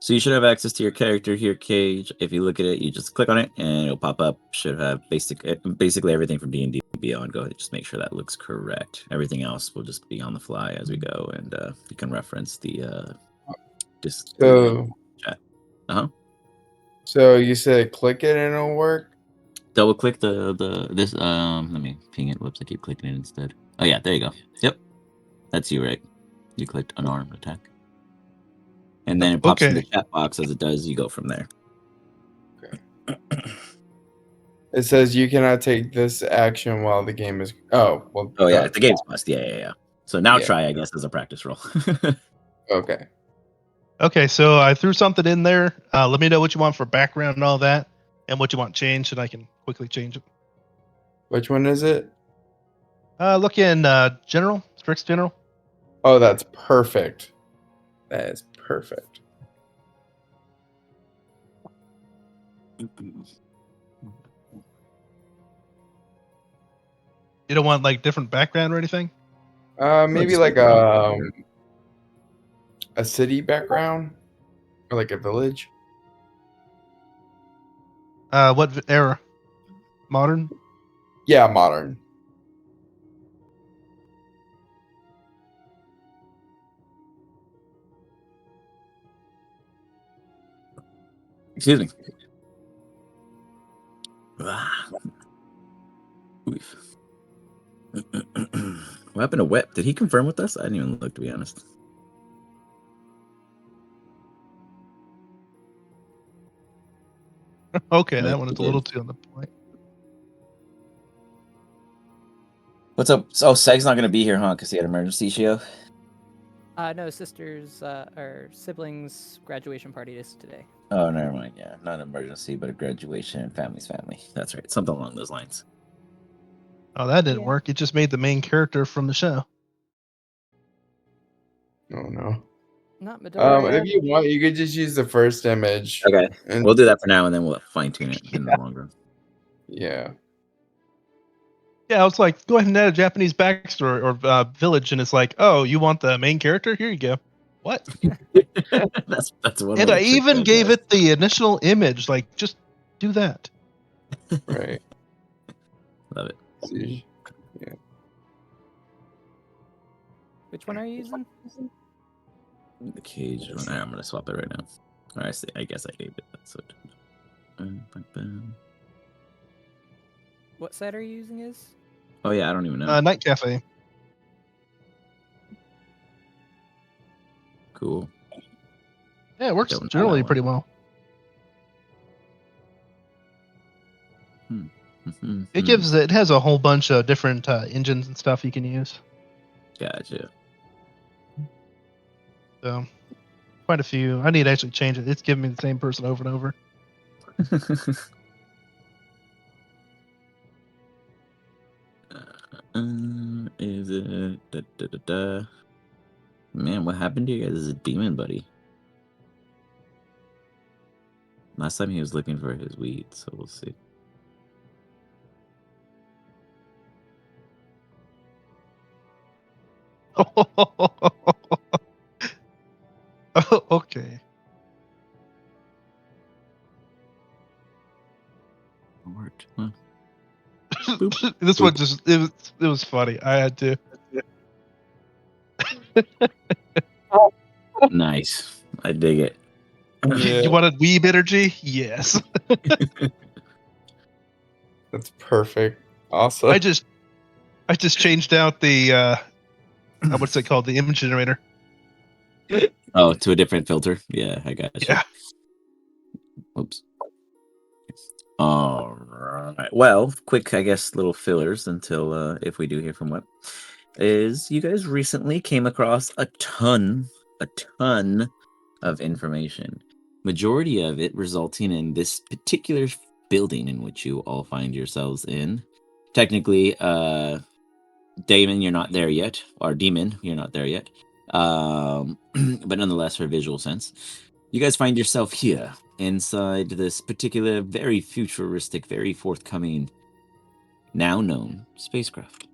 So you should have access to your character here, Cage. If you look at it, you just click on it, and it'll pop up. Should have basically everything from D&D Beyond. Go ahead, just make sure that looks correct. Everything else will just be on the fly as we go, and you can reference the chat. So you said click it and it'll work? Double click this let me ping it. Whoops, I keep clicking it instead. Oh yeah, there you go. Yep. That's you, right? You clicked unarmed attack. And then it pops in the chat box as it does, you go from there. Okay. It says you cannot take this action while the game is yeah, the game's must. Yeah. So now try, I guess, as a practice roll. Okay. Okay, so I threw something in there. Let me know what you want for background and all that, and what you want changed, and I can quickly change it. Which one is it? Look in General, Strix General. Oh, that's perfect. That is perfect. You don't want like different background or anything? Maybe like a city background or like a village. What era? Modern? Yeah, modern. Excuse me. What happened to Whip? Did he confirm with us? I didn't even look, to be honest. Okay, that one is a little too on the point. What's up? Oh, Seg's not going to be here, huh? Because he had an emergency show? No, sister's or siblings' graduation party is today. Oh, never mind. Yeah, not an emergency, but a graduation. Family's family. That's right. Something along those lines. Oh, that didn't work. It just made the main character from the show. Oh, no. Not Midoriya. If you want, you could just use the first image. Okay. We'll do that for now, and then we'll fine-tune it in the long run. Yeah. Yeah, I was like, go ahead and add a Japanese backstory or village, and it's like, oh, you want the main character? Here you go. What? that's one. And I even gave it the initial image. Like, just do that. Right. Love it. See? Yeah. Which one are you using? The Cage one. I'm gonna swap it right now. All right, I guess I gave it. That's it. What site are you using? Is? Oh yeah, I don't even know. Night Cafe. Cool. Yeah, it works generally pretty well. It has a whole bunch of different engines and stuff you can use. Gotcha. So, quite a few. I need to actually change it. It's giving me the same person over and over. Is it Man, what happened to you guys? Is a demon buddy? Last time he was looking for his weed, so we'll see. Oh, okay. It worked. Huh? This one just it was funny. I had to. Nice. I dig it. Yeah. You wanted weeb energy? Yes. That's perfect. Awesome. I just changed out the what's it called? The image generator. Oh, to a different filter. Yeah, I got you. Yeah. Oops. All right. Well, quick, I guess, little fillers until if we do hear from what is you guys recently came across a ton of information. Majority of it resulting in this particular building in which you all find yourselves in. Technically, Damon, you're not there yet, or Demon, you're not there yet. But nonetheless, for visual sense, you guys find yourself here inside this particular very futuristic, very forthcoming, now known spacecraft.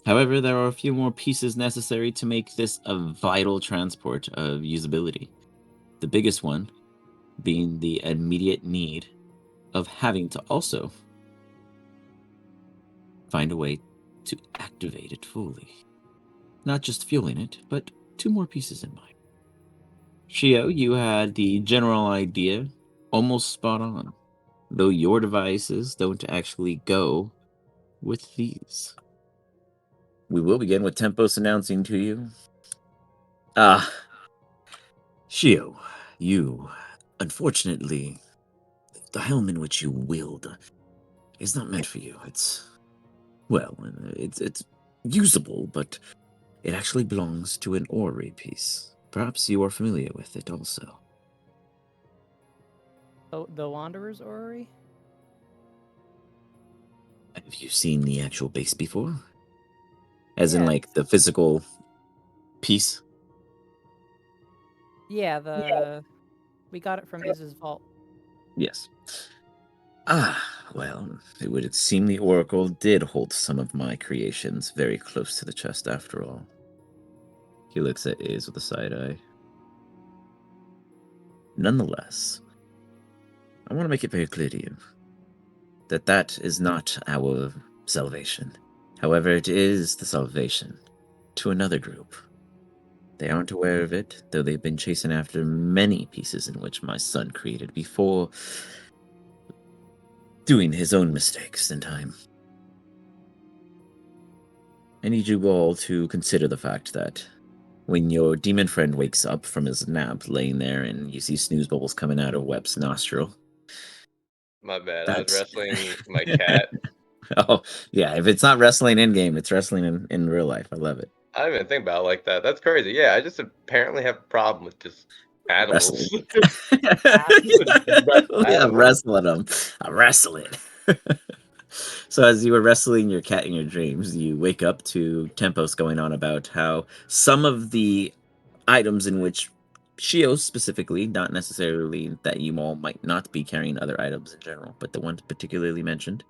However, there are a few more pieces necessary to make this a vital transport of usability. The biggest one being the immediate need of having to also find a way to activate it fully. Not just fueling it, but 2 more pieces in mind. Shio, you had the general idea almost spot on, though your devices don't actually go with these. We will begin with Tempos announcing to you. Shio, you, unfortunately, the helm in which you wield is not meant for you. It's usable, but it actually belongs to an orrery piece. Perhaps you are familiar with it also. The Wanderer's Orrery? Have you seen the actual base before? As in, Yeah. like, the physical piece? Yeah, we got it from Iz's vault. Yes. Well, it would seem the Oracle did hold some of my creations very close to the chest after all. He looks at Iz with a side eye. Nonetheless, I want to make it very clear to you that that is not our salvation. However, it is the salvation to another group. They aren't aware of it, though they've been chasing after many pieces in which my son created before doing his own mistakes in time. I need you all to consider the fact that when your demon friend wakes up from his nap laying there and you see snooze bubbles coming out of Web's nostril. My bad. I was That's wrestling my cat. oh, yeah, if it's not wrestling in game, it's wrestling in real life. I love it. I didn't even think about it like that. That's crazy. Yeah, I just apparently have a problem with just animals. Yeah, Animals. wrestling them. I wrestle it. So as you were wrestling your cat in your dreams, you wake up to Tempos going on about how some of the items in which Shio specifically, not necessarily that you all might not be carrying other items in general, but the one particularly mentioned,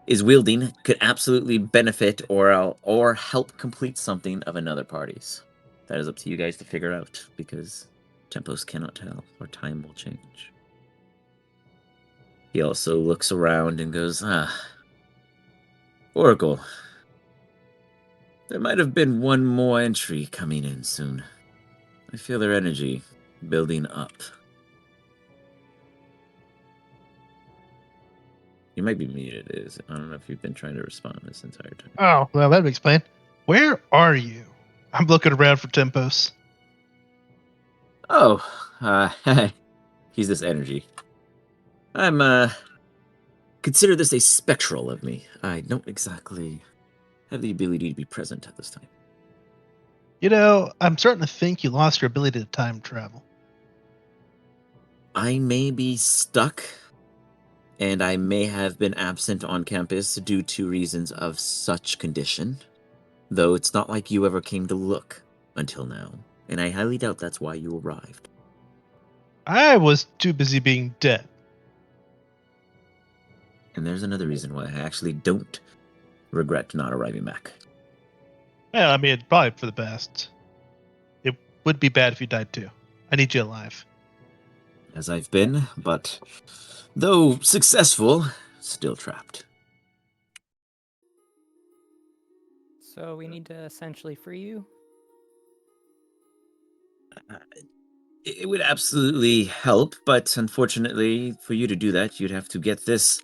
is wielding could absolutely benefit or help complete something of another party's. That is up to you guys to figure out, because Tempos cannot tell, or time will change. He also looks around and goes, Oracle, there might have been one more entry coming in soon. I feel their energy building up. You might be muted, Iz. I don't know if you've been trying to respond this entire time. Oh, well, that would explain. Where are you? I'm looking around for Tempos. Oh, he's this energy. I'm, consider this a spectral of me. I don't exactly have the ability to be present at this time. You know, I'm starting to think you lost your ability to time travel. I may be stuck, and I may have been absent on campus due to reasons of such condition, though it's not like you ever came to look until now, and I highly doubt that's why you arrived. I was too busy being dead. And there's another reason why I actually don't regret not arriving back. Yeah, I mean, probably for the best. It would be bad if you died too. I need you alive. As I've been, but though successful, still trapped. So we need to essentially free you? It would absolutely help, but unfortunately, for you to do that, you'd have to get this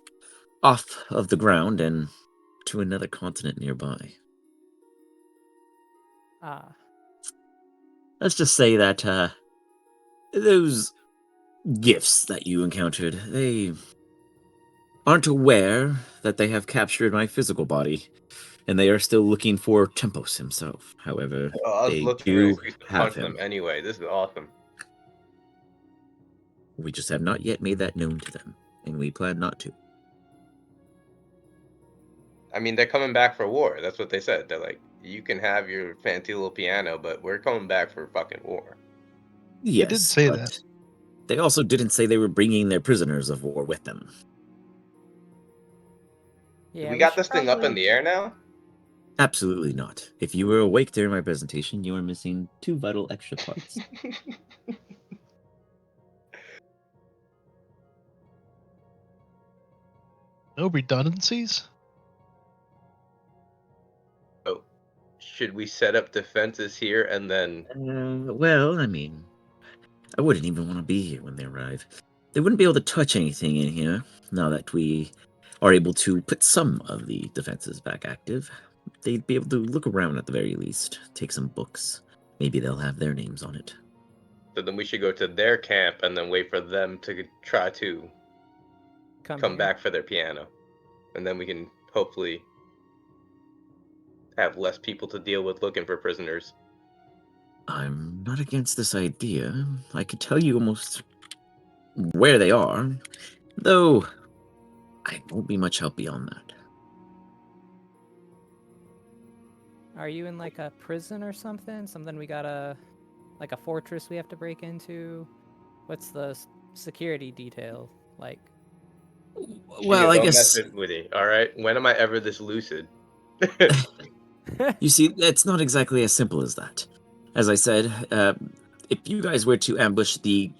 off of the ground and to another continent nearby. Ah, Let's just say that those gifts that you encountered, they aren't aware that they have captured my physical body, and they are still looking for Tempos himself. However, Oh, I was they looking for an do excuse to have punch them him. anyway. This is awesome. We just have not yet made that known to them, and we plan not to. I mean, they're coming back for war. That's what they said. They're like, you can have your fancy little piano, but we're coming back for fucking war. They did Yes, say but that. they also didn't say they were bringing their prisoners of war with them. yeah. We got should this thing up in probably- the air now? Absolutely not. If you were awake during my presentation, you were missing 2 vital extra parts. no redundancies? Oh, should we set up defenses here and then? Well, I mean, I wouldn't even want to be here when they arrive. They wouldn't be able to touch anything in here now that we are able to put some of the defenses back active. They'd be able to look around at the very least, take some books. Maybe they'll have their names on it. So then we should go to their camp and then wait for them to try to come here. back for their piano, and then we can hopefully have less people to deal with looking for prisoners. I'm not against this idea. I could tell you almost where they are, though I won't be much help beyond that. Are you in like a prison or something? Something we gotta, like a fortress we have to break into? What's the security detail like? Well, I don't guess mess with me, all right? When am I ever this lucid? you see, it's not exactly as simple as that. As I said, if you guys were to ambush the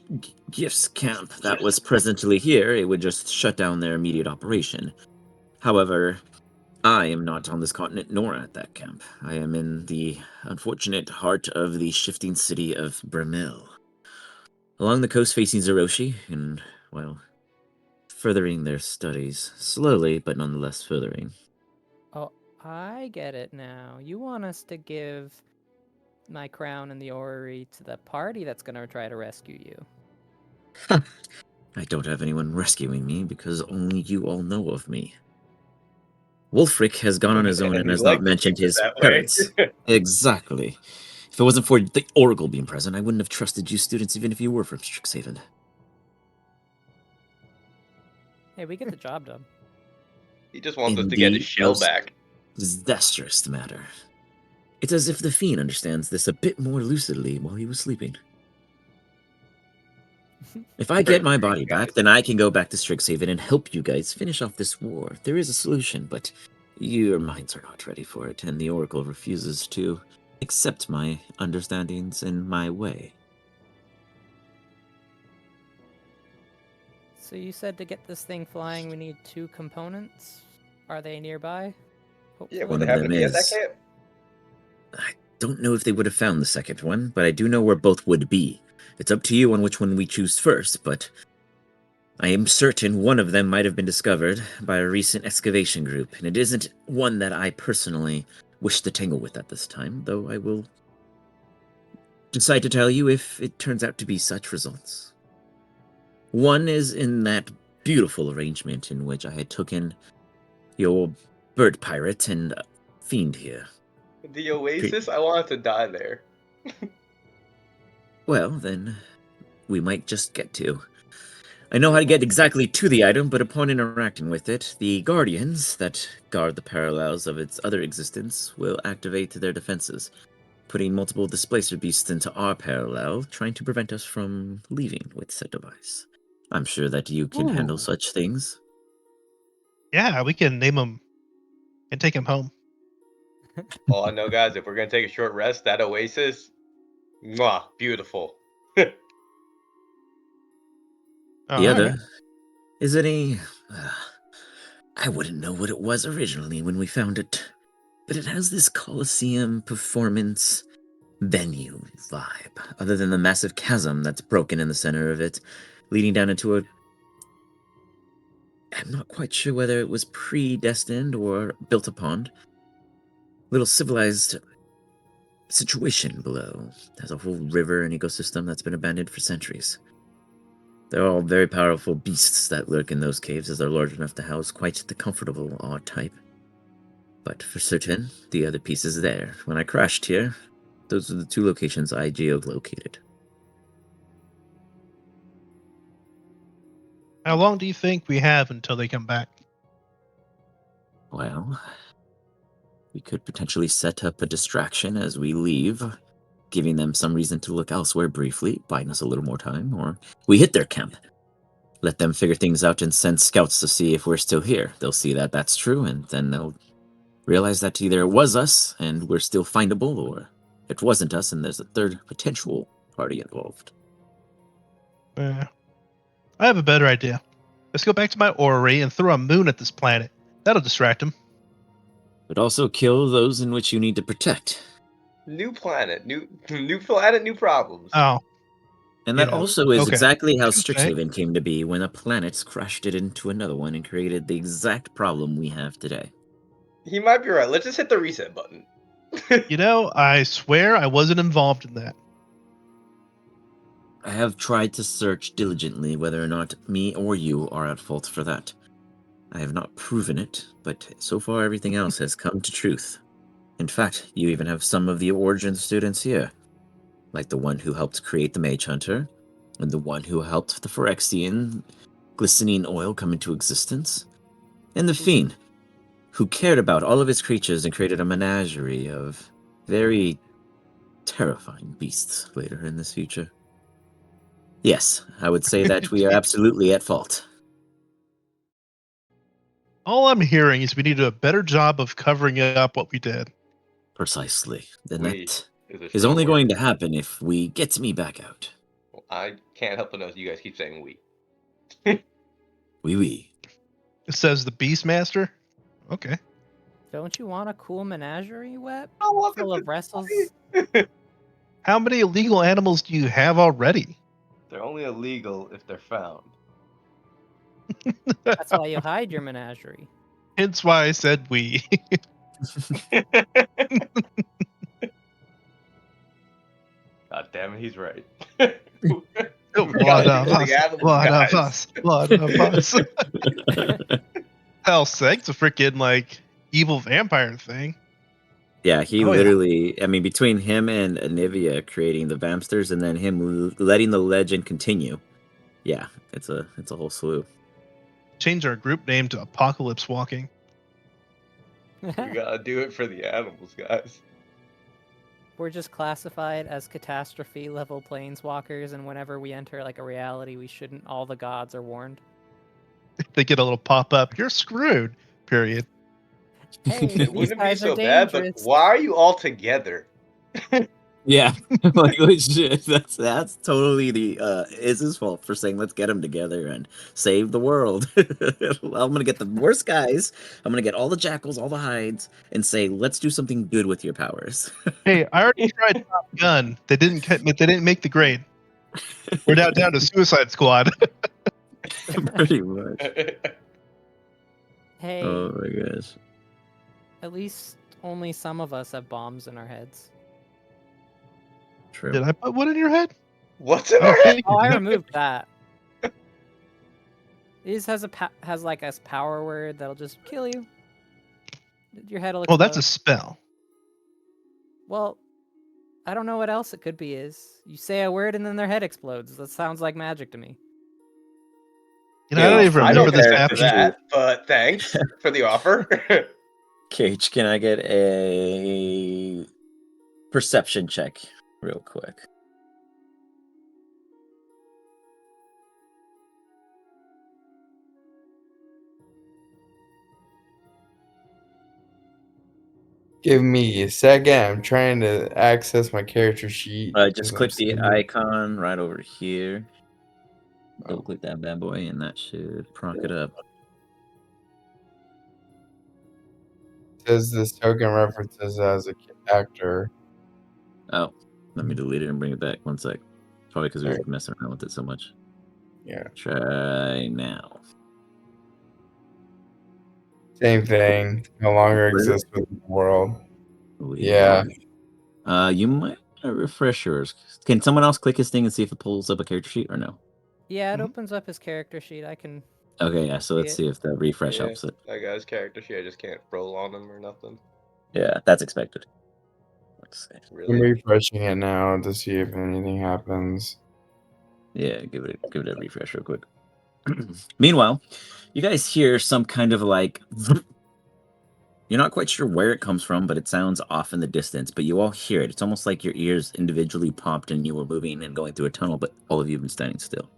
gifts camp that was presently here, it would just shut down their immediate operation. However, I am not on this continent nor at that camp. I am in the unfortunate heart of the shifting city of Bramil. Along the coast facing Zeroshi, and, well, furthering their studies. Slowly, but nonetheless furthering. Oh, I get it now. You want us to give my crown and the orrery to the party that's gonna try to rescue you. I don't have anyone rescuing me because only you all know of me. Wulfric has gone on his own and We has like not to mentioned keep it his that way. parents. Exactly. If it wasn't for the Oracle being present, I wouldn't have trusted you students even if you were from Strixhaven. Hey, we get the job done. He just wants us In to get his the shell most back. disastrous matter. It's as if the Fiend understands this a bit more lucidly while he was sleeping. If I get my body back, then I can go back to Strixhaven and help you guys finish off this war. There is a solution, but your minds are not ready for it, and the Oracle refuses to accept my understandings in my way. So you said to get this thing flying, we need 2 components. Are they nearby? Yeah, One would they of happen to them be at that is. camp? I don't know if they would have found the second one, but I do know where both would be. It's up to you on which one we choose first, but I am certain one of them might have been discovered by a recent excavation group, and it isn't one that I personally wish to tangle with at this time, though I will decide to tell you if it turns out to be such results. One is in that beautiful arrangement in which I had taken your bird pirate and fiend here. The Oasis? I wanted to die there. Well, then we might just get to. I know how to get exactly to the item, but upon interacting with it, the guardians that guard the parallels of its other existence will activate their defenses, putting multiple displacer beasts into our parallel, trying to prevent us from leaving with said device. I'm sure that you can handle Ooh. such things. Yeah, we can name him and take him home. All I know, guys, if we're gonna take a short rest, that Oasis, mwah, beautiful. Oh, The all other right. is I wouldn't know what it was originally when we found it, but it has this Colosseum performance venue vibe, other than the massive chasm that's broken in the center of it, leading down into a... I'm not quite sure whether it was predestined or built upon. Little civilized situation below. There's a whole river and ecosystem that's been abandoned for centuries. They're all very powerful beasts that lurk in those caves, as they're large enough to house quite the comfortable odd type. But for certain, the other piece is there. When I crashed here, those are the 2 locations I geolocated. How long do you think we have until they come back? Well, we could potentially set up a distraction as we leave, giving them some reason to look elsewhere briefly, buying us a little more time, or we hit their camp. Let them figure things out and send scouts to see if we're still here. They'll see that that's true, and then they'll realize that either it was us and we're still findable, or it wasn't us and there's a third potential party involved. I have a better idea. Let's go back to my orrery and throw a moon at this planet. That'll distract him. But also kill those in which you need to protect. New planet, new planet, new problems. Oh, And that Yeah. also is Okay. exactly how Touche. Strixhaven came to be when a planet crashed it into another one and created the exact problem we have today. He might be right. Let's just hit the reset button. You know, I swear I wasn't involved in that. I have tried to search diligently whether or not me or you are at fault for that. I have not proven it, but so far everything else has come to truth. In fact, you even have some of the origin students here, like the one who helped create the Mage Hunter, and the one who helped the Phyrexian glistening oil come into existence, and the Fiend, who cared about all of his creatures and created a menagerie of very terrifying beasts later in this future. Yes, I would say that we are absolutely at fault. All I'm hearing is we need to do a better job of covering up what we did. Precisely. And We that is a is strong only word. going to happen if we get me back out. Well, I can't help but notice you guys keep saying we. Oui. It says the Beastmaster. Okay. Don't you want a cool menagerie, Web? I want Full them of to wrestles? How many illegal animals do you have already? They're only illegal if they're found. That's why you hide your menagerie. Hence why I said we. God damn it, he's right. One gotta of do for us. the animals, One of guys. us. One of us. Hell, Seg's a freaking like evil vampire thing. Yeah, he Oh, yeah. literally, I mean, between him and Anivia creating the Vampsters and then him letting the legend continue. Yeah, it's a whole slew. Change our group name to Apocalypse Walking. We gotta do it for the animals, guys. We're just classified as catastrophe level planeswalkers, and whenever we enter like a reality we shouldn't, all the gods are warned. They get a little pop up. You're screwed. Period. Hey, It these wouldn't be guys are so bad, but dangerous. why are you all together? Yeah, like legit. That's totally the is his fault for saying let's get them together and save the world. I'm gonna get the worst guys. I'm gonna get all the jackals, all the hides, and say let's do something good with your powers. Hey, I already tried Top Gun. They didn't make the grade. We're now down to Suicide Squad. Pretty much. Hey, Oh my gosh. at least only some of us have bombs in our heads. True. Did I put one in your head? What's in I our don't head? think Oh, I you did. removed that. It has like a power word that'll just kill you. Your head will explode. Oh, that's a spell. Well, I don't know what else it could be. Is you say a word and then their head explodes? That sounds like magic to me. You know, I don't Yeah, even I remember don't this connect to happening. that, but thanks for the offer. Cage, can I get a perception check real quick? Give me a second. I'm trying to access my character sheet. Just because I'm click the sitting- icon right over here. Double click that bad boy, and that should proc it up. Says this token references as a actor. Oh, let me delete it and bring it back. One sec. Probably because we were Alright. messing around with it so much. Yeah. Try now. Same thing. No longer Really? exists within the world. Weird. Yeah. You might refresh yours. Can someone else click his thing and see if it pulls up a character sheet or no? Yeah, it Mhm. opens up his character sheet. I can. Okay, yeah. So let's See see if the refresh Yeah, helps it. that guy's character sheet, I just can't roll on him or nothing. Yeah, that's expected. Let's see. I'm Really? refreshing it now to see if anything happens. Yeah, give it a refresh real quick. Meanwhile, you guys hear some kind of like you're not quite sure where it comes from, but it sounds off in the distance, but you all hear it. It's almost like your ears individually popped and you were moving and going through a tunnel, but all of you have been standing still.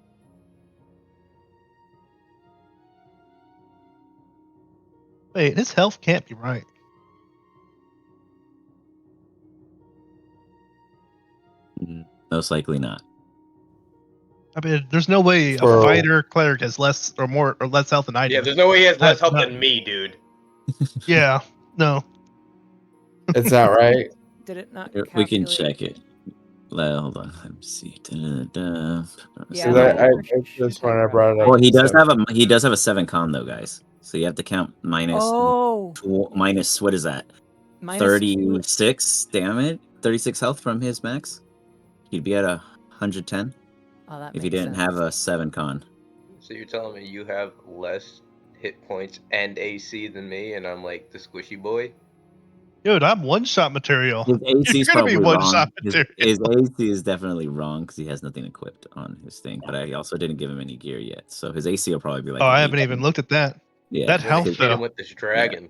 Wait, his health can't be right. Most likely not. I mean, there's no way For- a fighter cleric has less or more or less health than I do. Yeah, there's no way he has less That's health not- than me, dude. Yeah, no. It's not right. Did it not We can calculate? check it. Hold on. Let me see. Da-da-da. Yeah, Because no, I we're just shooting when I around brought it up. Well, he does so- have a 7 con though, guys. So you have to count minus Oh, minus what is that? minus 36 damage, 36 health from his max. He'd be at 110 Oh, that if he makes didn't sense. have a 7 con. So you're telling me you have less hit points and AC than me, and I'm like the squishy boy? Dude, I'm one-shot material. His AC is You're gonna be probably one-shot wrong. material. His AC is definitely wrong because he has nothing equipped on his thing. But I also didn't give him any gear yet, so his AC will probably be like. Oh, an I haven't 8. even looked at that. Yeah, That I'm gonna health, hit though. him with this dragon.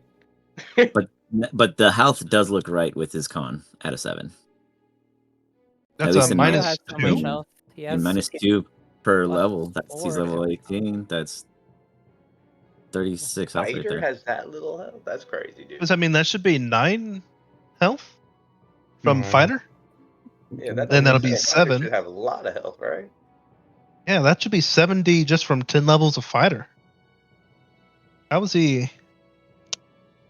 but the health does look right with his con at a 7. That's least a in Leo minus has so 2. much health. He has And minus 2 per What? level. That's he's 4. level 18. That's 36 health right Fighter there. has that little health? That's crazy, dude. Does that mean that should be 9 health from Mhm. fighter? Yeah, that Then that'll means be that fighter 7. should have a lot of health, right? Yeah, that should be 70 just from 10 levels of fighter. How was he?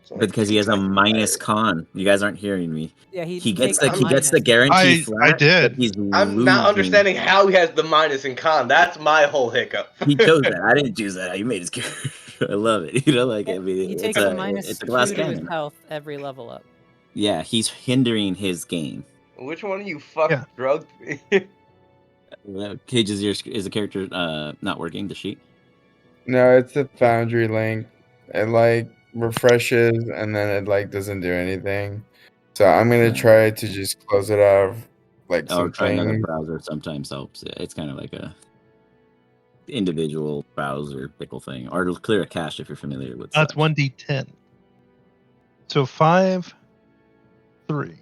It's only Because he 2 has a points of minus fighter. con. You guys aren't hearing me. Yeah, He takes gets the a he gets the minus. guarantee I flat. did. But he's I'm not losing. understanding how he has the minus in con. That's my whole hiccup. He chose that. I didn't choose that. He made his character. I love it. You know, like I mean, He it's takes a minus it's a glass 2 to his cannon. health every level up. Yeah, he's hindering his game. Which one of you fuck Yeah. drugged me? Cage, is the character not working? The sheet. No, it's the Foundry link. It like refreshes and then it like doesn't do anything. So I'm gonna Yeah. try to just close it out of like Or some try another things. browser. Sometimes helps. Yeah, it's kind of like a individual browser pickle thing, or to clear a cache if you're familiar with. That's such. 1d10. So 5, 3.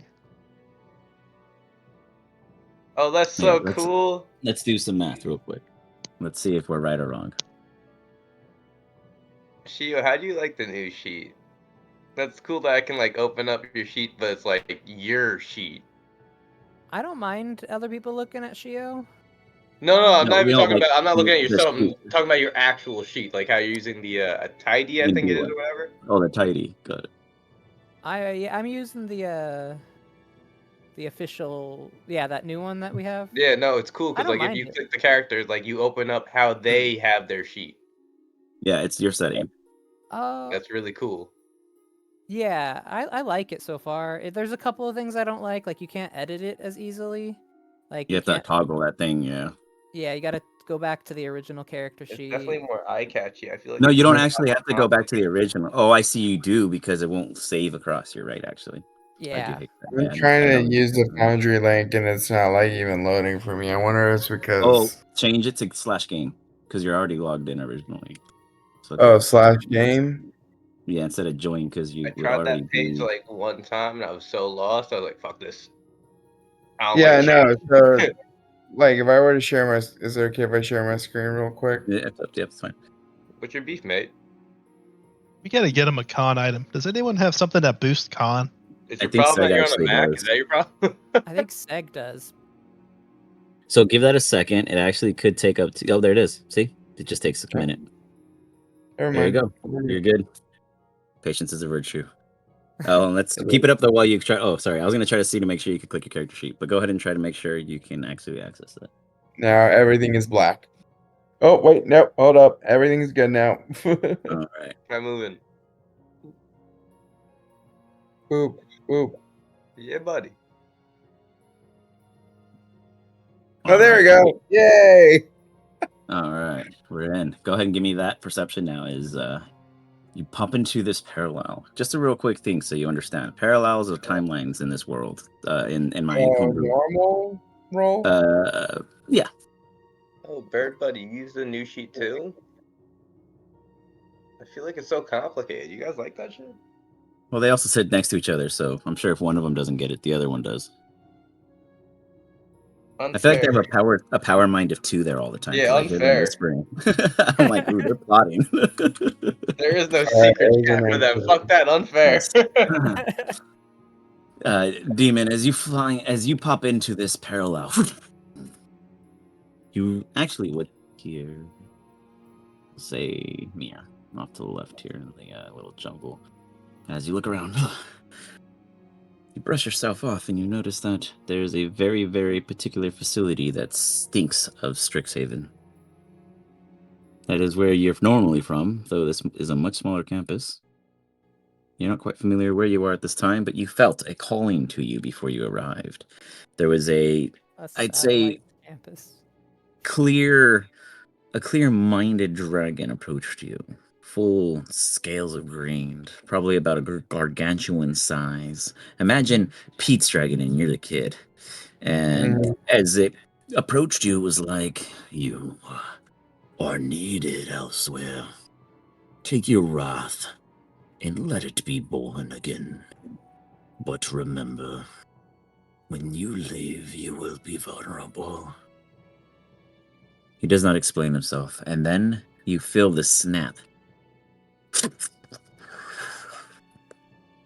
Oh, that's Yeah, so let's- cool. Let's do some math real quick. Let's see if we're right or wrong. Shio, how do you like the new sheet? That's cool that I can like open up your sheet, but it's like your sheet. I don't mind other people looking at Shio. No, I'm No, not we even don't talking like about. I'm not looking at the yourself. I'm sheet. talking about your actual sheet, like how you're using the a tidy, I You think do it is, what? or whatever. Oh, the tidy. Good. I'm using the official, that new one that we have. Yeah, no, it's cool I because don't like if mind you it. click the characters, like you open up how they have their sheet. Yeah, it's your setting. That's really cool. Yeah, I like it so far. There's a couple of things I don't like you can't edit it as easily. Like You have to can't. toggle that thing. Yeah. Yeah, you gotta go back to the original character It's sheet. definitely more eye catchy. I feel like. No, if you don't really actually have to go back to the original. Oh, I see. You do because it won't save across. You're right. Actually. I do Yeah. hate that. I'm Yeah, trying I to know. use the Foundry link and it's not like even loading for me. I wonder if it's because Oh, change it to /game because you're already logged in originally. So /game. Yeah, instead of join because I you would tried already that page be. like one time and I was so lost. I was like, "Fuck this." I don't Yeah, like no. it. So like if I were to share my, is it okay if I share my screen real quick? Yeah, it's fine. What's your beef, mate? We gotta get him a con item. Does anyone have something that boosts con? Is I your think problem Seg that you're on a actually Mac? does. Is that your problem? I think Seg does. So give that a second. It actually could take up to. Oh, there it is. See, it just takes a minute. Never There you mind. go. You're good. Patience is a virtue. Oh, and let's keep it up though while you try. Oh, sorry. I was gonna try to see to make sure you could click your character sheet, but go ahead and try to make sure you can actually access it. Now everything is black. Oh wait, no, hold up. Everything's good now. All right. I'm moving. Boop, boop. Yeah, buddy. Oh, there we go. Yay! All right, we're in. Go ahead and give me that perception now. Is you pump into this parallel. Just a real quick thing so you understand. Parallels are timelines in this world. In my homebrew. Normal roll. Yeah. Oh, Bird Buddy, you use the new sheet too? I feel like it's so complicated. You guys like that shit? Well, they also sit next to each other, so I'm sure if one of them doesn't get it, the other one does. Unfair. I feel like they have a power mind of 2 there all the time. Yeah, 'cause I hear them unfair. whispering. I'm like, ooh, they're plotting. There is no Alright, secret there's chat an for them. answer. Fuck that, unfair. Demon, as you pop into this parallel, You actually would hear, say, Mia, off to the left here in the little jungle. As you look around, you brush yourself off and you notice that there's a very, very particular facility that stinks of Strixhaven. That is where you're normally from, though this is a much smaller campus. You're not quite familiar where you are at this time, but you felt a calling to you before you arrived. There was A I'd say, satellite campus. a clear-minded dragon approached you, full scales of green, probably about a gargantuan size. Imagine Pete's dragon and you're the kid. And as it approached you, it was like, you are needed elsewhere. Take your wrath and let it be born again. But remember, when you leave, you will be vulnerable. He does not explain himself, and then you feel the snap.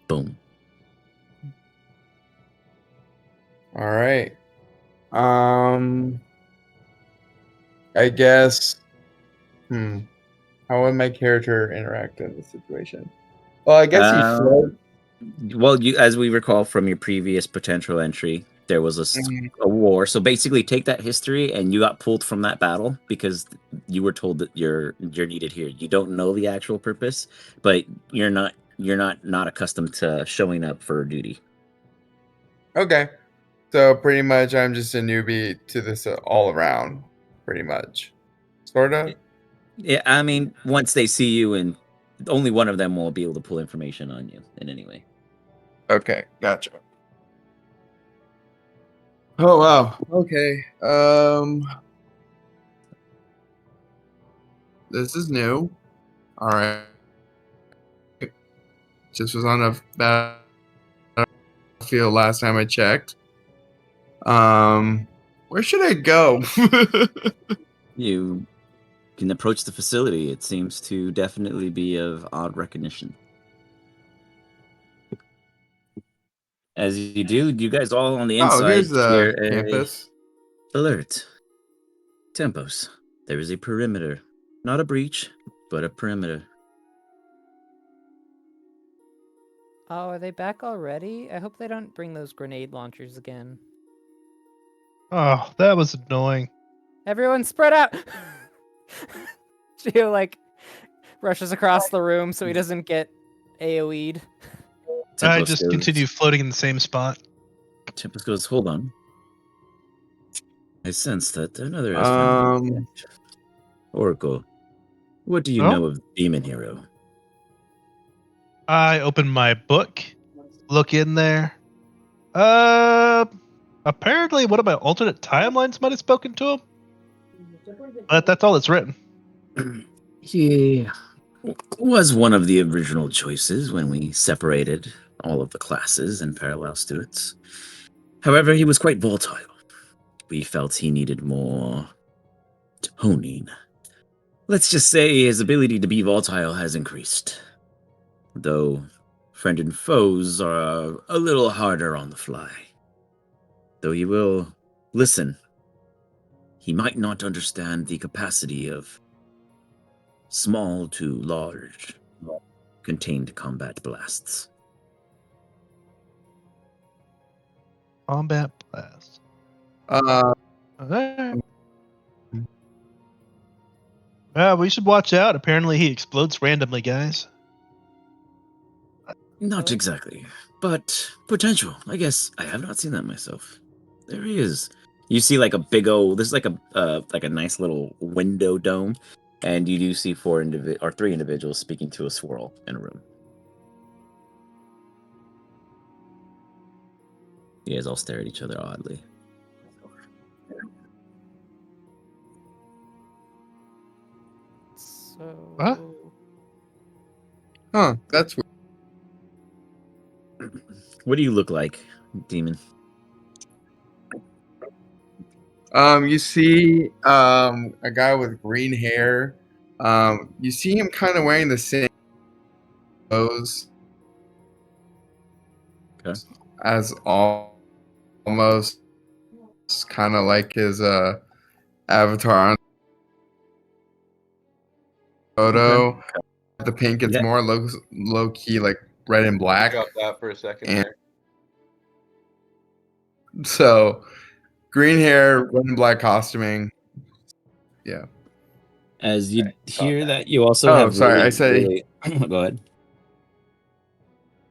Boom. All right. I guess. How would my character interact in this situation? Well, I guess he float. Well, as we recall from your previous potential entry, there was a war. So basically, take that history, and you got pulled from that battle because you were told that you're needed here. You don't know the actual purpose, but you're not accustomed to showing up for duty. Okay. So pretty much, I'm just a newbie to this all around. Pretty much, sort of. Yeah, I mean, once they see you, and only one of them will be able to pull information on you in any way. Okay, gotcha. Oh wow. Okay. This is new. All right. Just was on a battlefield last time I checked. Where should I go? You can approach the facility. It seems to definitely be of odd recognition. As you do, you guys all on the Oh, inside here's hear the campus. alert. Tempos. There is a perimeter. Not a breach, but a perimeter. Oh, are they back already? I hope they don't bring those grenade launchers again. Oh, that was annoying. Everyone spread out! Gio, like, rushes across the room so he doesn't get AoE'd. I Tempos just goes, continue floating in the same spot. Tempos goes, hold on. I sense that another has found Oracle. What do you know of Demon Hero? I open my book, look in there. Apparently one of my alternate timelines might have spoken to him. But that's all that's written. He was one of the original choices when we separated all of the classes and parallel students. However, he was quite volatile. We felt he needed more toning. Let's just say his ability to be volatile has increased. Though friend and foes are a little harder on the fly. Though he will listen, he might not understand the capacity of small to large contained combat blasts. Combat blast. Alright. We should watch out. Apparently he explodes randomly, guys. Not exactly, but potential. I guess I have not seen that myself. There he is. You see like a big old. This is like a nice little window dome, and you do see three individuals speaking to a swirl in a room. You guys all stare at each other oddly. So... Huh? Huh, that's weird. What do you look like, demon? You see a guy with green hair. You see him kind of wearing the same clothes as almost kind of like his avatar on photo. The pink, it's Yeah. more low key, like red and black. Drop that for a second And- there. So, green hair, red and black costuming. Yeah. As you Okay, hear caught that, you also Oh, have sorry, really, I said- really... Go ahead.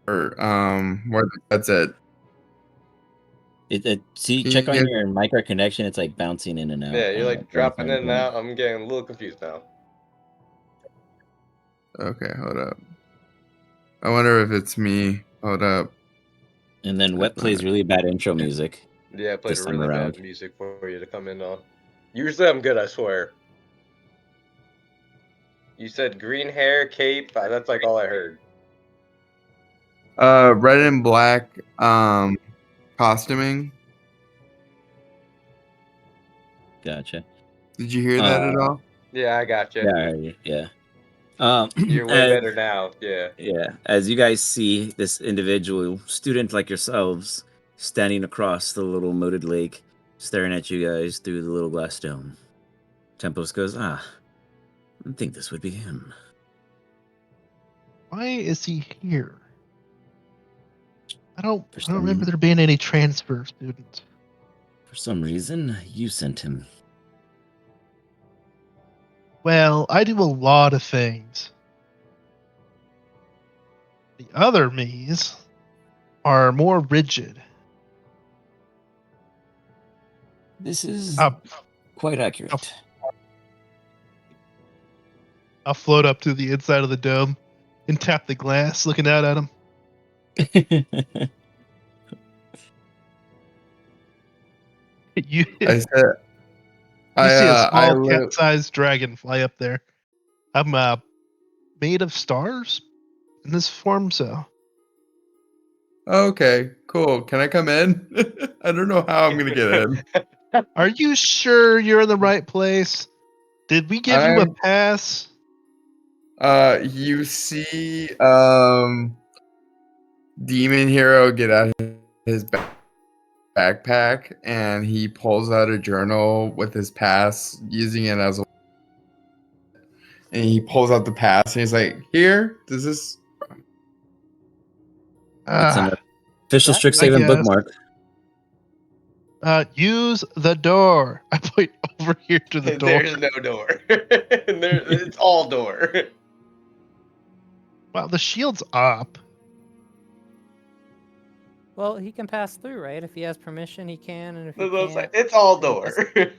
Or that's it. See, Can check you on guys- your micro connection. It's like bouncing in and out. Yeah, you're like on dropping my in and phone. out. I'm getting a little confused now. Okay, hold up. I wonder if it's me. Hold up. And then Wet plays really bad intro music. Yeah, I played This time really around. bad music for you to come in on. Usually I'm good, I swear. You said green hair, cape. That's like all I heard. Red and black costuming. Gotcha. Did you hear that at all? Yeah, I got you. Yeah, I heard you. Yeah. You're way as- better now. Yeah. Yeah, as you guys see this individual student like yourselves standing across the little moated lake, staring at you guys through the little glass dome. Tempos goes, I think this would be him. Why is he here? I don't For some- remember there being any transfer students. For some reason, you sent him. Well, I do a lot of things. The other me's are more rigid. This is I'll, quite accurate. I'll float up to the inside of the dome and tap the glass, looking out at him. You, I said. you see a I small cat-sized dragon fly up there. I'm made of stars in this form, so Okay, cool. Can I come in? I don't know how I'm gonna get in. are you sure you're in the right place? Did we give you a I'm- pass? You see, Demon Hero get out his backpack and he pulls out a journal with his pass, using it as a. And he pulls out the pass and he's like, "Here, does this?" It's an Ah, official That- Strixhaven I guess. bookmark. Use the door. I point over here to the door. There's no door. It's all door. Wow, the shield's up. Well, he can pass through, right? If he has permission, he can, and if he That's what I'm can't, saying. It's all then he door.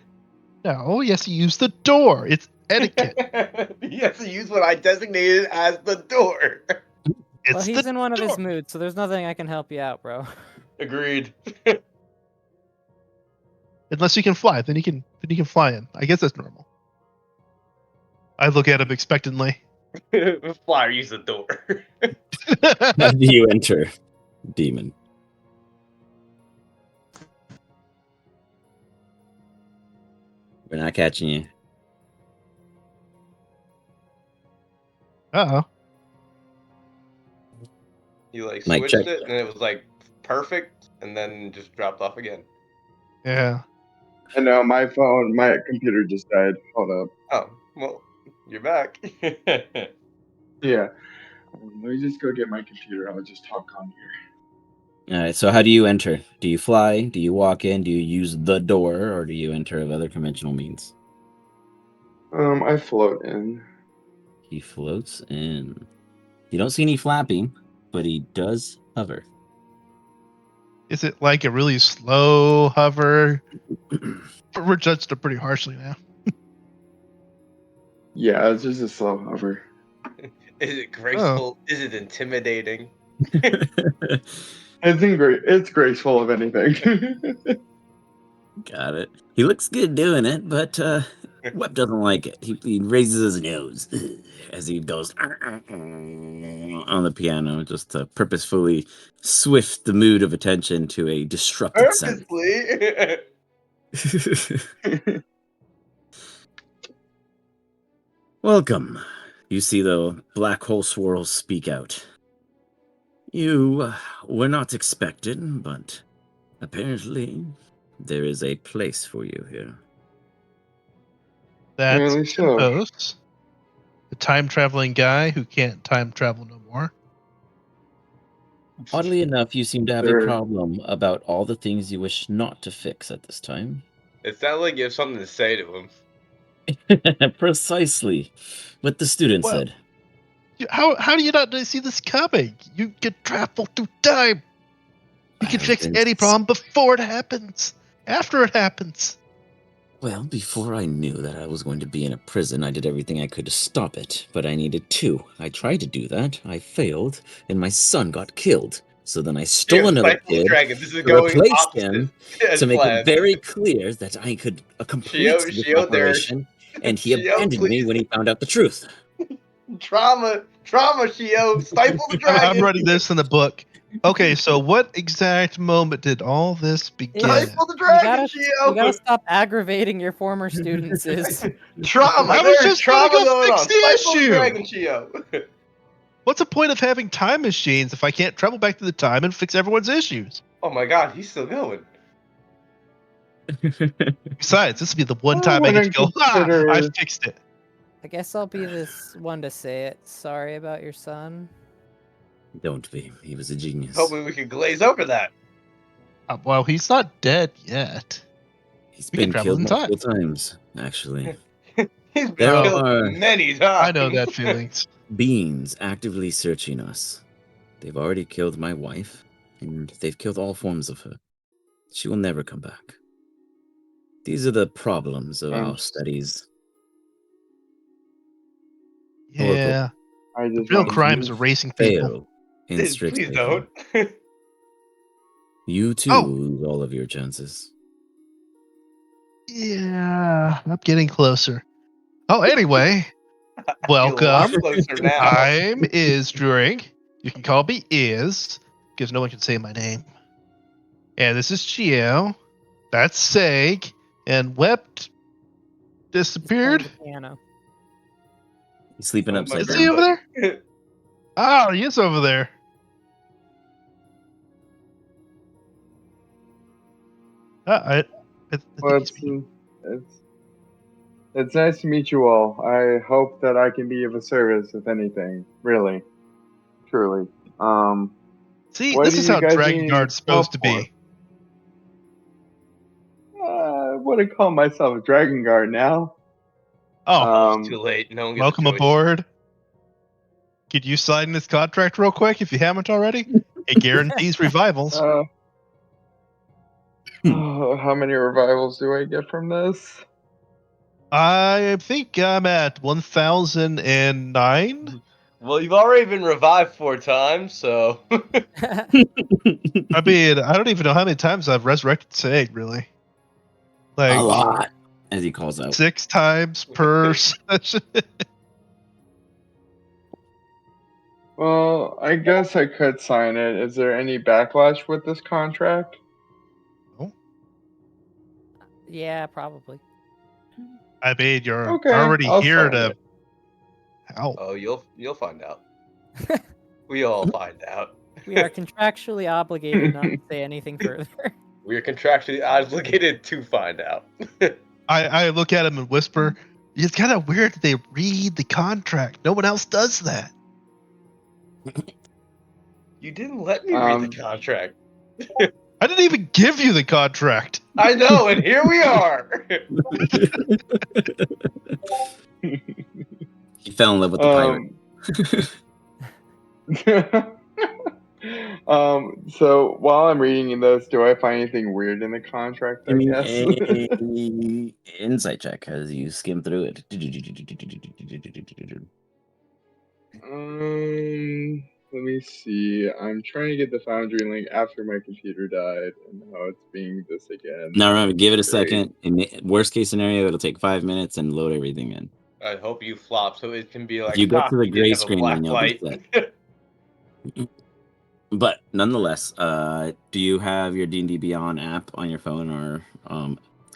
No, yes, use the door. It's etiquette. He has to use what I designated as the door. It's well, he's the in one of his door. moods, so there's nothing I can help you out, bro. Agreed. Unless you can fly, then he can fly in. I guess that's normal. I look at him expectantly. Flyer, use the door. How do you enter, demon? We're not catching you. Uh-oh. You like Mic switched check. it, and it was like perfect, and then just dropped off again. Yeah. I know my computer just died. Hold up. Oh, well, you're back. Yeah. Let me just go get my computer. I'll just talk on here. All right. So how do you enter? Do you fly? Do you walk in? Do you use the door, or do you enter of other conventional means? I float in. He floats in. You don't see any flapping, but he does hover. Is it like a really slow hover? We're judged it pretty harshly now. Yeah, it's just a slow hover. Is it graceful? Is it intimidating? It's graceful of anything. Got it. He looks good doing it, but Webb doesn't like it. He raises his nose as he goes on the piano, just to purposefully swift the mood of attention to a disrupted sound. Purposely. Welcome. You see the black hole swirls speak out. You were not expected, but apparently there is a place for you here. That's Apparently so. Tempos, the time traveling guy who can't time travel no more. Oddly enough, you seem to have a Sure. problem about all the things you wish not to fix at this time. It sounds like you have something to say to him. Precisely what the student Well, said. How do you not see this coming? You can travel through time. You can I've fix been any problem before it happens, after it happens. Well, before I knew that I was going to be in a prison, I did everything I could to stop it, but I needed to. I tried to do that, I failed, and my son got killed. So then I stole another Stifle the kid dragon. This is to going replace opposite him as to make it planned. very clear that I could complete this Shio, there. operation, and he Shio, abandoned me please. when he found out the truth. Trauma, Shio. Stifle the I'm dragon. writing this in the book. Okay, so what exact moment did all this begin? Stifle the You dragon, gotta Shio. stop aggravating your former students. Trauma. I was There's just gonna trauma go going fix on. the Stifle the issue. dragon, Shio. What's the point of having time machines if I can't travel back to the time and fix everyone's issues? Oh my God, he's still going. Besides, this would be the one I time I get to wouldn't go, ha! consider- I fixed it. I guess I'll be this one to say it. Sorry about your son. Don't be. He was a genius. Hopefully we can glaze over that. Well, he's not dead yet. He's we can been travel killed in time. multiple times, actually. He's been There killed are many times. I know that feelings. beings actively searching us. They've already killed my wife, and they've killed all forms of her. She will never come back. These are the problems of our studies. Yeah. I just Real want crime You is erasing people. fail in Please Strixhaven. don't. You too Oh. lose all of your chances. Yeah, I'm getting closer. Oh, anyway, I feel a lot welcome. closer now. I'm Iz Druring. You can call me Iz, because no one can say my name. And this is Chio. That's Sag. And Wept He's playing disappeared. the piano. He's sleeping Oh, upside Is he down. over there? Oh, he is over there. I think Well, he's it's nice to meet you all. I hope that I can be of a service, if anything. Really, truly. See, what this do is you how guys Dragon need Guard's supposed to help be. I wouldn't call myself a Dragon Guard now. Oh, Too late. No one gets welcome a choice. aboard. Could you sign this contract real quick if you haven't already? It guarantees revivals. How many revivals do I get from this? I think I'm at 1009. Well, you've already been revived 4 times, so. I mean, I don't even know how many times I've resurrected Sag, really. Like, A lot, as he calls out. 6 times per session. Well, I guess I could sign it. Is there any backlash with this contract? Yeah, probably. I mean, you're Okay, already I'll here sign to it. help. Oh, you'll find out. We all find out. We are contractually obligated not to say anything further. We are contractually obligated to find out. I look at him and whisper, it's kind of weird that they read the contract. No one else does that. You didn't let me read the contract. I didn't even give you the contract. I know, and here we are. He fell in love with the pirate. So while I'm reading this, do I find anything weird in the contract? Give I me guess. a insight check as you skim through it. Let me see. I'm trying to get the Foundry link after my computer died, and now it's being this again. Now remember, give it a Great. second. In worst case scenario, it'll take 5 minutes and load everything in. I hope you flop so it can be like, If you get to the you did gray have a screen, black then you'll be light. set. But nonetheless, do you have your D&D Beyond app on your phone, or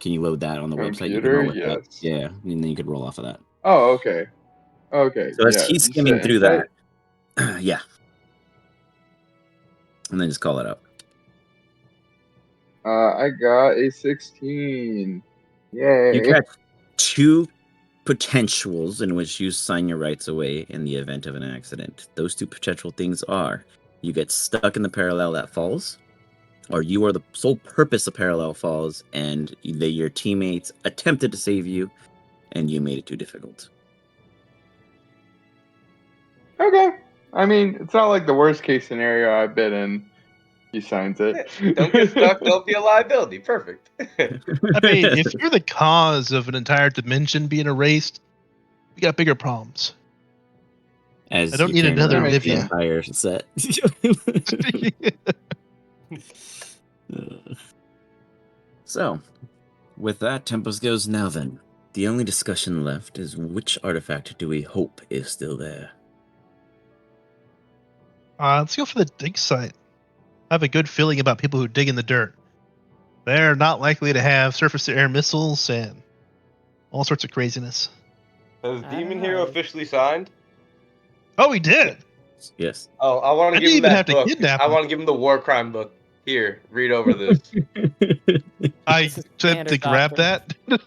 can you load that on the website? You can roll Computer, with that. yes. Yeah, and then you could roll off of that. Oh, okay. Okay. So as yeah. he's You skimming said through insight? that, yeah, and then just call it out. I got a 16. Yay. You catch 2 potentials in which you sign your rights away in the event of an accident. Those two potential things are you get stuck in the parallel that falls, or you are the sole purpose of parallel falls, and your teammates attempted to save you, and you made it too difficult. Okay. I mean, it's not like the worst case scenario I've been in. He signs it. Don't get stuck. Don't be a liability. Perfect. I mean, if you're the cause of an entire dimension being erased, we got bigger problems. As I don't you're need carrying another around the Livia. entire set. So, with that, Tempest goes, now then, the only discussion left is which artifact do we hope is still there? Let's go for the dig site. I have a good feeling about people who dig in the dirt. They're not likely to have surface-to-air missiles and all sorts of craziness. Has I Demon don't Hero know. officially signed? Oh, he did. Yes. Oh, I want I to give didn't him even that have to book. kidnap I him. want to give him the war crime book. Here, read over this. I This is said to standard grab doctrine. that.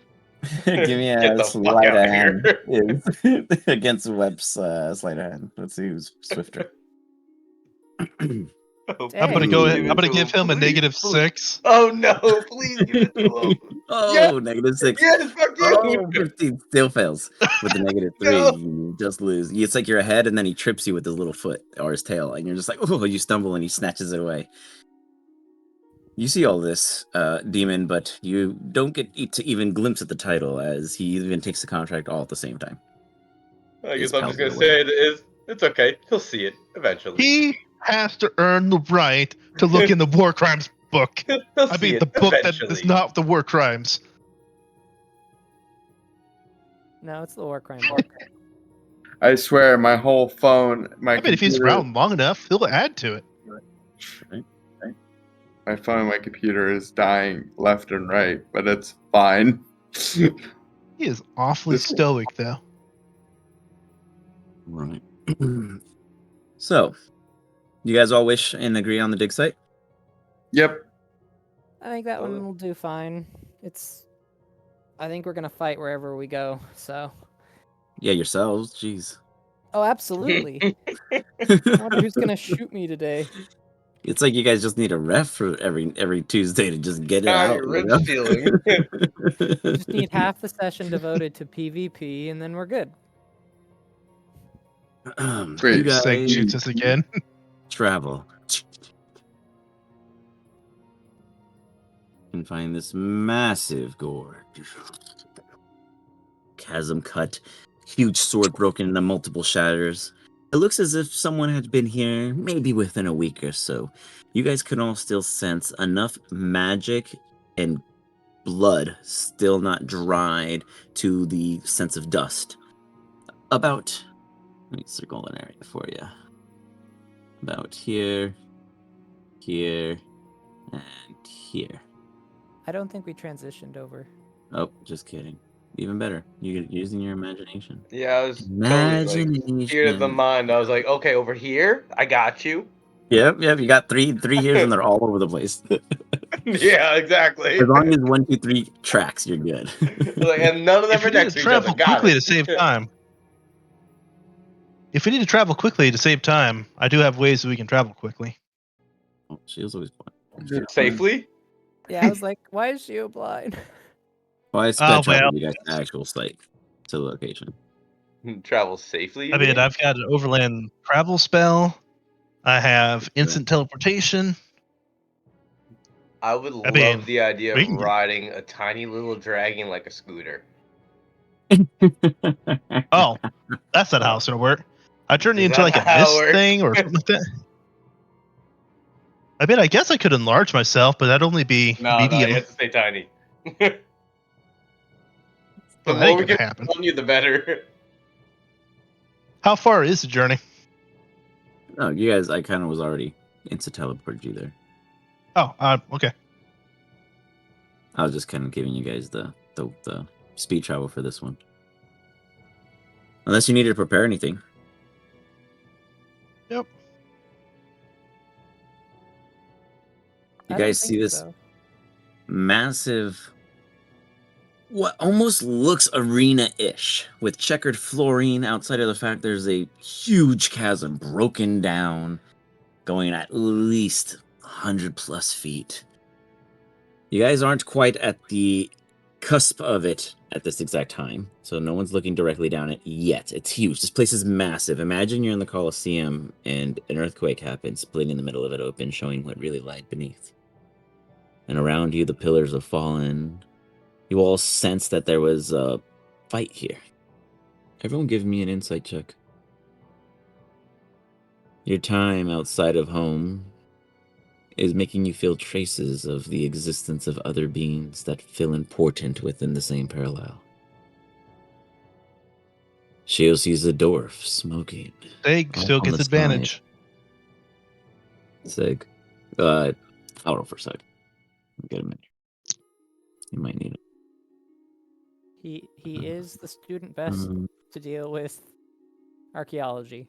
Give me Get a the fuck sleight out of of here. hand against Web's sleight of hand. Let's see who's swifter. Oh, I'm gonna Dang. go please ahead. give I'm it gonna to give him a please, negative please. 6. Oh no, please give it to him. Oh, -6. Yes, fuck you. Oh, 15 still fails. With the -3, No. you just lose. It's like you're ahead, and then he trips you with his little foot or his tail, and you're just like, oh, you stumble, and he snatches it away. You see all this, Demon, but you don't get to even glimpse at the title, as he even takes the contract all at the same time. I His guess I'm pals just are gonna aware. say it is. It's okay. He'll see it eventually. He has to earn the right to look in the war crimes book. He'll I see mean, it the book that eventually. is not the war crimes. No, it's the war crime book. I swear, my whole phone, my I mean, if he's computer, around long enough, he'll add to it. Right? my phone, my computer is dying left and right, but it's fine. He is awfully This- stoic, though. Right. So, you guys all wish and agree on the dig site? Yep. I think that one will do fine. I think we're gonna fight wherever we go. So. Yeah, yourselves. Jeez. Oh, absolutely. I wonder who's gonna shoot me today. It's like you guys just need a ref for every Tuesday to just get it Tiny out. ribs feeling. We just need half the session devoted to PvP, and then we're good. Great. You guys Seg shoots us again. travel and find this massive gorge. Chasm cut, huge sword broken into multiple shatters. It looks as if someone had been here maybe within a week or so. You guys can all still sense enough magic and blood still not dried to the sense of dust. About, let me circle an area for you. About here, here, and here. I don't think we transitioned over. Oh, just kidding. Even better. You're using your imagination. Yeah, I was totally like theater of the Imagination. mind. I was like, okay, over here, I got you. Yep. You got three years and they're all over the place. Yeah, exactly. As long as 1, 2, 3 tracks, you're good. Like, and none of them If we are need to next to each other. travel Got quickly it. to save time. If we need to travel quickly to save time, I do have ways that we can travel quickly. Oh, she was always blind. Safely. Yeah, I was like, why is she blind? Well, I sped travel well. you guys to actual site, to the location. Travel safely. You I mean, mean? I've got an overland travel spell. I have instant teleportation. I would I mean, love the idea we of can get- riding a tiny little dragon like a scooter. Oh, that's not how it's gonna work. I turn you Is into that like a how it mist works? thing or something like that. I mean, I guess I could enlarge myself, but that'd only be No, medium. you have to stay tiny. The Well, that more ain't we gonna can happen. on you, the better. How far is the journey? No, you guys, I kind of was already into teleported you there. Oh, okay. I was just kind of giving you guys the speed travel for this one. Unless you needed to prepare anything. Yep. You I don't guys see think this so. massive what almost looks arena-ish, with checkered flooring outside of the fact there's a huge chasm broken down, going at least 100 plus feet. You guys aren't quite at the cusp of it at this exact time, so no one's looking directly down it yet. It's huge. This place is massive. Imagine you're in the Colosseum and an earthquake happens, splitting the middle of it open, showing what really lied beneath. And around you, the pillars have fallen. You all sense that there was a fight here. Everyone give me an insight check. Your time outside of home is making you feel traces of the existence of other beings that feel important within the same parallel. Sheo sees a dwarf smoking. Sig off still on gets the advantage. Sig. I'll roll for a sec. Get a minute. You might need it. He is the student best to deal with archaeology.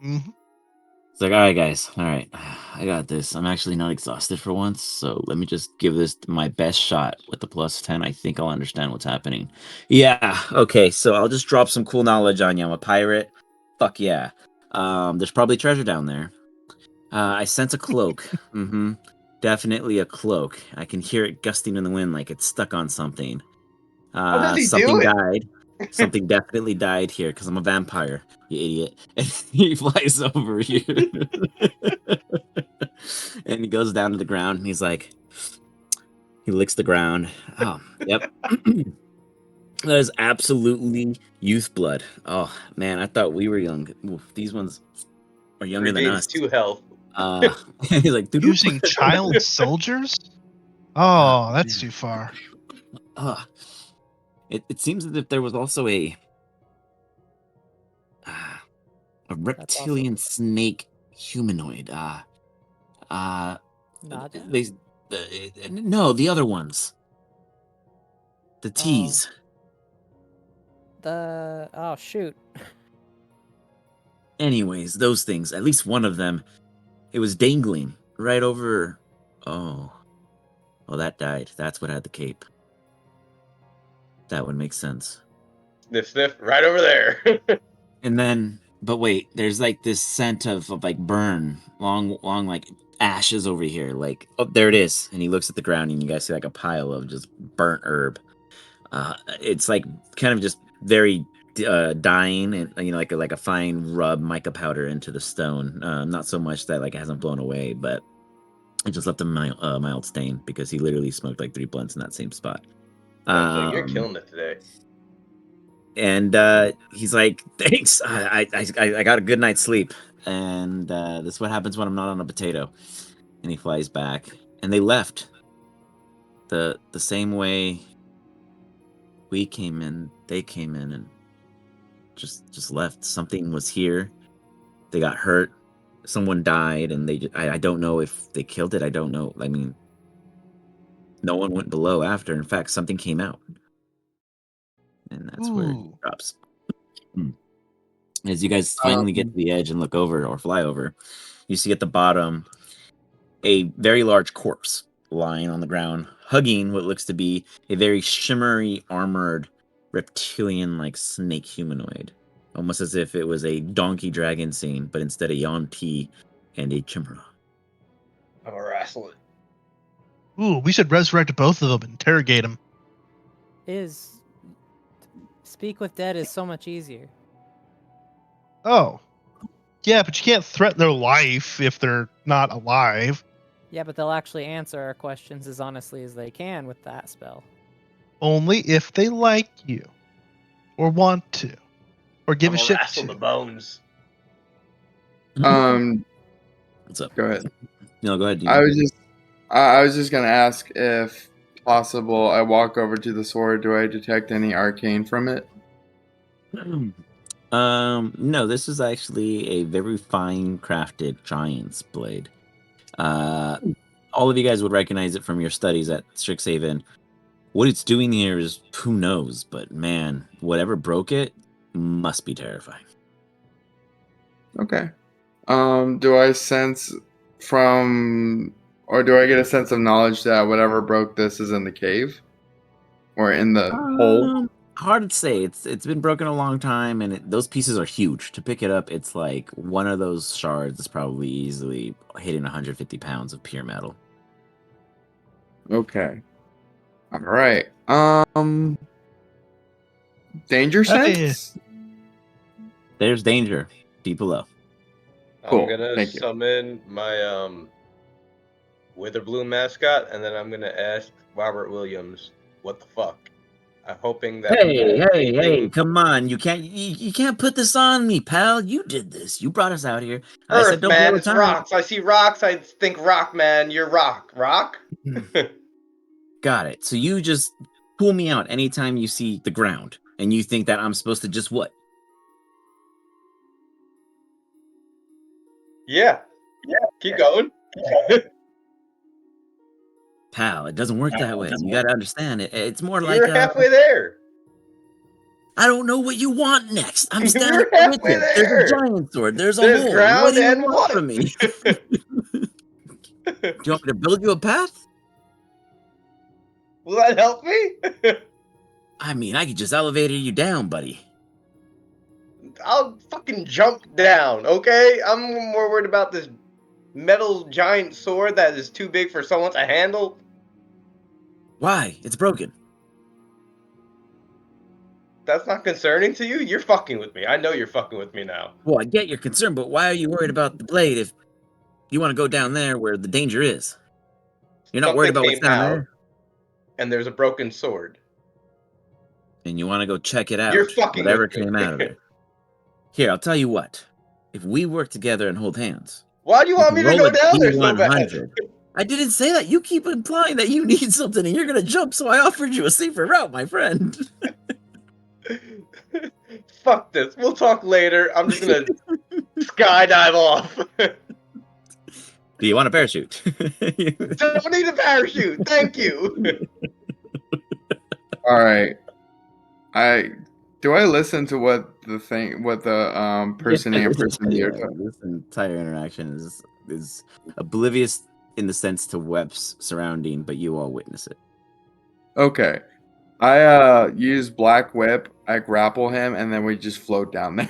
Mhm. It's like, all right, guys. All right. I got this. I'm actually not exhausted for once, so let me just give this my best shot with the plus 10. I think I'll understand what's happening. Yeah, okay, so I'll just drop some cool knowledge on you. I'm a pirate. Fuck yeah. There's probably treasure down there. I sense a cloak. Mm-hmm. Definitely a cloak. I can hear it gusting in the wind like it's stuck on something. How does he Something do it? died. Something definitely died here because I'm a vampire, you idiot. And he flies over you. And he goes down to the ground and he's like, he licks the ground. Oh, yep. That is absolutely youth blood. Oh, man, I thought we were young. Oof, these ones are younger than Regains us. 2 health. He's like, "Doop-doop." Using child soldiers? Oh, that's too far. It seems as if there was also a reptilian snake humanoid. Nadia? No, the other ones. The Oh. T's. Oh shoot. Anyways, those things. At least one of them. It was dangling right over. Oh. Well, that died. That's what had the cape. That would make sense. Sniff, sniff, right over there. And then, but wait, there's like this scent of like burn, long like ashes over here. Like, oh, there it is. And he looks at the ground, and you guys see like a pile of just burnt herb. It's like kind of just very dying, and like a fine rub mica powder into the stone. Not so much that like it hasn't blown away, but it just left a mild stain because he literally smoked like 3 blunts in that same spot. You're killing it today. And he's like, "Thanks, I got a good night's sleep." And this is what happens when I'm not on a potato. And he flies back, and they left the same way we came in. They came in and just left. Something was here. They got hurt. Someone died, and I don't know if they killed it. I don't know. I mean, no one went below after. In fact, something came out, and that's where it Ooh. drops. As you guys finally get to the edge and look over or fly over, you see at the bottom a very large corpse lying on the ground, hugging what looks to be a very shimmery, armored, reptilian-like snake humanoid. Almost as if it was a donkey dragon scene, but instead a Yuan-Ti and a Chimera. I'm gonna wrestle it. Ooh, we should resurrect both of them and interrogate them. Speak with dead is so much easier. Oh. Yeah, but you can't threaten their life if they're not alive. Yeah, but they'll actually answer our questions as honestly as they can with that spell. Only if they like you. Or want to. Or give I'm a gonna shit wrestle to. the bones. What's up? Go ahead. No, go ahead. I was just gonna ask if possible. I walk over to the sword. Do I detect any arcane from it? No, this is actually a very fine crafted giant's blade. All of you guys would recognize it from your studies at Strixhaven. What it's doing here is who knows, but man, whatever broke it must be terrifying. Okay. Do I sense from, or do I get a sense of knowledge that whatever broke this is in the cave? or in the hole? Hard to say. It's been broken a long time, and those pieces are huge. To pick it up, it's like one of those shards is probably easily hitting 150 pounds of pure metal. Okay. All right. Danger Hey. sense? There's danger deep below. Cool, I'm gonna thank you. summon my Witherbloom mascot, and then I'm gonna ask Robert Williams, "What the fuck?" I'm hoping that he has Hey, anything. come on. You can't put this on me, pal. You did this. You brought us out here. I said Earth, don't man, blow it's time. rocks. I see rocks. I think rock, man. You're rock. Rock? Got it. So you just pull me out anytime you see the ground, and you think that I'm supposed to just what? Yeah. Keep going. Pal, it doesn't work that way. You got to understand it. It's more We like were halfway there. I don't know what you want next. I'm We standing were with halfway you. There's a there. giant sword. There's a There's hole. What ground do you and want from me? what? Do you want me to build you a path? Will that help me? I mean, I could just elevator you down, buddy. I'll fucking jump down, okay? I'm more worried about this metal giant sword that is too big for someone to handle. Why? It's broken. That's not concerning to you? You're fucking with me. I know you're fucking with me now. Well, I get your concern, but why are you worried about the blade if you want to go down there where the danger is? You're not worried Something about what's came down out, there? and there's a broken sword. And you want to go check it You're out, fucking whatever with me. came out of it. Here, I'll tell you what. If we work together and hold hands, Why do you you want can me to roll go a down there so bad? D100. I didn't say that. You keep implying that you need something and you're going to jump, so I offered you a safer route, my friend. Fuck this. We'll talk later. I'm just gonna skydive off. Do you want a parachute? Don't need a parachute. Thank you. All right. Do I listen to what the person A and person B are talking? This entire interaction is oblivious in the sense to Web's surrounding, but you all witness it. Okay. I use Black Whip, I grapple him, and then we just float down there.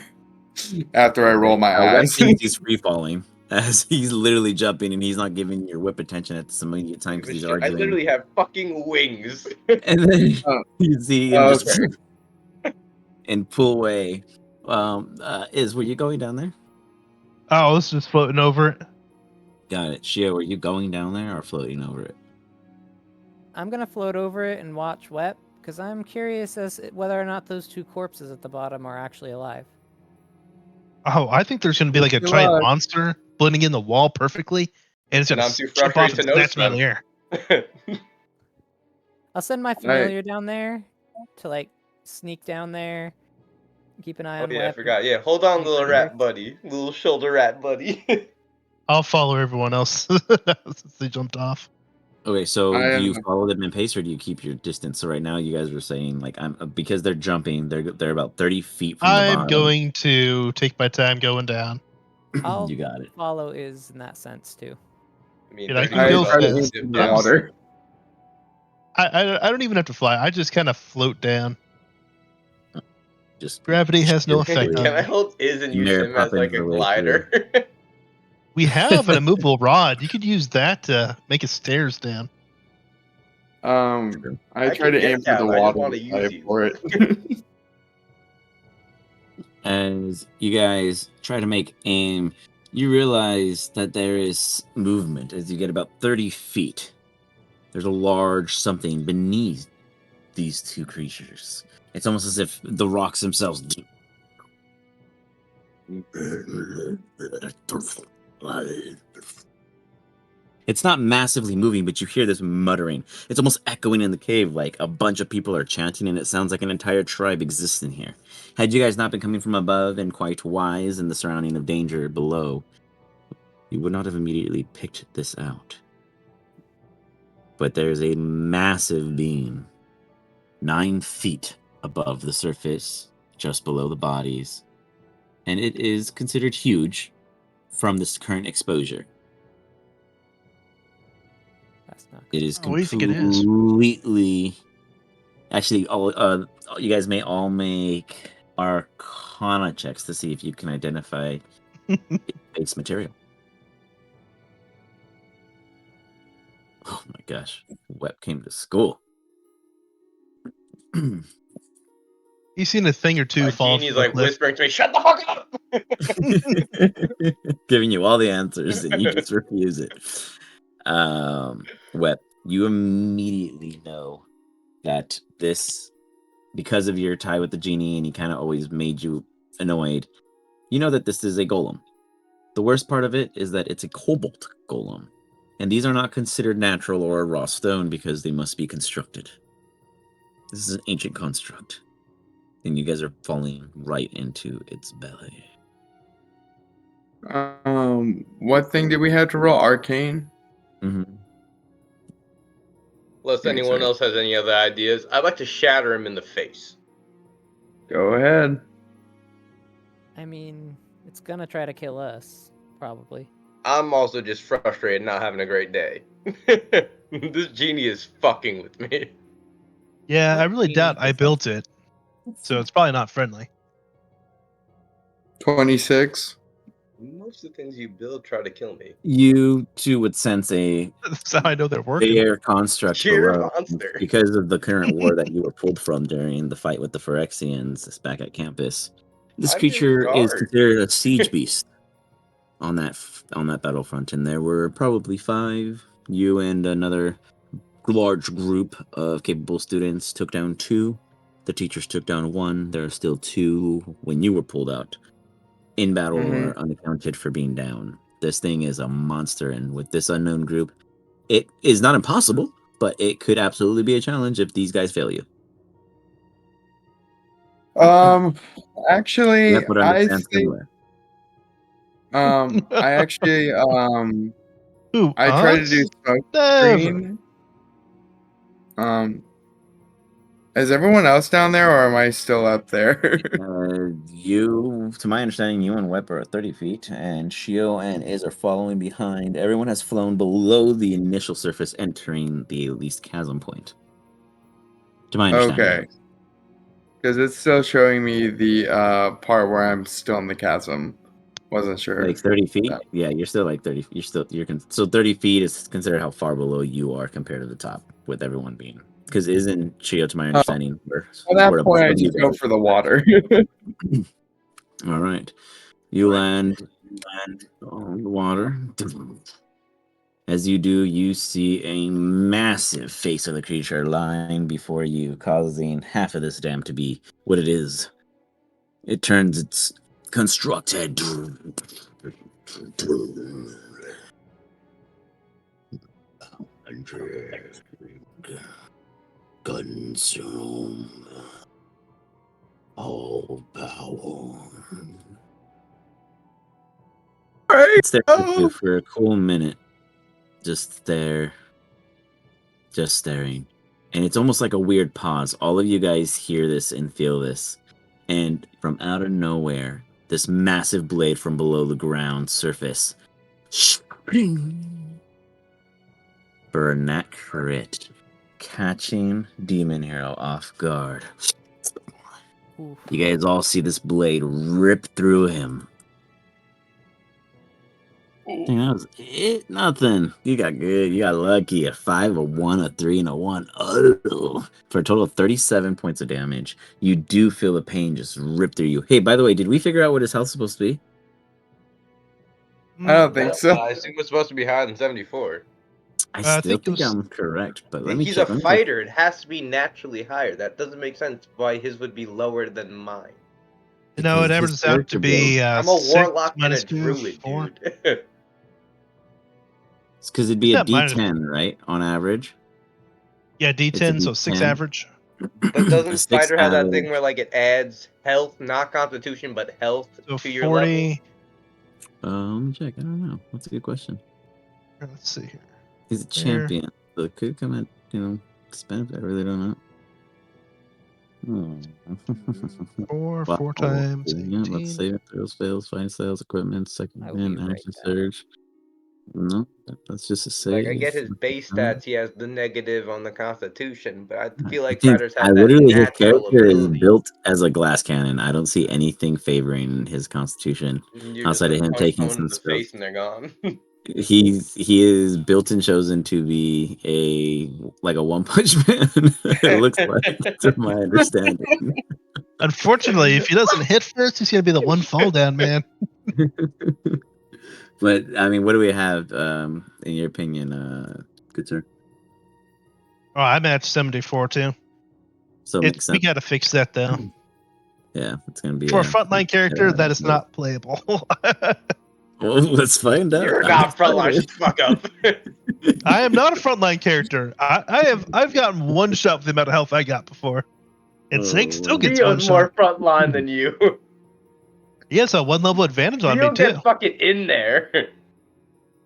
After I roll my Web eyes. thinks he's free falling as he's literally jumping and he's not giving your whip attention at some immediate time because he's Shit, I arguing. literally have fucking wings. And then Oh. you see him just Okay. and pull away. Were you going down there? Oh, this is just floating over it. Got it. Shio, were you going down there or floating over it? I'm gonna float over it and watch Wet because I'm curious as whether or not those two corpses at the bottom are actually alive. Oh, I think there's going to be like a Good giant luck. monster blending in the wall perfectly, and it's And going I'm too to jump off frustrated and to notice snatch him out of the them. air. I'll send my familiar down there to like sneak down there, keep an eye Oh on yeah, I Web. forgot. Yeah, hold on, Any little predators? rat buddy. Little shoulder rat buddy. I'll follow everyone else since they jumped off. Okay, so I do you am- follow them in pace or do you keep your distance? So right now you guys were saying like I'm because they're jumping, they're about 30 feet from the I'm bottom. going to take my time going down. I'll You got it. follow Iz in that sense too. I mean, Dude, I 30 can I go feet try to up, fast. aim for dip the I'm down. water. I don't even have to fly. I just kind of float down. Just Gravity has no shift effect through. Can on I me. hold Iz and use Mary him as like Poppins a the way through. glider? We have an immovable rod. You could use that to make us stairs down. I try can to get aim for the down, I just water wanna to use dive you. for it. As you guys try to make aim, you realize that there is movement as you get about 30 feet. There's a large something beneath these two creatures. It's almost as if the rocks themselves. It's not massively moving, but you hear this muttering. It's almost echoing in the cave like a bunch of people are chanting, and it sounds like an entire tribe exists in here. Had you guys not been coming from above and quite wise in the surrounding of danger below, you would not have immediately picked this out. But there's a massive being, 9 feet above the surface, just below the bodies, and it is considered huge from this current exposure. That's not It good. is Oh, what do you think it is? completely Actually, all you guys may all make Arcana checks to see if you can identify base material. Oh my gosh, Web came to school. He's seen a thing or two My fall genie's from the like cliff. whispering to me, "Shut the fuck up!" Giving you all the answers and you just refuse it. Web, you immediately know that this, because of your tie with the genie and he kind of always made you annoyed, you know that this is a golem. The worst part of it is that it's a cobalt golem. And these are not considered natural or a raw stone because they must be constructed. This is an ancient construct. And you guys are falling right into its belly. What thing did we have to roll? Arcane? Mm-hmm. Unless Okay, anyone sorry. else has any other ideas, I'd like to shatter him in the face. Go ahead. I mean, it's gonna try to kill us, probably. I'm also just frustrated, not having a great day. This genie is fucking with me. Yeah, I What really genie doubt I is that? built it, so it's probably not friendly. 26. Most of the things you build try to kill me. You too would sense a That's how I know they're working. fair construct You're a below monster. because of the current war that you were pulled from during the fight with the Phyrexians back at campus. This I'm your creature is guard. considered a siege beast on that battlefront, and there were probably 5. You and another large group of capable students took down 2. The teachers took down 1. There are still 2 when you were pulled out. In battle or unaccounted for being down. This thing is a monster, and with this unknown group, it is not impossible, but it could absolutely be a challenge if these guys fail you. Actually, That would I understand think, somewhere. I actually, Who? I tried to do Us? smoke Never. screen. Is everyone else down there, or am I still up there? You, to my understanding, you and Web are at 30 feet, and Shio and Iz are following behind. Everyone has flown below the initial surface, entering the least chasm point. To my understanding. Okay. Because it's still showing me the part where I'm still in the chasm. Wasn't sure. Like 30 feet? that- Yeah, you're still like 30. So 30 feet is considered how far below you are compared to the top, with everyone being. Because isn't Shio, to my understanding, At that we're point, I above you just go guys. for the water. All right. You land on the water. As you do, you see a massive face of the creature lying before you, causing half of this dam to be what it is. It turns its constructed. Consume all power. It stares at you for a cool minute. Just stare. Just staring. And it's almost like a weird pause. All of you guys hear this and feel this. And from out of nowhere, this massive blade from below the ground surface. For a nat crit. Catching Demon Hero off guard. Oof. You guys all see this blade rip through him. Dang, that was it. Nothing. You got good. You got lucky. A 5, a 1, a 3, and a 1. Oh. For a total of 37 points of damage. You do feel the pain just rip through you. Hey, by the way, did we figure out what his health's supposed to be? I don't think so. I assume it's supposed to be higher than 74. I I still think it think was- I'm correct, but let me He's check. a fighter. It has to be naturally higher. That doesn't make sense why his would be lower than mine. No, it Because his averages out character to be I'm a 6 warlock and a minus 2, druid, 4. dude. It's because it'd be a It's not minus- D10, right? On average. Yeah, It's a D10, so 6 D10. average. But A doesn't 6 fighter have that thing average. where like it adds health, not constitution, but health So to your level? 40. Let me check. I don't know. That's a good question. Let's see here. He's a champion, so it could come at, expensive. I really don't know. 4 Wow. times Yeah, let's 18. say it. Throws, fails, find sales, equipment, second I would win, be right action now. surge. No, that's just a Like, save. I get his base stats. He has the negative on the Constitution, but I feel like Dude, Predators I have that literally his natural character is ability. built as a glass cannon. I don't see anything favoring his constitution You're just outside of gonna him punch taking someone in some the spells. face and they're gone. He is built and chosen to be a one punch man. It looks like, to my understanding. Unfortunately, if he doesn't hit first, he's gonna be the one fall down man. But I mean, what do we have in your opinion, good sir? Oh, I'm at 74 too. So it makes We sense. gotta fix that though. Yeah, it's gonna be For a frontline character, that is no. not playable. Well, let's find out. You're I'm not frontline. excited. Shut the fuck up. I am not a frontline character. I've gotten one shot with the amount of health I got before. And Snake still gets one Theo's more shot. frontline than you. He has a 1 level advantage on me Theo too. gets fucking in there.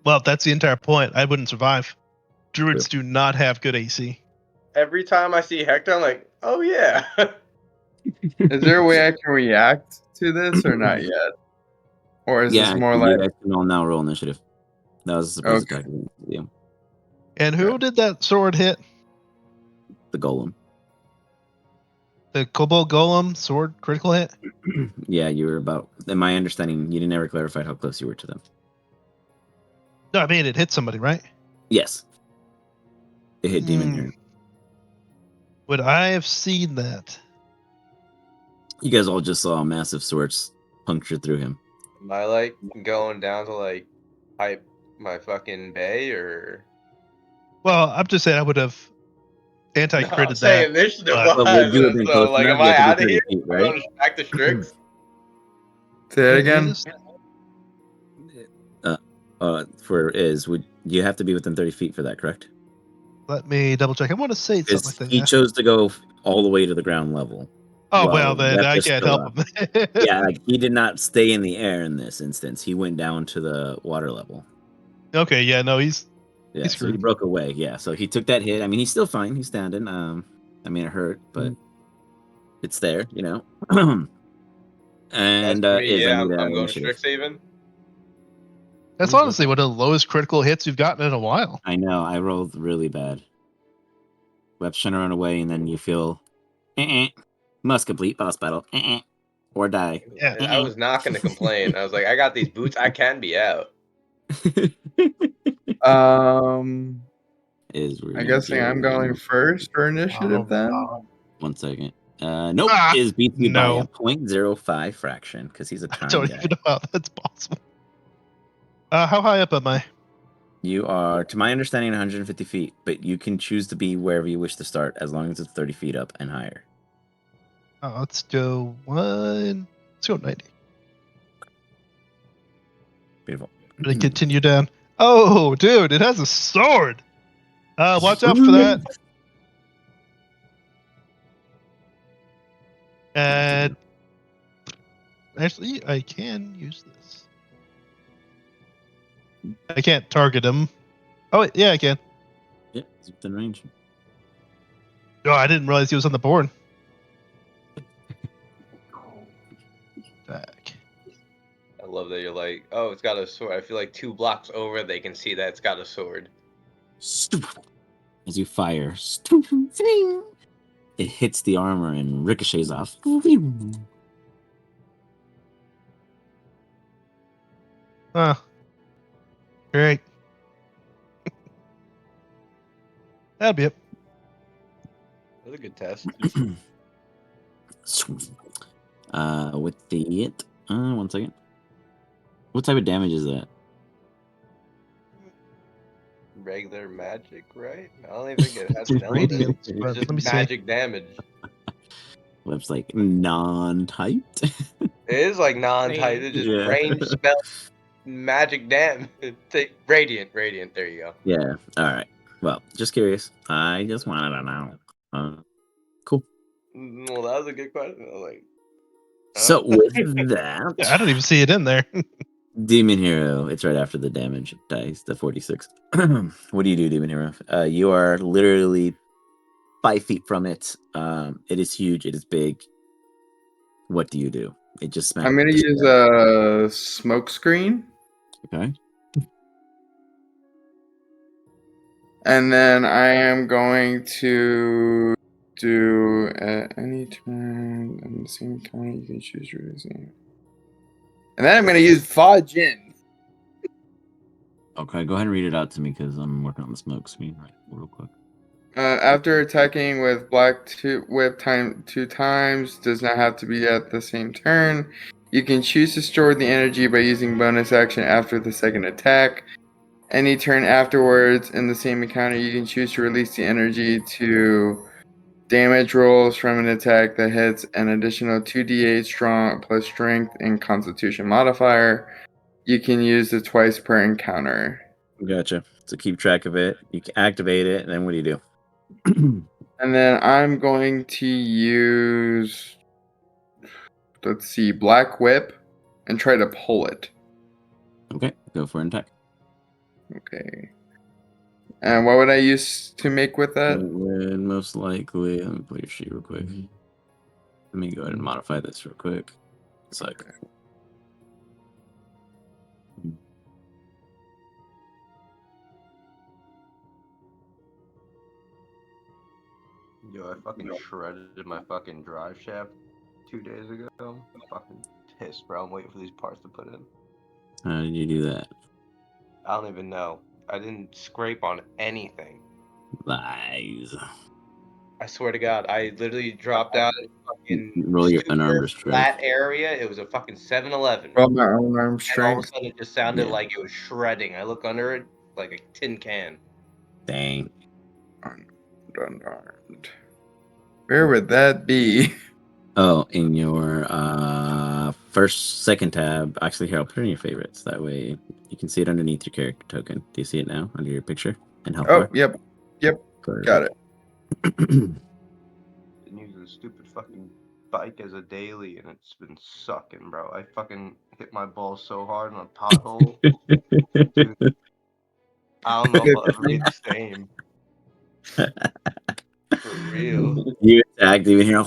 Well, that's the entire point. I wouldn't survive. Druids do not have good AC. Every time I see Hector, I'm like, oh yeah. Is there a way I can react to this or not yet? Or is Yeah, this more you like guys can all now roll initiative. That was a surprise Okay. attack. Yeah, And who did that sword hit? the golem. The Kobold Golem sword critical hit? Yeah, you were about. In my understanding, you didn't ever clarify how close you were to them. No, I mean it hit somebody, right? Yes, it hit Demon Hero. Would I have seen that? You guys all just saw massive swords puncture through him. Am I like going down to like hype my fucking bay or? Well, I'm just saying I would have No, anti-critted I'm saying that. this still but- But would you have been so close like, enough? am You I have to out be of 30 here? feet, I'm right? going back to Strix. say that again? Would you have to be within 30 feet for that? Correct? Let me double check. I want to say something Because like that. he Yeah. chose to go all the way to the ground level. Oh Well, well, then Rep I is can't still help up. him. Yeah, like he did not stay in the air in this instance. He went down to the water level. Okay, yeah, no, he's Yeah, He's so he screwed. broke away. Yeah, so he took that hit. I mean, he's still fine. He's standing. I mean, it hurt, but it's there, you know. And That's for me. is I Yeah, need I'm going to initiative. Strixhaven. That's honestly one of the lowest critical hits you've gotten in a while. I know. I rolled really bad. Web's trying to run away, and then you feel, must complete boss battle, or die. Yeah. I was not going to complain. I was like, I got these boots. I can be out. Is I guessing I'm going first for initiative then. 1 second. Nope. Ah, Is beat you by no. a 0.05 fraction because he's a I tiny don't guy. even know how that's possible. How high up am I? You are, to my understanding, 150 feet, but you can choose to be wherever you wish to start as long as it's 30 feet up and higher. Let's go 90. Beautiful. Really continue down. Oh, dude, it has a sword. Watch out for that. And actually, I can use this. I can't target him. Oh, wait, yeah, I can. Yep, he's within range. Oh, I didn't realize he was on the board. Back. I love that you're like, oh, it's got a sword. I feel like 2 blocks over, they can see that it's got a sword. As you fire, it hits the armor and ricochets off. Great. That'll be it. That was a good test. With the it. 1 second. What type of damage is that? Regular magic, right? I don't even think it has an element. Radiant, It's but just let me see. magic damage. Web's like non-typed. It is like non-type. It's just Yeah. range spell, magic damage. Radiant. There you go. Yeah. All right. Well, just curious. I just wanted to know. Cool. Well, that was a good question. I was like, So with that, Yeah, I don't even see it in there. Demon Hero. It's right after the damage dice, the 46. What do you do, Demon Hero? You are literally 5 feet from it. It is huge. It is big. What do you do? It just I'm gonna use a smoke screen. Okay. And then I am going to do at any turn in the same county you can choose your reason. And then I'm going to use Fajin. Okay, go ahead and read it out to me because I'm working on the smoke screen real quick. After attacking with Black Whip two times, does not have to be at the same turn. You can choose to store the energy by using bonus action after the second attack. Any turn afterwards in the same encounter, you can choose to release the energy to damage rolls from an attack that hits an additional 2d8 strong plus strength and constitution modifier. You can use it twice per encounter. Gotcha. So keep track of it. You can activate it, and then what do you do? And then I'm going to use, let's see, Black Whip and try to pull it. Okay, go for an attack. Okay. And what would I use to make with that? It would most likely, let me pull your sheet real quick. Let me go ahead and modify this real quick. It's like, Yo, I fucking shredded my fucking drive shaft 2 days ago. I'm fucking pissed, bro. I'm waiting for these parts to put in. how did you do that? I don't even know. I didn't scrape on anything. Lies. I swear to God, I literally dropped out of fucking Roll your unarmed super strike. flat area. It was a fucking 7-Eleven. Roll my own arm And all of a strength. sudden, it just sounded Yeah. like it was shredding. I look under it like a tin can. Dang. Unarmed. Where would that be? Oh, in your second tab. Actually, here, I'll put it in your favorites. That way you can see it underneath your character token. Do you see it now under your picture and health Oh, bar? yep. Got it. Been using a stupid fucking bike as a daily, and it's been sucking, bro. I fucking hit my balls so hard in a pothole. Dude, I don't know if I'll ever be the same. For real. You attacked even here.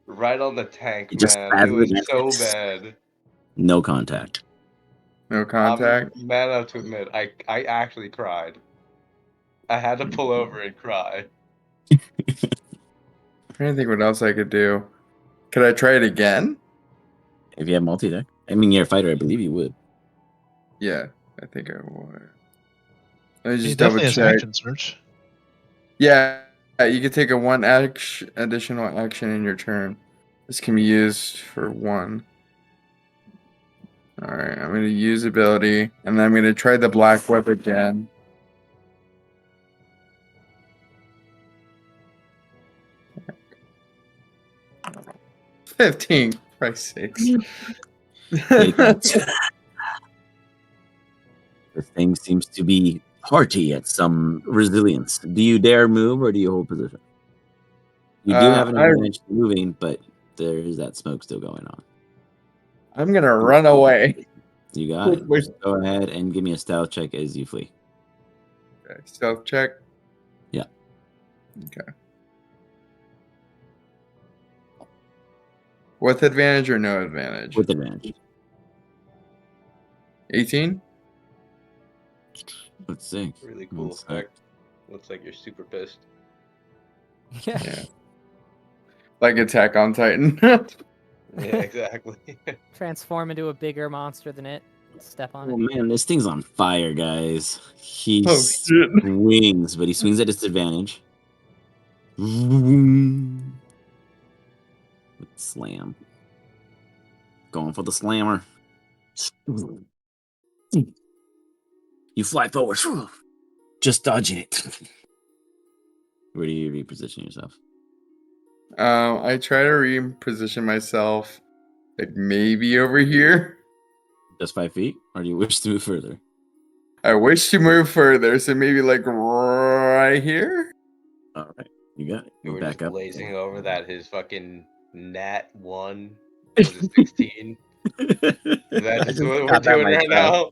Right on the tank, You just man. It spazzed was against so it. bad. No contact. No contact. I'm man enough to admit, I actually cried. I had to pull over and cry. I'm trying to think what else I could do. Could I try it again? If you have multi-deck. I mean, you're a fighter. I believe you would. Yeah, I think I would. Let me He just double definitely has check. action search. Yeah, you can take a additional action in your turn. This can be used for one. All right, I'm going to use ability, and then I'm going to try the Black Whip again. $15, Christ's sakes. The thing seems to be hearty at some resilience. Do you dare move or do you hold position? You do have an advantage moving, but there is that smoke still going on. I'm going to run away. You got it. Just go ahead and give me a stealth check as you flee. Okay, stealth check. Yeah. Okay. With advantage or no advantage? With advantage. 18? Let's see. Really cool Let's see. effect. Looks like you're super pissed. Yeah. Like Attack on Titan. Yeah, exactly. Transform into a bigger monster than it. Step on Oh it. man, this thing's on fire, guys. He Oh, shit. swings, but he swings at disadvantage. Slam. Going for the slammer. You fly forward. Just dodging it. Where do you reposition yourself? I try to reposition myself, like maybe over here. Just 5 feet? Or do you wish to move further? I wish to move further, so maybe like right here. All right. You got it. You Move were back just up. glazing over that his fucking nat 1 was it 16? Is that just what we're doing right now?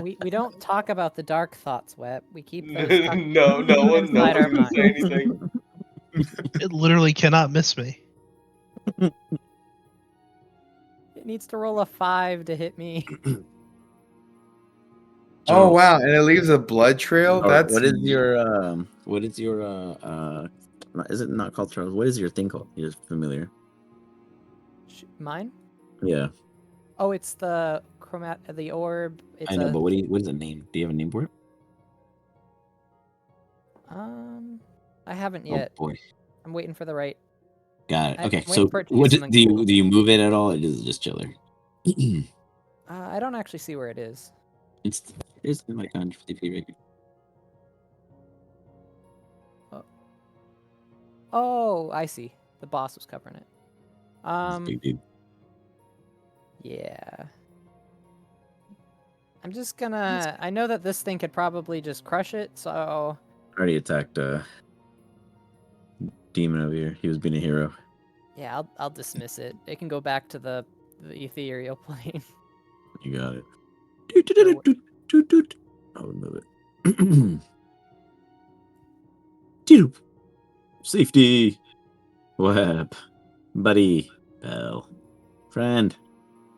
We don't talk about the dark thoughts, Wet. We keep those tucked No one's inside our gonna say minds. anything. It literally cannot miss me. It needs to roll a 5 to hit me. Oh So, wow, and it leaves a blood trail. or That's what is neat. your is it not called Charles? What is your thing called? You're familiar? Mine? Yeah, Oh, it's the the orb. It's I know, a but what is the name? Do you have a name for it? I haven't Oh yet. boy, I'm waiting for the right. got it. I'm Okay, waiting so for it to do what something do cool. you move it at all, or is it just chiller? I don't actually see where it is. It's like 150 feet right here. Oh, I see. The boss was covering it. It's a big dude. Yeah. I'm just gonna. I know that this thing could probably just crush it, so Already attacked demon over here. He was being a hero. yeah, I'll dismiss it. It can go back to the ethereal plane. You got it. So, I would move it. Doop. Safety. Web. Buddy. Bell. Friend.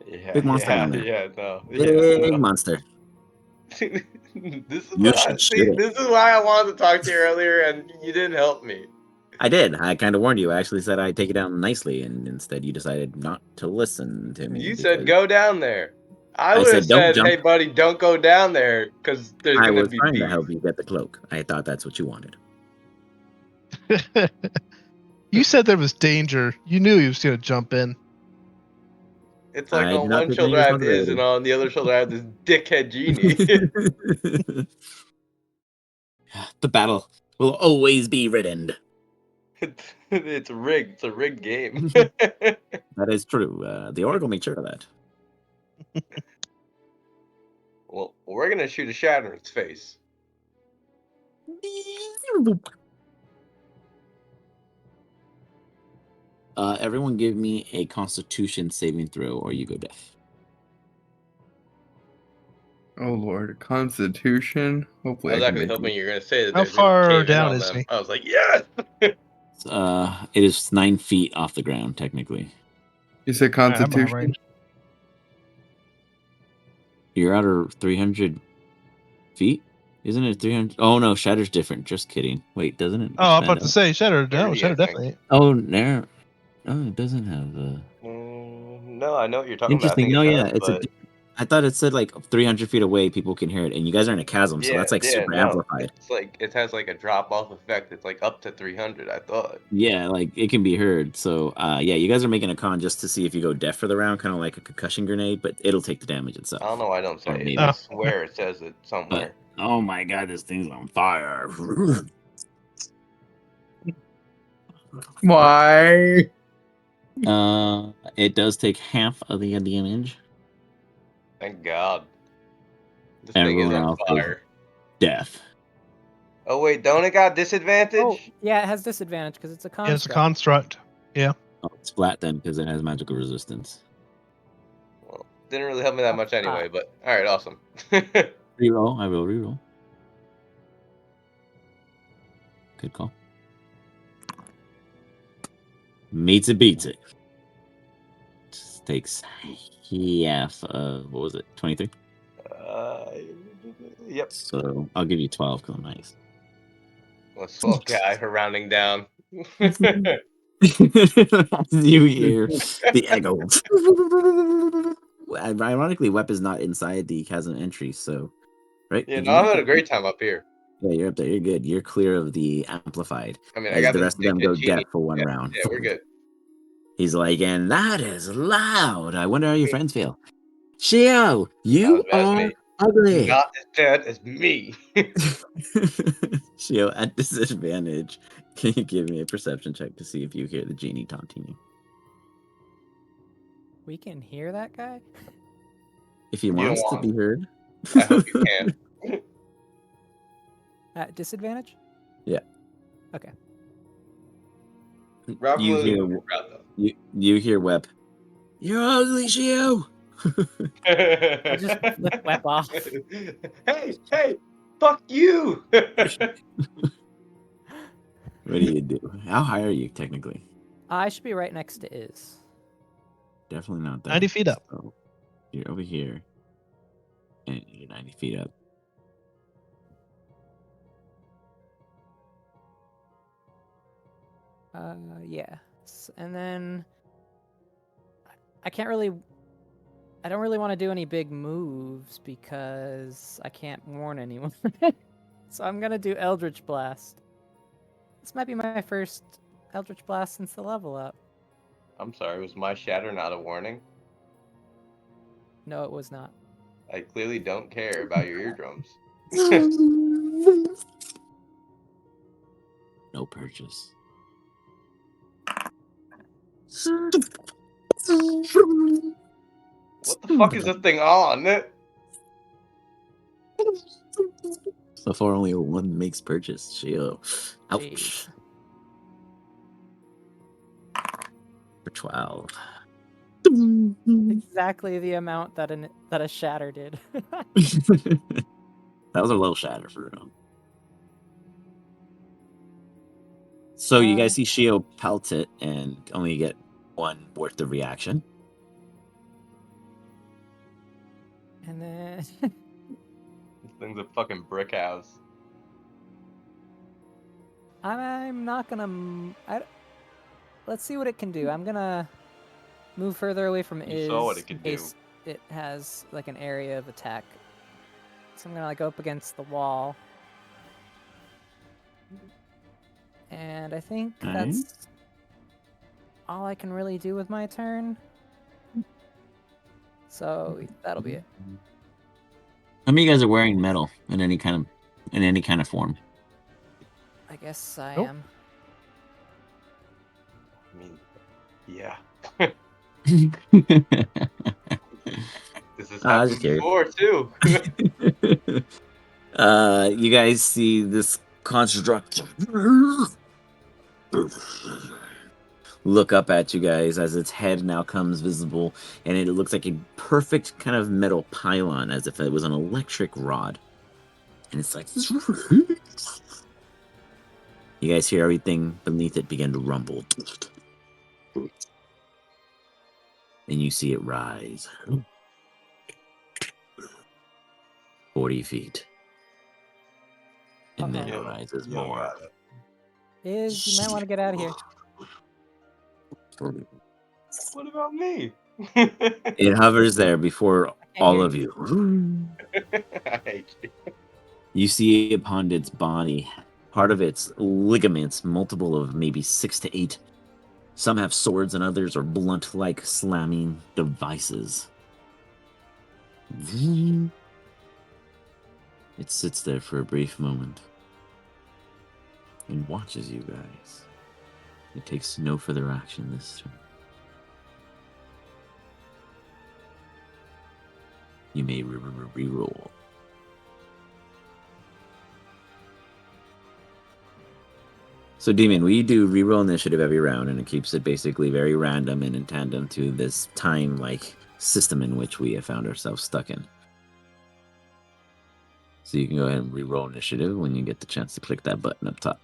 Yeah, Big monster yeah, down there. yeah, no, Big yeah, monster. no. This is You what I should see. shoot it. This is why I wanted to talk to you earlier, and you didn't help me. I did. I kind of warned you. I actually said I'd take it down nicely, and instead you decided not to listen to me You said because go down there. I I would have said don't said, jump. "Hey, buddy, don't go down there, because there's I gonna was be trying to beef." help you get the cloak. I thought that's what you wanted. You said there was danger. You knew he was going to jump in. It's like I do on not one take any shoulder I have Iz, and responsibility. on the other shoulder I have this dickhead genie. The battle will always be ridden. It's rigged. It's a rigged game. That is true. The Oracle made sure of that. Well, we're gonna shoot a shatter in its face. Everyone give me a Constitution saving throw, or you go deaf. Oh Lord, Constitution. I Hopefully, was I can actually make hoping it. you were gonna say that How they really far came in down on is them. he? I was like, yes. It is 9 feet off the ground, technically. You said I'm out of Constitution. range. You're out of 300 feet? Isn't it 300? Oh, no, Shatter's different. Just kidding. Wait, doesn't it Oh, I'm expand about to out? say Shatter. No, 30, Shatter I think. definitely. Oh, there. Oh, it doesn't have No, I know what you're talking about. I Interesting. think No, it yeah, does, it's a. but I thought it said like 300 feet away, people can hear it, and you guys are in a chasm, so yeah, that's like yeah, super no, amplified. it's like it has like a drop off effect. It's like up to 300. I thought. Yeah, like it can be heard. So, yeah, you guys are making a con just to see if you go deaf for the round, kind of like a concussion grenade, but it'll take the damage itself. I don't know why I don't say Or it. maybe. I Oh, swear it says it But somewhere. oh my god, this thing's on fire! Why? It does take half of the damage. Thank God. This thing is Everyone on else is fire. deaf. Oh wait, don't it got oh disadvantage? yeah, it has disadvantage because it's a yeah, it's a construct. construct. Yeah. Oh, it's flat then because it has magical resistance. Well, didn't really help me that much anyway. But all right, awesome. Reroll. I will reroll. Good call. Meets it, beats it. Just takes half of, what was it, 23? Yep. So I'll give you 12 because I'm nice. Let's slow guy rounding down. You hear the echo. Ironically, Wep is not inside the chasm entry, so, right? Yeah, Did no, you I'm not having a get great time up here. Yeah, you're up there. You're good. You're clear of the amplified. I mean, I As got the this rest of them dickhead go genie. deaf for one Yeah, round. yeah, we're good. He's like, and that is loud. I wonder how your friends feel. Shio, you Not as bad as are me. ugly. Not as bad as me. Shio, at disadvantage, can you give me a perception check to see if you hear the genie taunting you? We can hear that guy. If he don't wants to want. be heard. I hope you can. At disadvantage. Yeah. Okay. Robert You was hear proud you hear Web. You're ugly, Shio. I'll just though. flip Web off. Hey, fuck you. What do you do? How high are you technically? I should be right next to Iz. Definitely not there. 90 feet up. So you're over here. And you're 90 feet up. Yeah. And then I can't really. I don't really want to do any big moves because I can't warn anyone. So I'm gonna do Eldritch Blast. This might be my first Eldritch Blast since the level up. I'm sorry, was my shatter not a warning? No, it was not. I clearly don't care about your eardrums. No purchase. What the fuck is this thing on? So far, only one makes purchase. Chill. Ouch. Jeez. For 12. Exactly the amount that a shatter did. That was a low shatter for real. So you guys see Shio pelt it and only get one worth of reaction. And then This thing's a fucking brick house. I'm not gonna. Let's see what it can do. I'm gonna move further away from You saw what it in could do. case it has like an area of attack. So I'm gonna like go up against the wall. And I think Okay. that's all I can really do with my turn. So that'll be it. How many of you guys are wearing metal in any kind of form? I guess I Nope. am. I mean, yeah. This has I was happened just curious. before, too. You guys see this construct look up at you guys as its head now comes visible, and it looks like a perfect kind of metal pylon, as if it was an electric rod. And it's like, you guys hear everything beneath it begin to rumble, and you see it rise 40 feet, and then it Uh-oh. rises Young more. rabbit. You might want to get out of here. What about me? It hovers there before can't all hear of you. I hate you. You see upon its body, part of its ligaments, multiple of maybe 6 to 8. Some have swords and others are blunt-like slamming devices. It sits there for a brief moment and watches you guys. It takes no further action this turn. You may re-roll. So, Demon, we do reroll initiative every round, and it keeps it basically very random and in tandem to this time-like system in which we have found ourselves stuck in. So you can go ahead and reroll initiative when you get the chance to click that button up top.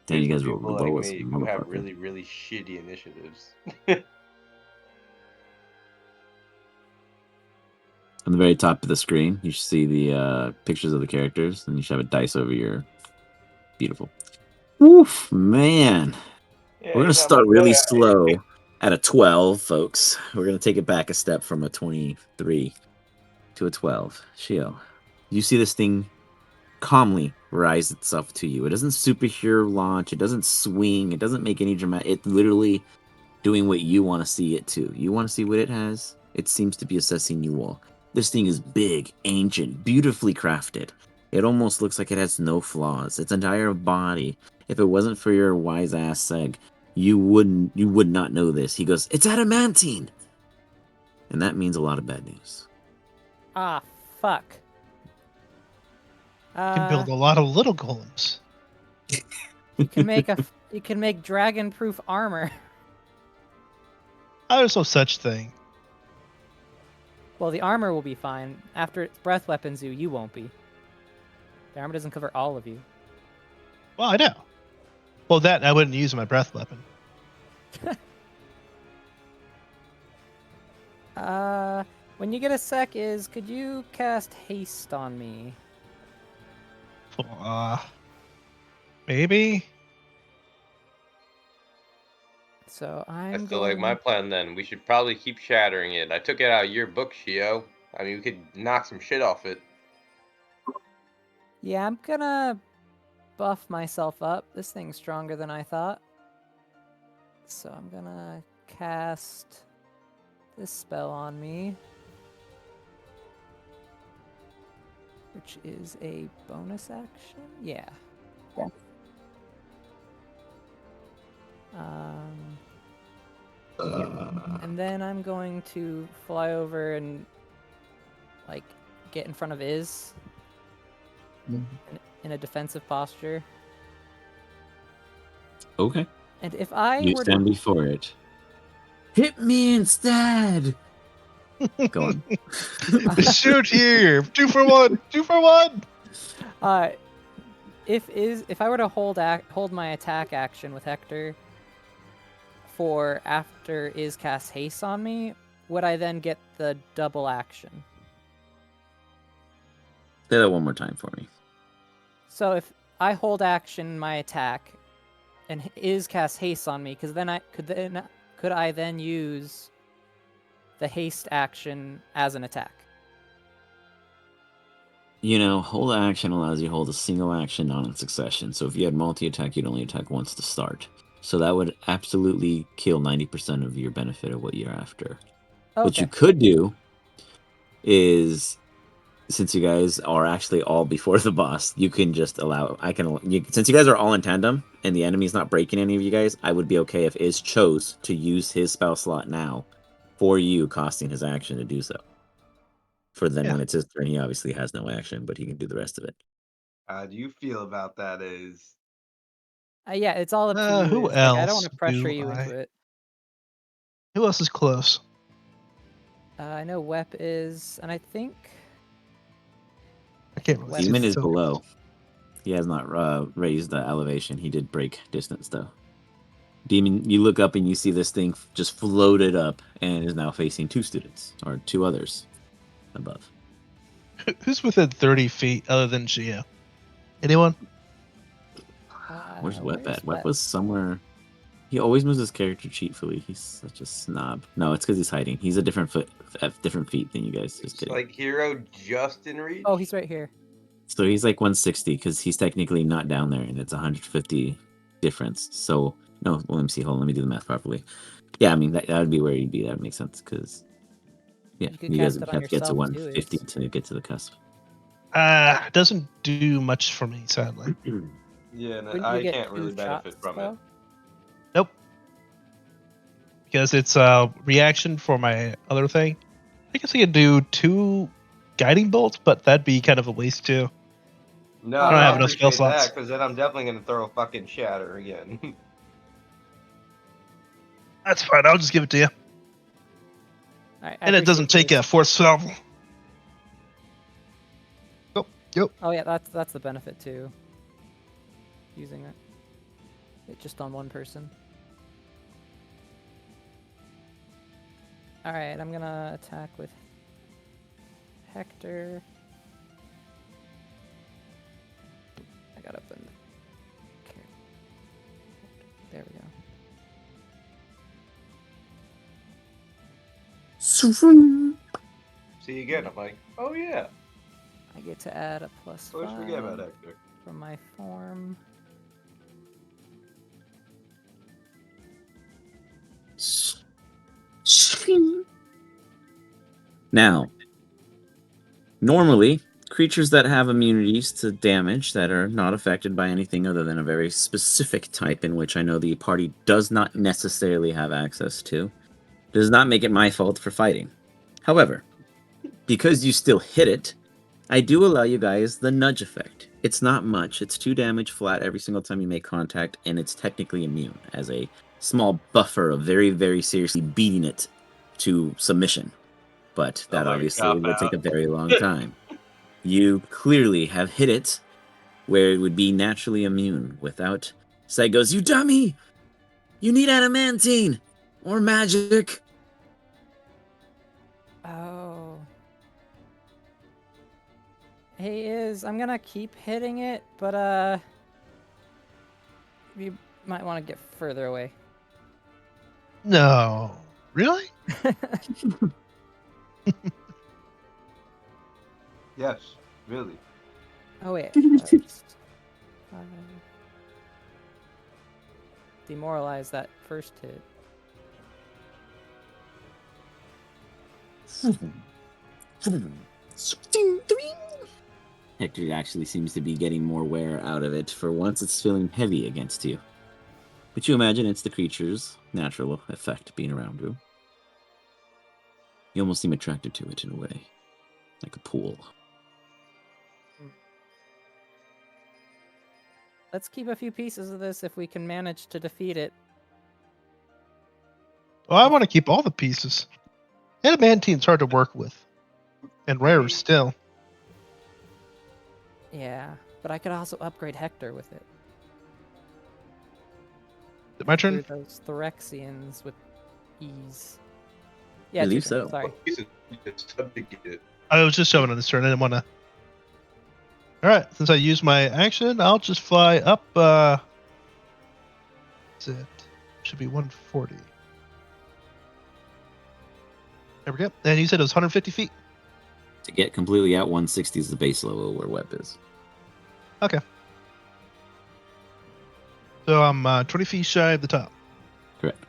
Then you Here's guys the roll people the like lowest me who have motherfucker. really, really shitty initiatives. On the very top of the screen, you should see the pictures of the characters, and you should have a dice over your... Beautiful. Oof, man. Yeah, We're going to you got start my really boy out here. slow at a 12, folks. We're going to take it back a step from a 23 to a 12. Shio, you see this thing calmly rise itself to you. It doesn't superhero launch. It doesn't swing. It doesn't make any dramatic... It literally doing what you want to see it to. You want to see what it has? It seems to be assessing you all. This thing is big, ancient, beautifully crafted. It almost looks like it has no flaws. Its entire body, if it wasn't for your wise ass Seg, you would not know this. He goes, "It's adamantine!" And that means a lot of bad news. Ah, fuck. You can build a lot of little golems. You can make dragon-proof armor. Oh, there's no such thing. Well, the armor will be fine. After it's breath weapons you won't be. The armor doesn't cover all of you. Well, I know. Well, that I wouldn't use my breath weapon. When you get a sec, could you cast haste on me? Maybe. So I I'm still like my going. plan then. We should probably keep shattering it. I took it out of your book, Shio. I mean, we could knock some shit off it. Yeah, I'm gonna buff myself up. This thing's stronger than I thought. So I'm gonna cast this spell on me, which is a bonus action. Yeah. Um, and then I'm going to fly over and like get in front of Iz in a defensive posture. Okay. And if I You were stand to, before it. Hit me instead. Go on. Shoot here! 2 for 1! 2 for 1! if I were to hold my attack action with Hector for after Iz casts haste on me, would I then get the double action? Say that one more time for me. So if I hold action my attack and Iz casts haste on me, because then could I then use the haste action as an attack? You know, hold action allows you to hold a single action not in succession. So if you had multi-attack, you'd only attack once to start. So that would absolutely kill 90% of your benefit of what you're after. What you Okay. could do is, since you guys are actually all before the boss, you can just allow. Since you guys are all in tandem and the enemy's not breaking any of you guys, I would be okay if Iz chose to use his spell slot now for you, costing his action to do so. For then, Yeah. when it's his turn, he obviously has no action, but he can do the rest of it. How do you feel about that? Is Yeah, it's all up to you. Who Iz. Like, I don't want else to pressure do you into it. Who else is close? I know Wep is, and I think I can't really see. Demon the is tokens. below. He has not raised the elevation. He did break distance, though. Demon, you look up and you see this thing just floated up and is now facing 2 students, or 2 others above. Who's within 30 feet other than Gio? Anyone? Where's Wep where's at? Wep Wep? was somewhere. He always moves his character cheatfully. He's such a snob. No, it's because he's hiding. He's a different feet than you guys. Just It's kidding. like Hero just in reach. Oh, he's right here. So he's like 160 because he's technically not down there, and it's 150 difference. So no, well, let me see. Hold on, let me do the math properly. Yeah, I mean that would be where he'd be. That would make sense because yeah, You could you guys cast would it on have to get to yourself too. 150 Iz. to get to the cusp. Doesn't do much for me, sadly. yeah, no, Wouldn't you I get can't really 2 benefit shots, from it. though? Nope. Because it's a reaction for my other thing. I guess I could do 2 guiding bolts, but that'd be kind of a waste too. No, I don't I have enough spell appreciate slots. that because then I'm definitely gonna throw a fucking shatter again. That's fine. I'll just give it to you. I And it doesn't appreciate take Iz. a force spell. Yep. Oh yeah, that's the benefit too. Using it just on one person. All right, I'm gonna attack with Hector. I gotta open. Okay. There we go. See again, I'm like, oh yeah. I get to add a Always forget about +5 Hector. from my form. Now, normally, creatures that have immunities to damage that are not affected by anything other than a very specific type in which I know the party does not necessarily have access to, does not make it my fault for fighting. However, because you still hit it, I do allow you guys the nudge effect. It's not much. It's 2 damage flat every single time you make contact, and it's technically immune as a small buffer of very, very seriously beating it to submission. But that Sounds like a obviously would take cop-out. a very long time. You clearly have hit it where it would be naturally immune without... Sight goes, you dummy! You need adamantine! Or magic! Oh. Hey, I'm gonna keep hitting it, but you might want to get further away. No. Really? Yes, really. Oh wait. First, demoralize that first hit. Hector actually seems to be getting more wear out of it. For once, it's feeling heavy against you. But you imagine it's the creature's natural effect being around you. You almost seem attracted to it in a way, like a pool. Let's keep a few pieces of this if we can manage to defeat it. Well, I want to keep all the pieces. Adamantine's hard to work with. And rarer still. Yeah, but I could also upgrade Hector with it. Is it my turn? Through those Thoraxians with ease. I Yeah, it's your believe turn. so. Sorry. Subjugate. I was just showing on this turn. I didn't want to. Alright, since I used my action, I'll just fly up. Is it? Should be 140. There we go. And you said it was 150 feet? To get completely out, 160 is the base level where Web is. Okay. So I'm 20 feet shy of the top. Correct.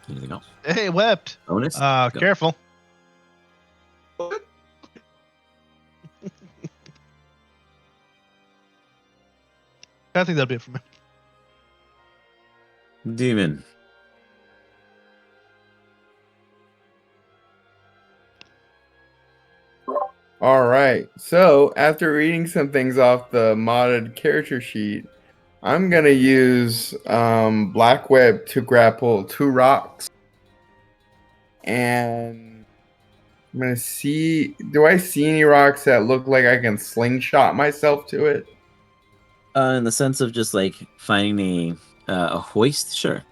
Anything else? Hey, wept. Bonus? Go. Careful. I think that'll be it for me. Demon. All right. So after reading some things off the modded character sheet, I'm gonna use Black Web to grapple 2 rocks, and I'm gonna see. Do I see any rocks that look like I can slingshot myself to it? In the sense of just like finding a hoist, sure.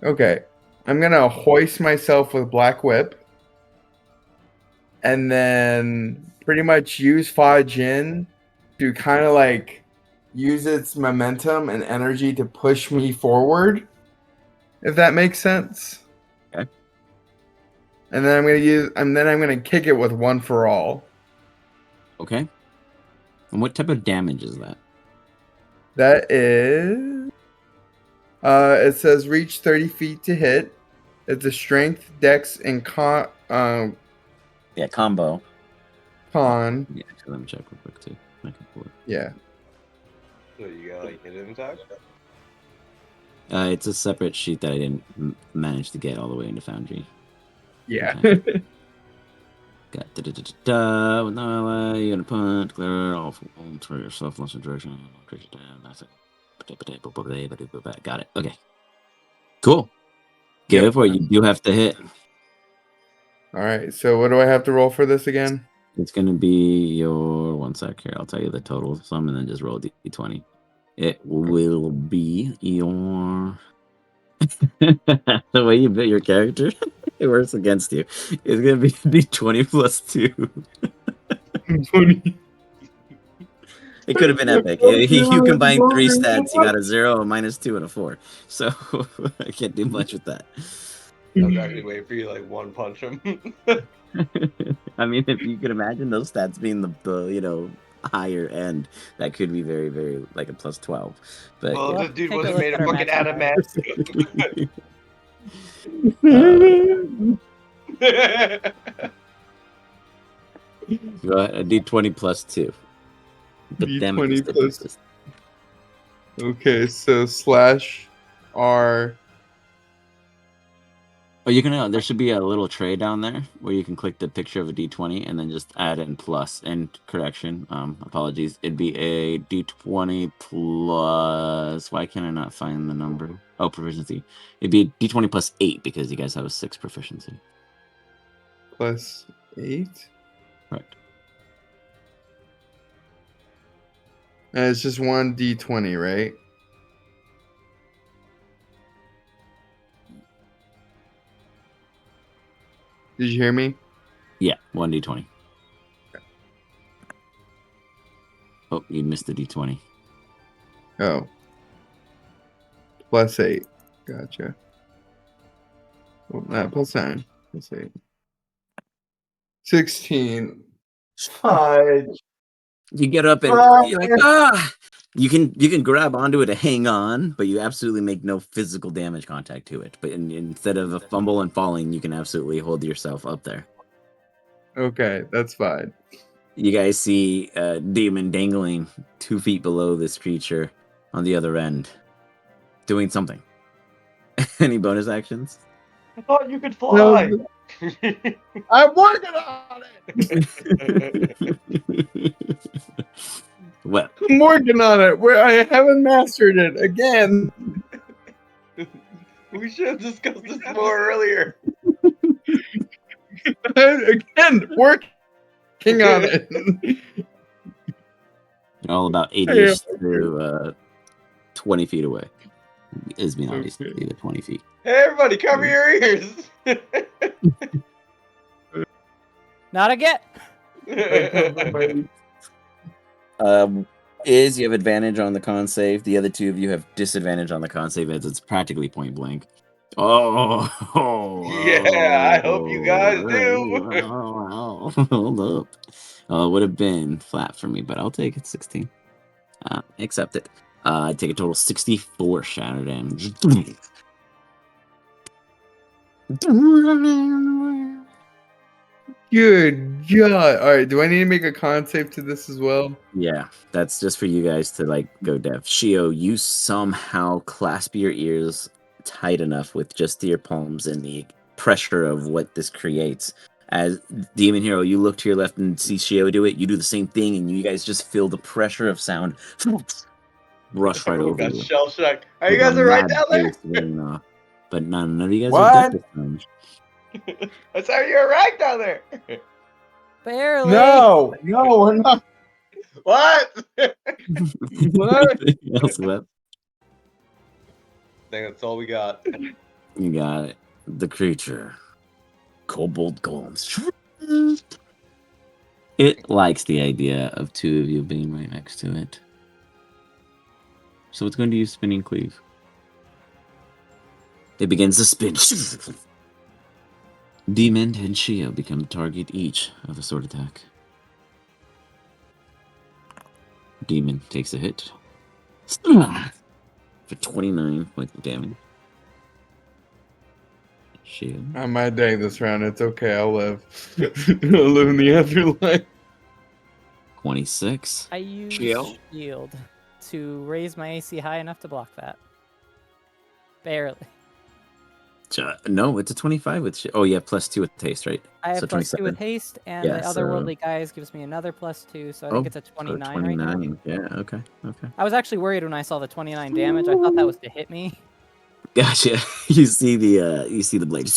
Okay. I'm gonna hoist myself with Black Whip, and then pretty much use Fa Jin to kind of like use its momentum and energy to push me forward, if that makes sense. Okay. And then I'm gonna kick it with One for All. Okay. And what type of damage is that? That is, it says reach 30 feet to hit. It's a strength, dex, and Yeah, combo. con. Yeah, actually, let me check real quick too. I can pull it. Yeah. So you got like hidden attack? It's a separate sheet that I didn't manage to get all the way into Foundry. Yeah. Okay. Got da-da-da-da-da. With no ally, you gonna punt, clear all wounds for yourself, less direction. That's it. Got it. Okay. Cool. Go Yep. for it. You do have to hit. All right. So what do I have to roll for this again? It's gonna be your 1 sec here. I'll tell you the total sum and then just roll d20. It will be your the way you built your character, it works against you. It's gonna be d20 plus 2. 20. It could have been epic. You combined 3 stats. You got a 0, a -2, and a 4. So I can't do much with that. I was actually waiting for you to like one punch him. I mean, if you could imagine those stats being the higher end, that could be very, very like a plus 12. But Well, yeah. this dude Take a wasn't look made at of our fucking match adamant. Go ahead, a d20 plus 2. The damage is D20 plus- differences. Okay, so /R. Oh, you can. There should be a little tray down there where you can click the picture of a d20 and then just add in plus. And correction, apologies. It'd be a d20 plus. Why can I not find the number? Oh, proficiency. It'd be a d20 plus 8 because you guys have a 6 proficiency. plus 8. Correct. And it's just 1 D20, right? Did you hear me? Yeah, 1 d20. Oh, you missed the d20. Oh. +8. Gotcha. Well, not +9. +8. 16. Fudge. You get up and you're like, ah! You can grab onto it to hang on, but you absolutely make no physical damage contact to it. But instead of a fumble and falling, you can absolutely hold yourself up there. Okay, that's fine. You guys see a demon dangling 2 feet below this creature on the other end, doing something. Any bonus actions? I thought you could No, fly. I'm working on it. Well, I'm working on it. Where I haven't mastered it again. We should have discussed this more earlier. Again, working on it. you're all about 80-ish to 20 feet away. Is being honest, Okay. either 20 feet. Hey, everybody, cover your ears. Not again. Is you have advantage on the con save. The other 2 of you have disadvantage on the con save as it's practically point blank. Yeah, I hope you guys do. Hold up. It would have been flat for me, but I'll take it. 16. Accept it. I take a total of 64 shatter damage. Good God. All right, do I need to make a con save to this as well? Yeah, that's just for you guys to like go deaf. Shio, you somehow clasp your ears tight enough with just your palms and the pressure of what this creates. As Demon Hero, you look to your left and see Shio do it. You do the same thing, and you guys just feel the pressure of sound rush right Everyone over got you. shell shocked. Are you with a guys all right mad down there? pace wearing off. But none of you guys What? are deaf this time. I saw you're right down there. Barely. No, we're not. What? What? Anything else left? I think that's all we got. You got it. The creature. Kobold golems. It likes the idea of 2 of you being right next to it. So it's going to use Spinning Cleave. It begins to spin. Demon and Shio become target each of a sword attack. Demon takes a hit. For 29 points of damage. Shio. I might die this round. It's okay. I'll live. I'll live in the afterlife. 26. I use Shield. shield to raise my AC high enough to block that. Barely. No, it's a 25 with Oh, yeah, +2 with taste, right? I have So +2 with 27. haste, and Yeah, the otherworldly guys gives me anher +2, so I think it's a 29 right now. 29. Yeah, okay. I was actually worried when I saw the 29 damage. I thought that was to hit me. Gotcha. You see the blade.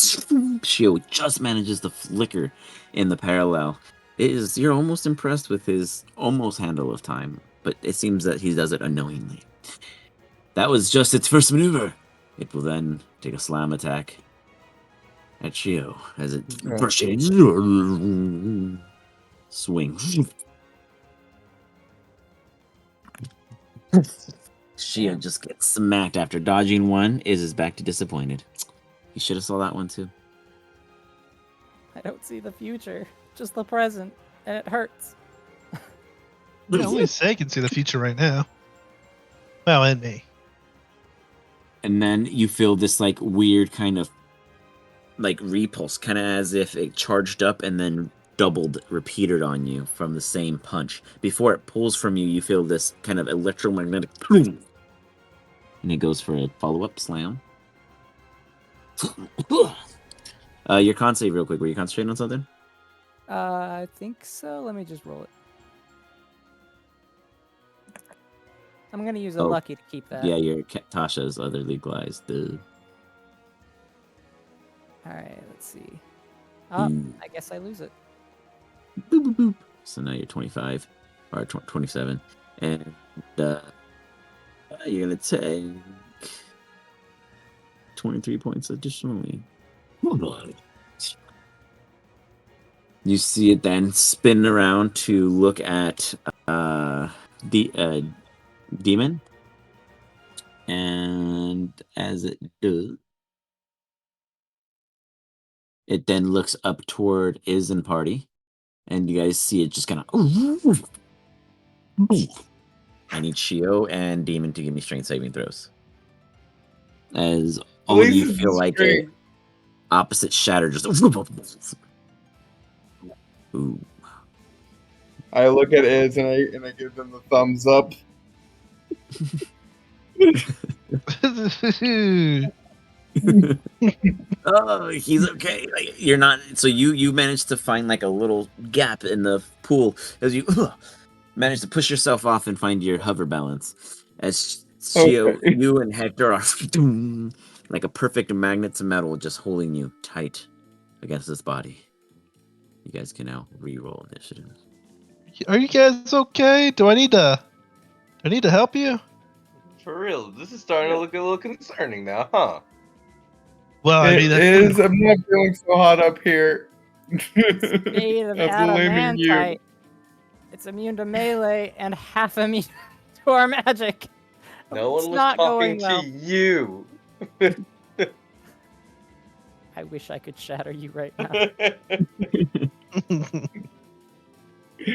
Shield just manages to flicker in the parallel. You're almost impressed with his almost handle of time, but it seems that he does it unknowingly. That was just its first maneuver. It will then take a slam attack at Shio as it swings. Shio just gets smacked after dodging one. Is back to disappointed. You should have saw that one too. I don't see the future, just the present, and it hurts. Yeah, only Say can see the future right now. Well, and me. And then you feel this like weird kind of like repulse, kind of as if it charged up and then doubled, repeated on you from the same punch. Before it pulls from you, you feel this kind of electromagnetic, and it goes for a follow-up slam. Your con save real quick. Were you concentrating on something? I think so. Let me just roll it. I'm gonna use a lucky to keep that. Yeah, your Tasha's other legal eyes. Duh. Alright, let's see. Oh, I guess I lose it. Boop, boop, boop. So now you're 25 or 27, and you're gonna take 23 points additionally. You see it then spin around to look at the Demon, and as it does, it then looks up toward Iz and Party, and you guys see it just kind of. I need Shio and Demon to give me strength saving throws. As all of you Places feel the like a strength. opposite shatter just. Ooh. I look at Iz and I give them the thumbs up. Oh, he's okay. Like, you're not. So you managed to find like a little gap in the pool as you manage to push yourself off and find your hover balance. As Shio, Okay. you and Hector are like a perfect magnet to metal, just holding you tight against this body. You guys can now re-roll initiative. Are you guys okay? Do I need to help you? For real, this is starting to look a little concerning now, huh? Well, I It mean, is. I'm not feeling so hot up here. Made of I'm blaming you. adamantite. It's immune to melee and half immune to our magic. No It's one was not talking going well. to you. I wish I could shatter you right now.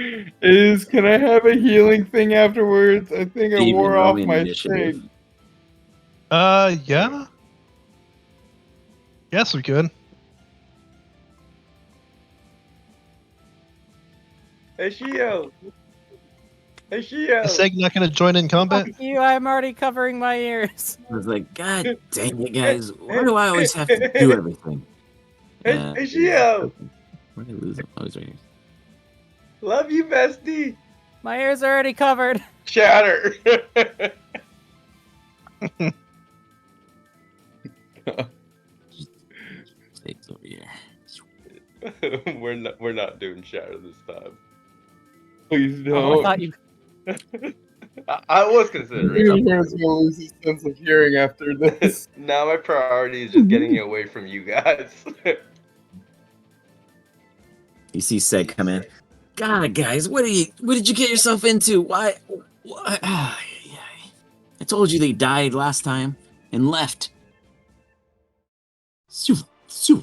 Can I have a healing thing afterwards? I think I Demon, wore roll off me an my initiative. thing. Yeah. Yes, we could. Hey, Shio. Hey, Shio. Is Seg not going to join in combat? Fuck you, I'm already covering my ears. I was like, God dang it, guys! Why do I always have to do everything? Hey, Shio. Where did I lose him? Oh, he's right here. Love you, bestie. My ears are already covered. Shatter. Stays over here. We're not doing shatter this time. Please Oh, I don't. thought you. I was considering. Your ears will lose his sense of hearing after this. Now my priority is just getting away from you guys. You see Seg come in. God, guys, what did you get yourself into? Why? I told you they died last time and left. Shoo, shoo,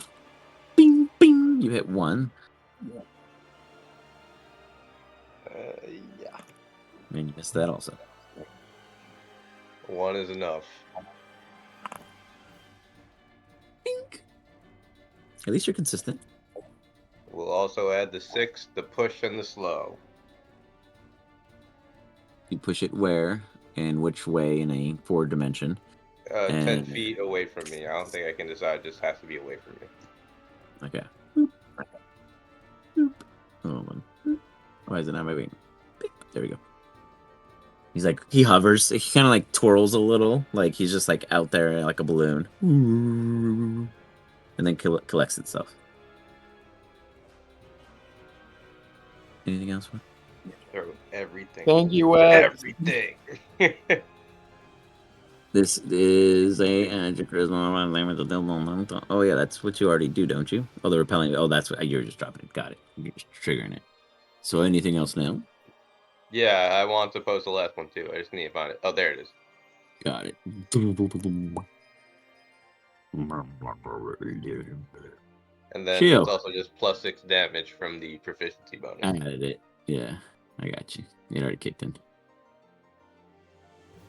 bing, bing. You hit one. Yeah. And you missed that also. One is enough. Bink. At least you're consistent. We'll also add the 6, the push, and the slow. You push it where and which way in a forward dimension. 10 feet away from me. I don't think I can decide. It just has to be away from me. Okay. Boop. Boop. Hold on. Boop. Why is it not moving? Beep. There we go. He's like, he hovers. He kind of like twirls a little. Like he's just like out there like a balloon. And then collects itself. Anything else? Throw everything. Thank you, Wes. Everything. This is a charisma. Oh yeah, that's what you already do, don't you? Oh, the repelling. Oh, that's what you're just dropping it. Got it. You're just triggering it. So anything else now? Yeah, I want to post the last one too. I just need to find it. Oh, there it is. Got it. And then Chill. it's also just +6 damage from the proficiency bonus. I added it. Yeah, I got you. It already kicked in.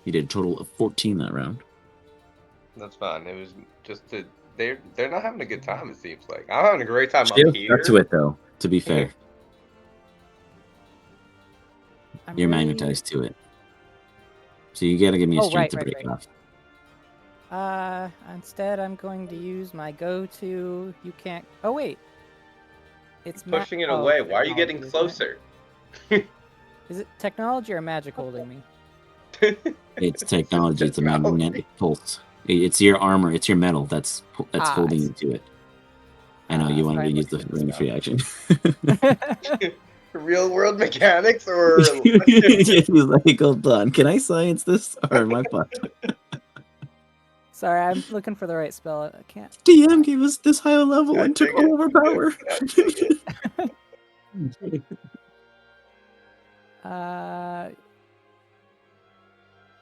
You did a total of 14 that round. That's fine. It was just to they're not having a good time. It seems like I'm having a great time Chill. up here. Stuck to it though. To be fair, you're really... magnetized to it. So you gotta give me a strength to break off. Instead, I'm going to use my go-to. You can't. Oh wait, it's Pushing it away. Why are you getting closer? Is it technology or magic holding me? It's technology. It's a magnetic pulse. It's your armor. It's your metal that's holding you to it. I know you wanted to use the range reaction. Real world mechanics or He's like, hold on, can I science this or am I fucked? Sorry, I'm looking for the right spell. I can't. DM gave us this high level and took all of our power.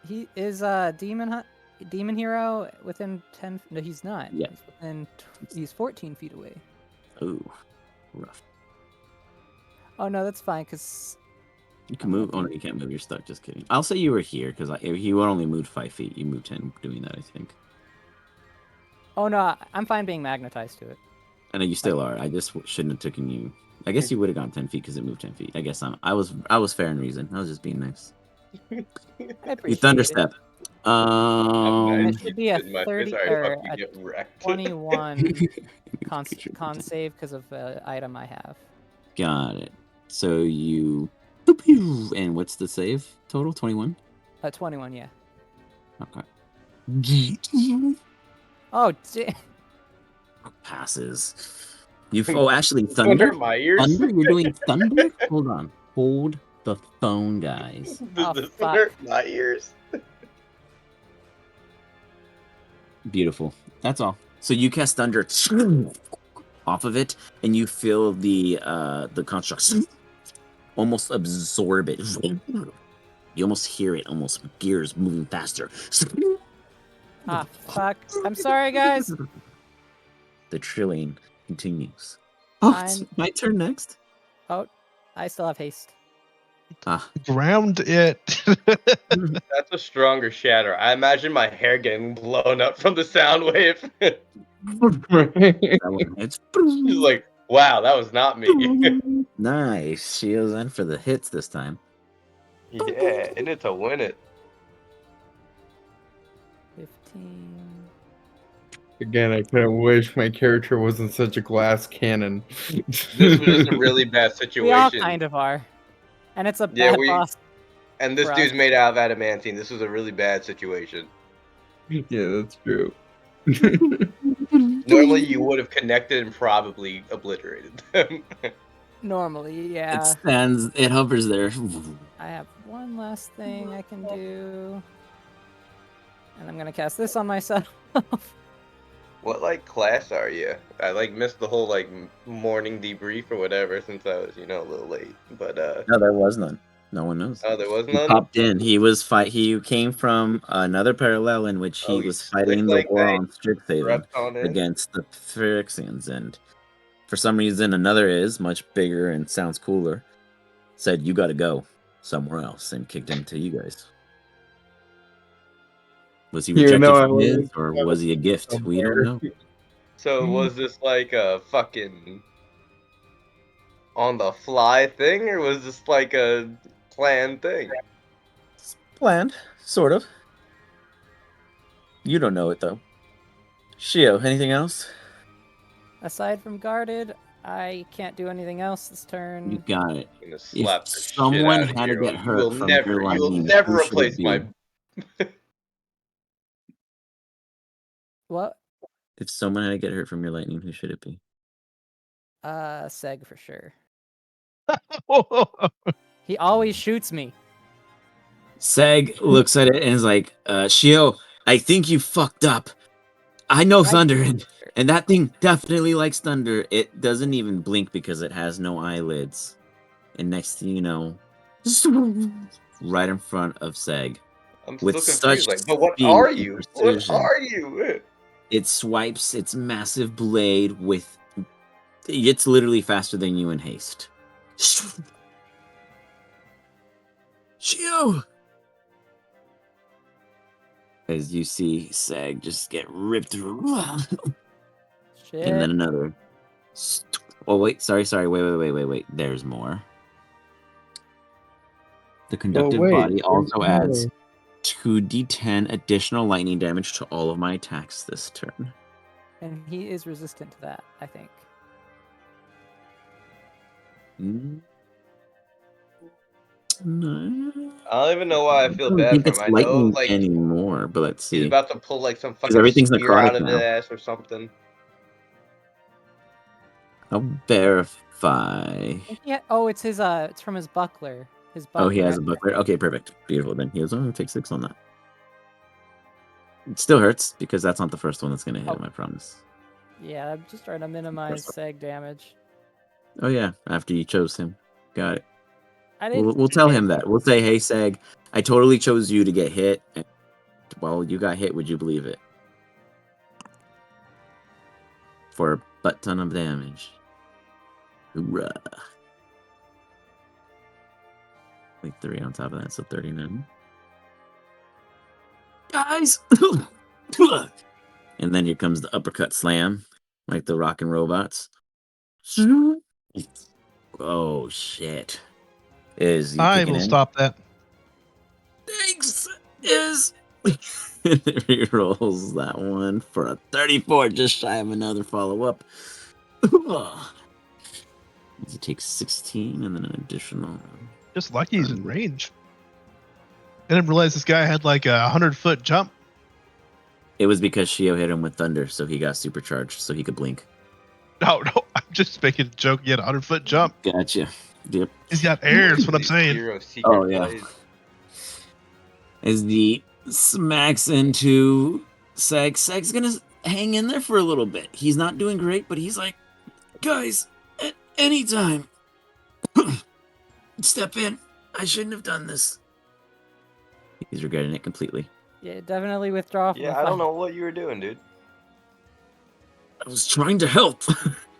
He is Demon Hunt. demon hero within 10? No, he's not. Yeah. He's within. He's 14 feet away. Ooh, rough. Oh no, that's fine. Cause You can move. Oh no, you can't move. You're stuck. Just kidding. I'll say you were here because he only moved 5 feet. You moved 10 doing that, I think. oh no, I'm fine being magnetized to it. I know you still are. I just shouldn't have taken you. I guess you would have gone 10 feet because it moved 10 feet. I guess I was fair and reason. I was just being nice. I You appreciate it. thunderstep. And it Nice. should be a My 30 sorry, or fuck you, a get wrecked. 21 con save because of the item I have. Got it. So you and what's the save total? 21. 21, yeah. Okay. Oh, Passes. Actually, thunder. My ears. Thunder. You're doing thunder. Hold on. Hold the phone, guys. Oh, Does this fuck. hurt my ears? Beautiful. That's all. So you cast thunder off of it, and you feel the construct almost absorb it. You almost hear it, almost gears moving faster. Ah, fuck. I'm sorry, guys. The trilling continues. Oh, it's I'm- my turn next. Oh, I still have haste. Ah, Ground it. That's a stronger shatter. I imagine my hair getting blown up from the sound wave. that one hits. She's like, wow, that was not me. Nice. She goes in for the hits this time. Yeah, and it's a win it. 15. Again, I kind of wish my character wasn't such a glass cannon. This was just a really bad situation. We all kind of are. And it's a Yeah, bad boss. And this for dude's us. made out of adamantine. This was a really bad situation. Yeah, that's true. Normally, you would have connected and probably obliterated them. Normally, It yeah. stands. It hovers there. I have one last thing I can do. And I'm gonna cast this on myself. What like class are you? I like missed the whole like morning debrief or whatever since I was a little late. But No, there was none. No one knows. oh, there was He none. popped in. He was He came from another parallel in which he Oh, he was slick fighting the like war that. on Strixhaven Reps on in. against the Phyrexians, and for some reason, another is much bigger and sounds cooler. Said you got to go somewhere else and kicked him to you guys. Was he You rejected know, I from his, wasn't or was he a gift? We don't know. So was this like a fucking on the fly thing, or was this like a planned thing? It's planned, sort of. You don't know it though. Shio, anything else? Aside from guarded, I can't do anything else this You turn. got it. I'm gonna If slap the shit someone out of had to you. get hurt You'll from never, your you'll lightning, never who should it replace be? my. What? If someone had to get hurt from your lightning, who should it be? Seg for sure. He always shoots me. Seg looks at it and is like, Shio, I think you fucked up. I know thunder, and that thing definitely likes thunder. It doesn't even blink because it has no eyelids. And next thing you know, right in front of Seg. I'm With still such confused. Like, but what speed are and you? precision. What are you? It swipes its massive blade with... It's literally faster than you in haste. Shio! As you see Sag just get ripped through. Shit. And then another. Oh, wait. Sorry. Wait. There's more. The conductive wait, body there's also adds more. 2d10 additional lightning damage to all of my attacks this turn. And he is resistant to that, I think. No. I don't even know why I feel don't bad think for it's him. I know lightning like anymore, but let's he's see. about to pull like some fucking everything's spear out necrotic of his now. ass or something. I'll verify. I think oh, it's his it's from his buckler. His buckler. Oh, he has a buckler. Okay, perfect. Beautiful. Then he was only take 6 on that. It still hurts because that's not the first one that's gonna hit him, I promise. Yeah, I'm just trying to minimize seg damage. Oh yeah, after you chose him. Got it. I didn't. We'll tell him that. We'll say, hey Seg, I totally chose you to get hit. Well, you got hit. Would you believe it? For a butt ton of damage. Hoorah. Like 3 on top of that, so 39. Guys! And then here comes the uppercut slam, like the rockin' robots. Oh, shit. Is you I kicking will in? stop that. Thanks! Is... He rolls that one for a 34, just shy of another follow-up. It takes 16 and then an additional... Just lucky he's in range. I didn't realize this guy had like a 100-foot jump. It was because Shio hit him with thunder, so he got supercharged, so he could blink. No, I'm just making a joke. He had a 100-foot jump. Gotcha. Yep. He's got air, is what I'm saying. Zero secret Oh, yeah. plays. As the smacks into Seg. Seg's gonna hang in there for a little bit. He's not doing great, but he's like, guys, at any time, step in. I shouldn't have done this. He's regretting it completely. Yeah, definitely withdraw from the Yeah, I don't fight. know what you were doing, dude. I was trying to help.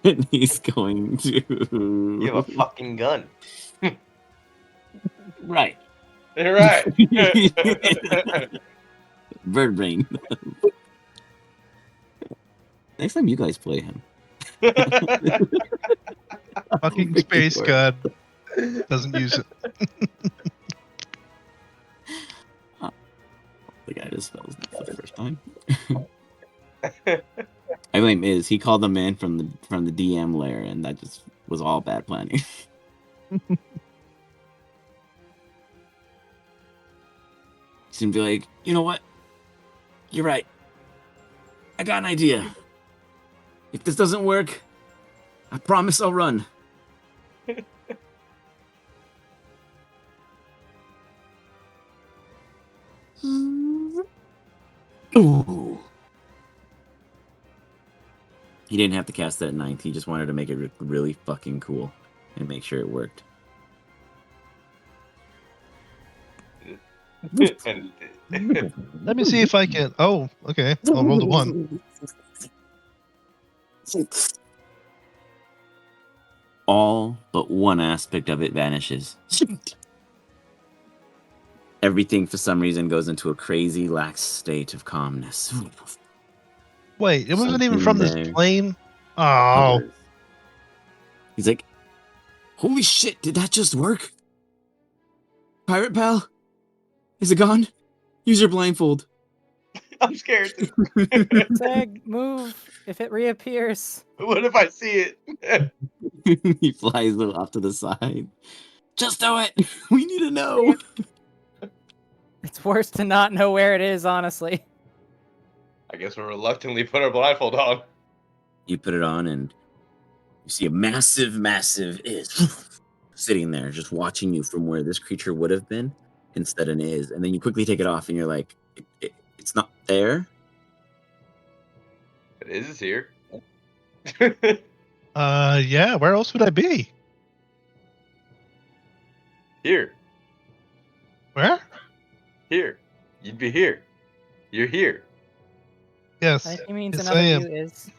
And he's going to... You have a fucking gun. Right. Right. Bird brain. Next time you guys play him. Fucking space god doesn't use it. The guy just spells it for the first time. I blame Iz. He called them in from the DM layer, and that just was all bad planning. He's gonna be like, you know what? You're right. I got an idea. If this doesn't work, I promise I'll run. Ooh. He didn't have to cast that at 9th. He just wanted to make it really fucking cool and make sure it worked. Let me see if I can. Oh, okay. I'll roll the 1. All but one aspect of it vanishes. Everything, for some reason, goes into a crazy, lax state of calmness. Wait, it wasn't Something even from there this plane? Oh. hovers. He's like, holy shit, did that just work? Pirate pal? Is it gone? Use your blindfold. I'm scared. Seg, move if it reappears. What if I see it? He flies off to the side. Just do it. We need to know. It's worse to not know where it is, honestly. I guess we'll reluctantly put our blindfold on. You put it on and you see a massive is sitting there just watching you from where this creature would have been instead of is. And then you quickly take it off and you're like, it's not there. It is here. Yeah, where else would I be? Here. Where? Here. You'd be here. You're here. Yes. He means Yes, another I am. view is.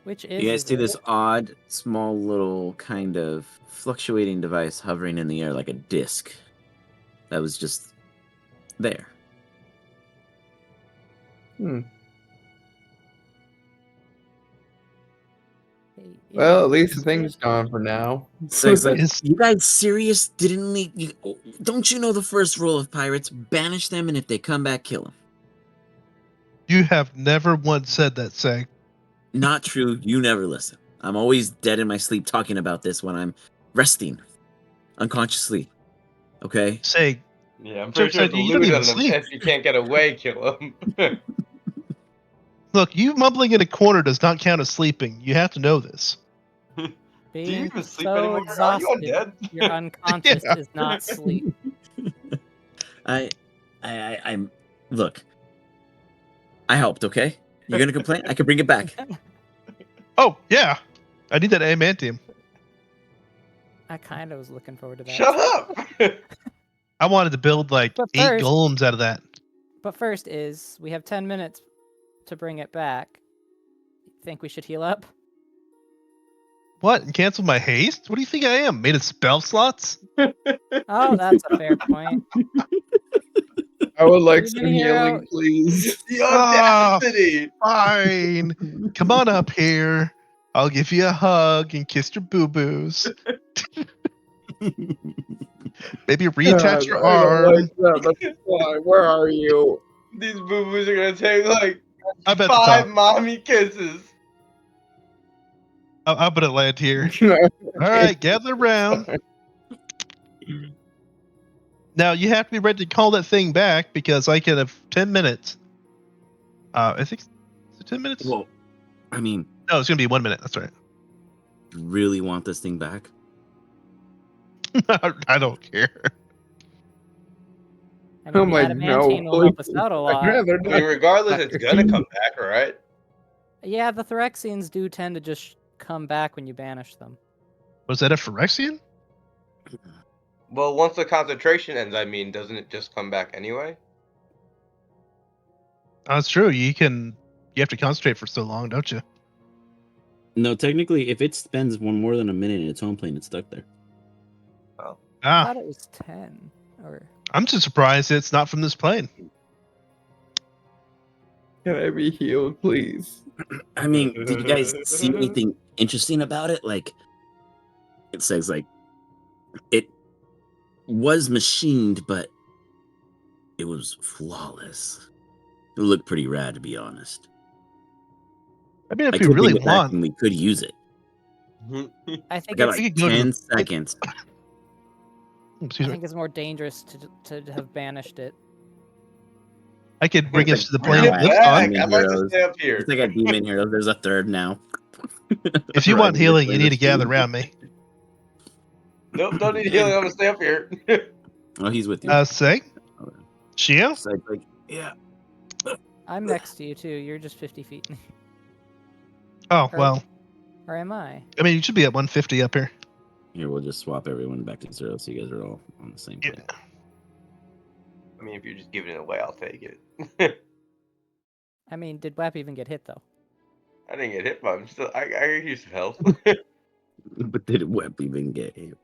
Which is. You guys see it? this odd, small, little kind of fluctuating device hovering in the air like a disc that was just there. Well, at least the thing's gone for now. So it's like, Is- you guys serious? Didn't leave? Don't you know the first rule of pirates? Banish them, and if they come back, kill them. You have never once said that, Seg. Not true. You never listen. I'm always dead in my sleep talking about this when I'm resting, unconsciously. Okay? Seg, Yeah, I'm Joe pretty sure said the you don't loot even on them. sleep. If you can't get away, kill him. look, you mumbling in a corner does not count as sleeping. You have to know this. Do you Being even sleep so anymore? Are you exhausted, undead? you're unconscious Yeah. is not sleep. I'm. Look. I helped. Okay? You're gonna complain? I can bring it back. Oh, yeah. I need that adamantium. I kind of was looking forward to that. Shut up! I wanted to build like But 8 first- golems out of that. But first is we have 10 minutes to bring it back. Think we should heal up? What? And cancel my haste? What do you think I am? Made of spell slots? Oh, that's a fair point. I would like Demon some healing, hero. please. The Ah, audacity! Fine. Come on up here. I'll give you a hug and kiss your boo-boos. Maybe reattach your I don't arm. like that. That's why. Where are you? These boo-boos are gonna take like I'm at the 5 top. mommy kisses. I'm gonna land here. All right, gather around. Now you have to be ready to call that thing back because I can have 10 minutes. I think it's 10 minutes. Well, I mean, No, it's gonna be 1 minute. That's right. really want this thing back? I don't care. I mean, I'm the like, adamantine no, will help us please. out a I'd lot. rather I mean, not. regardless, it's gonna come back, right? Yeah, the Phyrexians do tend to just come back when you banish them. Was that a Phyrexian? Well, once the concentration ends, I mean, doesn't it just come back anyway? Oh, that's true. You have to concentrate for so long, don't you? No, technically, if it spends more than a minute in its home plane, it's stuck there. I Ah, thought it was 10. Or I'm just surprised it's not from this plane. Can I be healed, please? I mean, did you guys see anything interesting about it? Like, it says, like, it was machined, but it was flawless. It looked pretty rad, to be honest. I mean, if I we could really bring it back want, and we could use it. I I think got it's We like could go to 10 the- seconds. excuse I me, think it's more dangerous to have banished it. I could bring It's us to like the plane Bring of it now, Lifton. back. Demon I'd like to Heroes. stay up here. It's like a Demon Hero. There's a third now. If you want Riding healing, this you need to gather machine. around me. Nope, don't need healing. I'm gonna stay up here. Oh, he's with you. Say, Shio? It's like, yeah. I'm next to you too. You're just 50 feet. Oh Or- well. Or am I? I mean, you should be at 150 up here. Here, we'll just swap everyone back to 0 so you guys are all on the same Yeah. plane. I mean, if you're just giving it away, I'll take it. I mean, did WAP even get hit though? I didn't get hit, but I'm still. I could use some help. But did Web even get hit?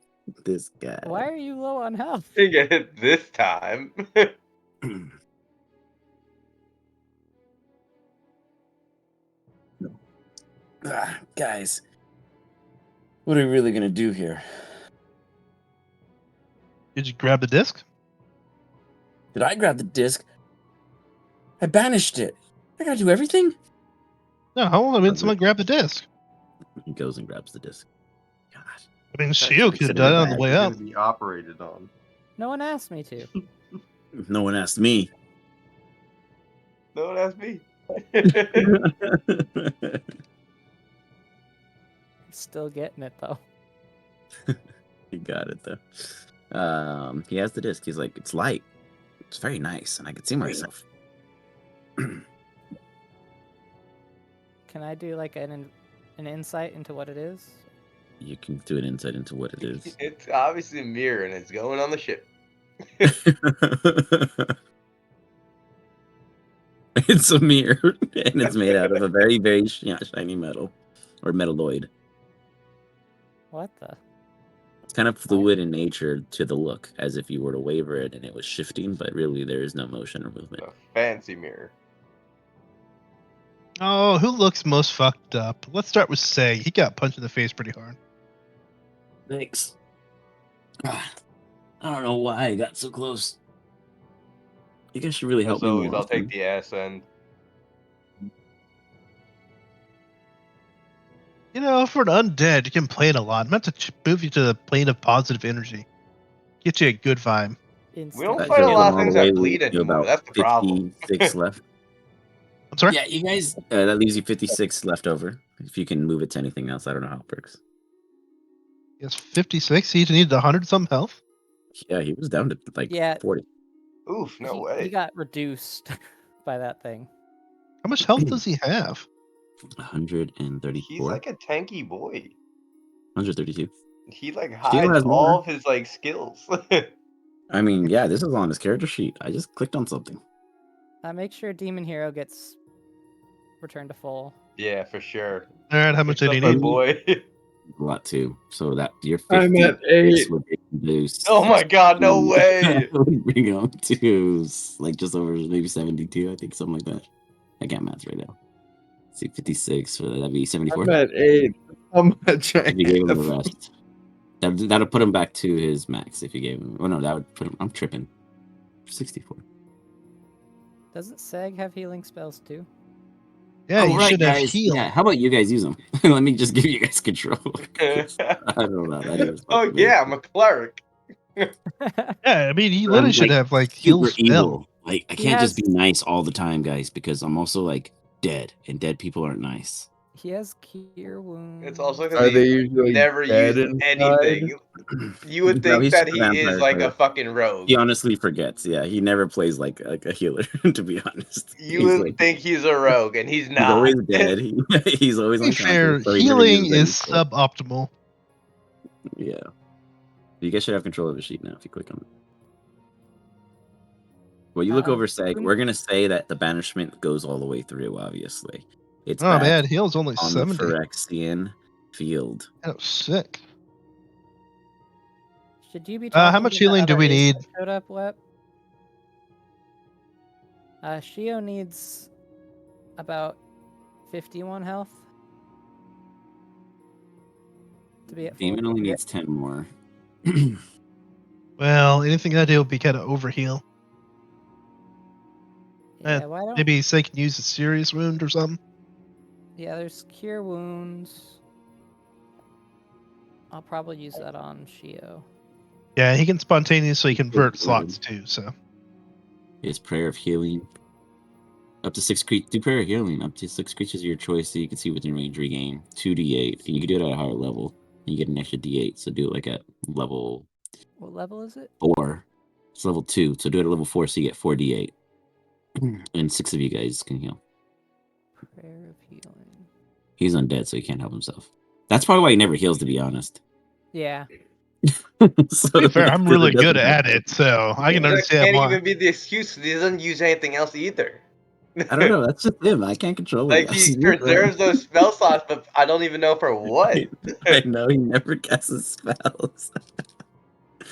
This guy. Why are you low on health? Didn't get hit this time. Guys, what are we really gonna do here? Did you grab the disc? Did I grab the disc? I banished it. I gotta do everything? No, I mean, someone grabbed the disc. He goes and grabs the disc. God. I mean, That's Shio pretty could have done it on the bad. way You're up. gonna be operated on. No one asked me to. No one asked me. No, that's me. Still getting it though. He got it though. He has the disc. He's like, it's light. It's very nice, and I can see myself. Can I do like an insight into what it is? You can do an insight into what it is. It's obviously a mirror, and it's going on the ship. It's a mirror, and it's made out of a very, very shiny metal, or metalloid. What the? It's kind of fluid in nature to the look, as if you were to waver it and it was shifting, but really there is no motion or movement. A fancy mirror. Oh, who looks most fucked up? Let's start with Say. He got punched in the face pretty hard. Thanks. I don't know why I got so close. You guys should really help As me always, more I'll take often. the ass end. You know, for an undead, you can plane a lot. I'm meant to move you to the plane of positive energy. Get you a good vibe. We don't Guys fight are a lot of going all things the way that bleed to anymore. about That's the problem. 56 left. I'm sorry? Yeah, you guys, that leaves you 56 left over. If you can move it to anything else, I don't know how it works. Yes, 56. He needed 100 some health. Yeah, he was down to like Yeah. 40. Oof, no he, way. He got reduced by that thing. How much health does he have? 134. He's like a tanky boy. 132. He like Steel hides has all more. of his like skills. I mean, yeah, this is on his character sheet. I just clicked on something. Make sure Demon Hero gets returned to full. Yeah, for sure. All right, how much What's did up, he my need? boy? A lot too. So that your I'm 50 at 8. would boost. Oh my god, no way! Would bring him to like just over maybe 72, I think, something like that. I can't math right now. Let's see, 56, so that'd be 74. I'm at 8. How much I If you gave him the have? rest. That'll put him back to his max if you gave him. Oh no, that would put him. I'm tripping. 64. Doesn't Seg have healing spells too? Yeah, Oh, you right, should have guys. heal. Yeah, how about you guys use them? Let me just give you guys control. 'Cause I don't know. That is Oh yeah, I'm a cleric. Yeah, I mean, he I'm literally should like have like heal super spell. evil. Like I He can't just be has- nice all the time, guys, because I'm also like dead, and dead people aren't nice. He has cure wounds. It's also Are because they he usually never dead used inside? anything. You would No, think he's that just a he is vampire like a cleric. fucking rogue. He honestly forgets. Yeah, he never plays like a healer. To be honest, You he's would like think he's a rogue, and he's he's not. always dead. He's always To be fair, unconscious. So he never healing uses any is spells. suboptimal. Yeah, you guys should have control of the sheet now if you click on it. Well, you look over Seg. Boon- We're gonna say that the banishment goes all the way through. Obviously, it's Oh back man, heal's only on 70. the Phyrexian field. Oh, sick. Should you be How talking much to the healing do other we ace need? that showed up, Wep? Shio needs about 51 health to be at full. Demon only needs 10 more. Well, anything I do will be kind of overheal. Yeah, why don't? Maybe Say can use a serious wound or something. Yeah, there's cure wounds. I'll probably use that on Shio. Yeah, he can spontaneously convert Good. slots too. So His prayer of healing. Up to 6 creatures. Do prayer of healing. Up to 6 creatures of your choice so you can see within range regain 2d8. And you can do it at a higher level. And you get an extra d8. So do it like at level What level is it? 4. It's level 2. So do it at level 4 so you get 4d8. And 6 of you guys can heal. Prayer of healing. He's undead, so he can't help himself. That's probably why he never heals, to be honest. Yeah. So, to be fair, I'm really it doesn't good at matter. it, so I can That understand can't why. even be the excuse. He doesn't use anything else either. I don't know. That's just him. I can't control him. Like he preserves those spell slots, but I don't even know for what. I know he never casts spells.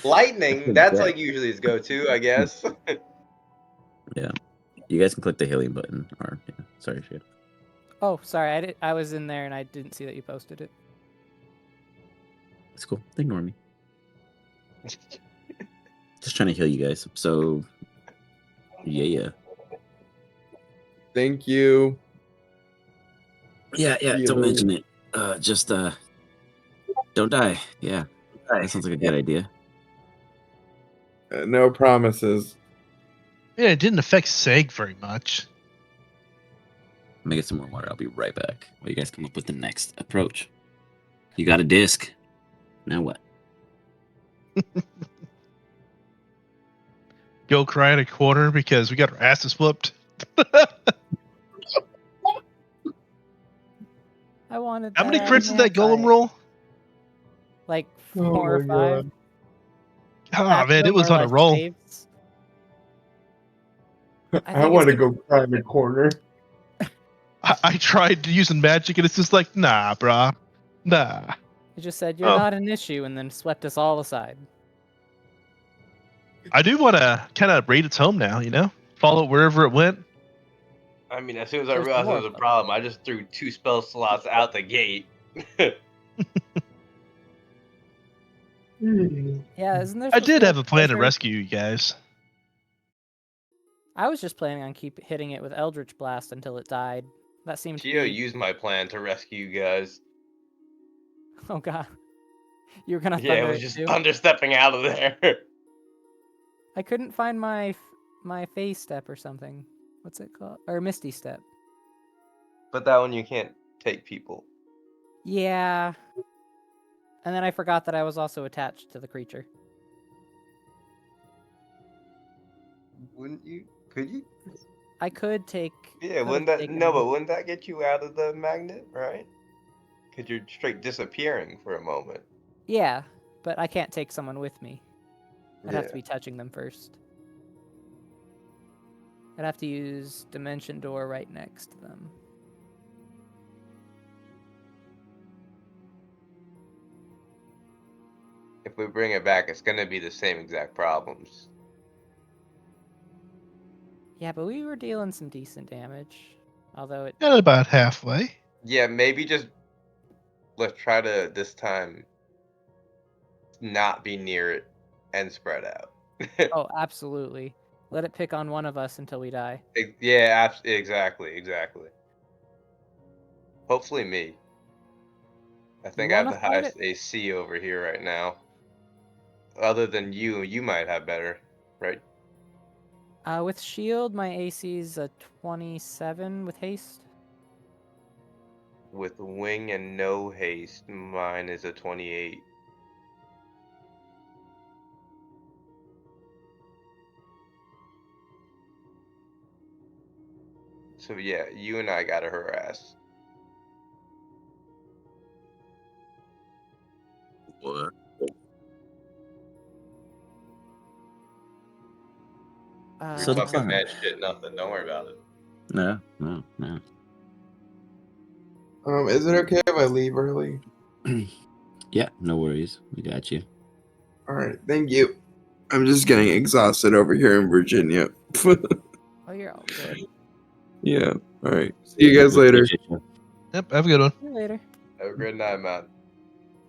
Lightning, that's Yeah. like usually his go-to, I guess. Yeah. You guys can click the healing button. Or yeah. Sorry, shit. Oh, sorry. I was in there and I didn't see that you posted it. It's cool. Ignore me. Just trying to heal you guys. So, yeah. Thank you. Yeah. Don't mention it. Just don't die. Yeah. That sounds like a good idea. No promises. Yeah, it didn't affect Seg very much. Let me get some more water. I'll be right back. While you guys come up with the next approach. You got a disc. Now what? Go cry at a corner because we got our asses whooped. I wanted. How many that crits did that golem adamantite. roll? Like Oh 4 or my 5. Oh Half of man, it them was were, on a like, roll. saves. I think want to it's- go cry in the corner. I tried using magic and it's just like, nah, brah. Nah. It just said you're Oh. not an issue, and then swept us all aside. I do want to kind of raid its home now, you know? Follow it wherever it went. I mean, as soon as I There's realized more there was a of them. problem, I just threw 2 spell slots out the gate. Yeah, isn't there? I supposed to did be have a plan to treasure? rescue you guys. I was just planning on keep hitting it with Eldritch Blast until it died. That seemed to Geo be. used my plan to rescue you guys. Oh god, you were gonna Yeah, it thunder was it just too. thunderstepping out of there. I couldn't find my phase step or something. What's it called? Or Misty Step. But that one you can't take people. Yeah. And then I forgot that I was also attached to the creature. Wouldn't you? Could you? I could take. Yeah, could wouldn't have that taken no? him. But wouldn't that get you out of the magnet, right? Because you're straight disappearing for a moment. Yeah, but I can't take someone with me. I'd have Yeah. to be touching them first. I'd have to use Dimension Door right next to them. If we bring it back, it's gonna be the same exact problems. Yeah, but we were dealing some decent damage. Although it... Got about halfway. Yeah, maybe just let's try to this time not be near it and spread out. Oh, absolutely. Let it pick on one of us until we die. Yeah, exactly. Hopefully me. I think I have wanna the fight highest AC over here right now. Other than you might have better, right? With shield, my AC's a 27 with haste. With wing and no haste, mine is a 28. So yeah, you and I gotta harass. What? So the Fucking plan. mad shit, nothing. Don't worry about it. No. Is it okay if I leave early? Yeah, no worries. We got you. All right, thank you. I'm just getting exhausted over here in Virginia. Oh, you're all good. Yeah. All right. See you guys later. Yep, have a good one. See you later. Have a good night, man.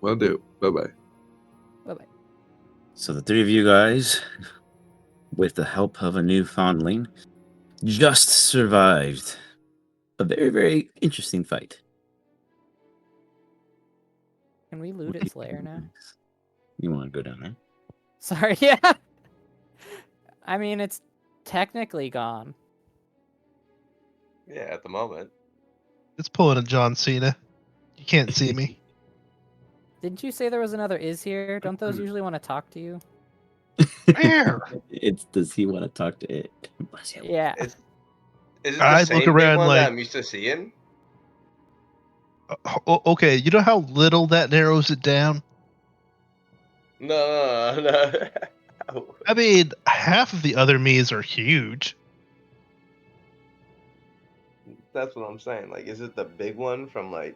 Will do. Bye bye. Bye-bye. So the three of you guys, with the help of a new foundling, just survived a very, very interesting fight. Can we loot its lair now? You want to go down there? Sorry, yeah. I mean, it's technically gone. Yeah, at the moment. It's pulling a John Cena. You can't see me. Didn't you say there was another is here? Don't those usually want to talk to you? Where? It's does he want to talk to it? Bless you. Yeah. Is it the I'd look same big around one like- that I'm used to seeing? Okay, you know how little that narrows it down? No. I mean, half of the other me's are huge. That's what I'm saying. Like, is it the big one from like?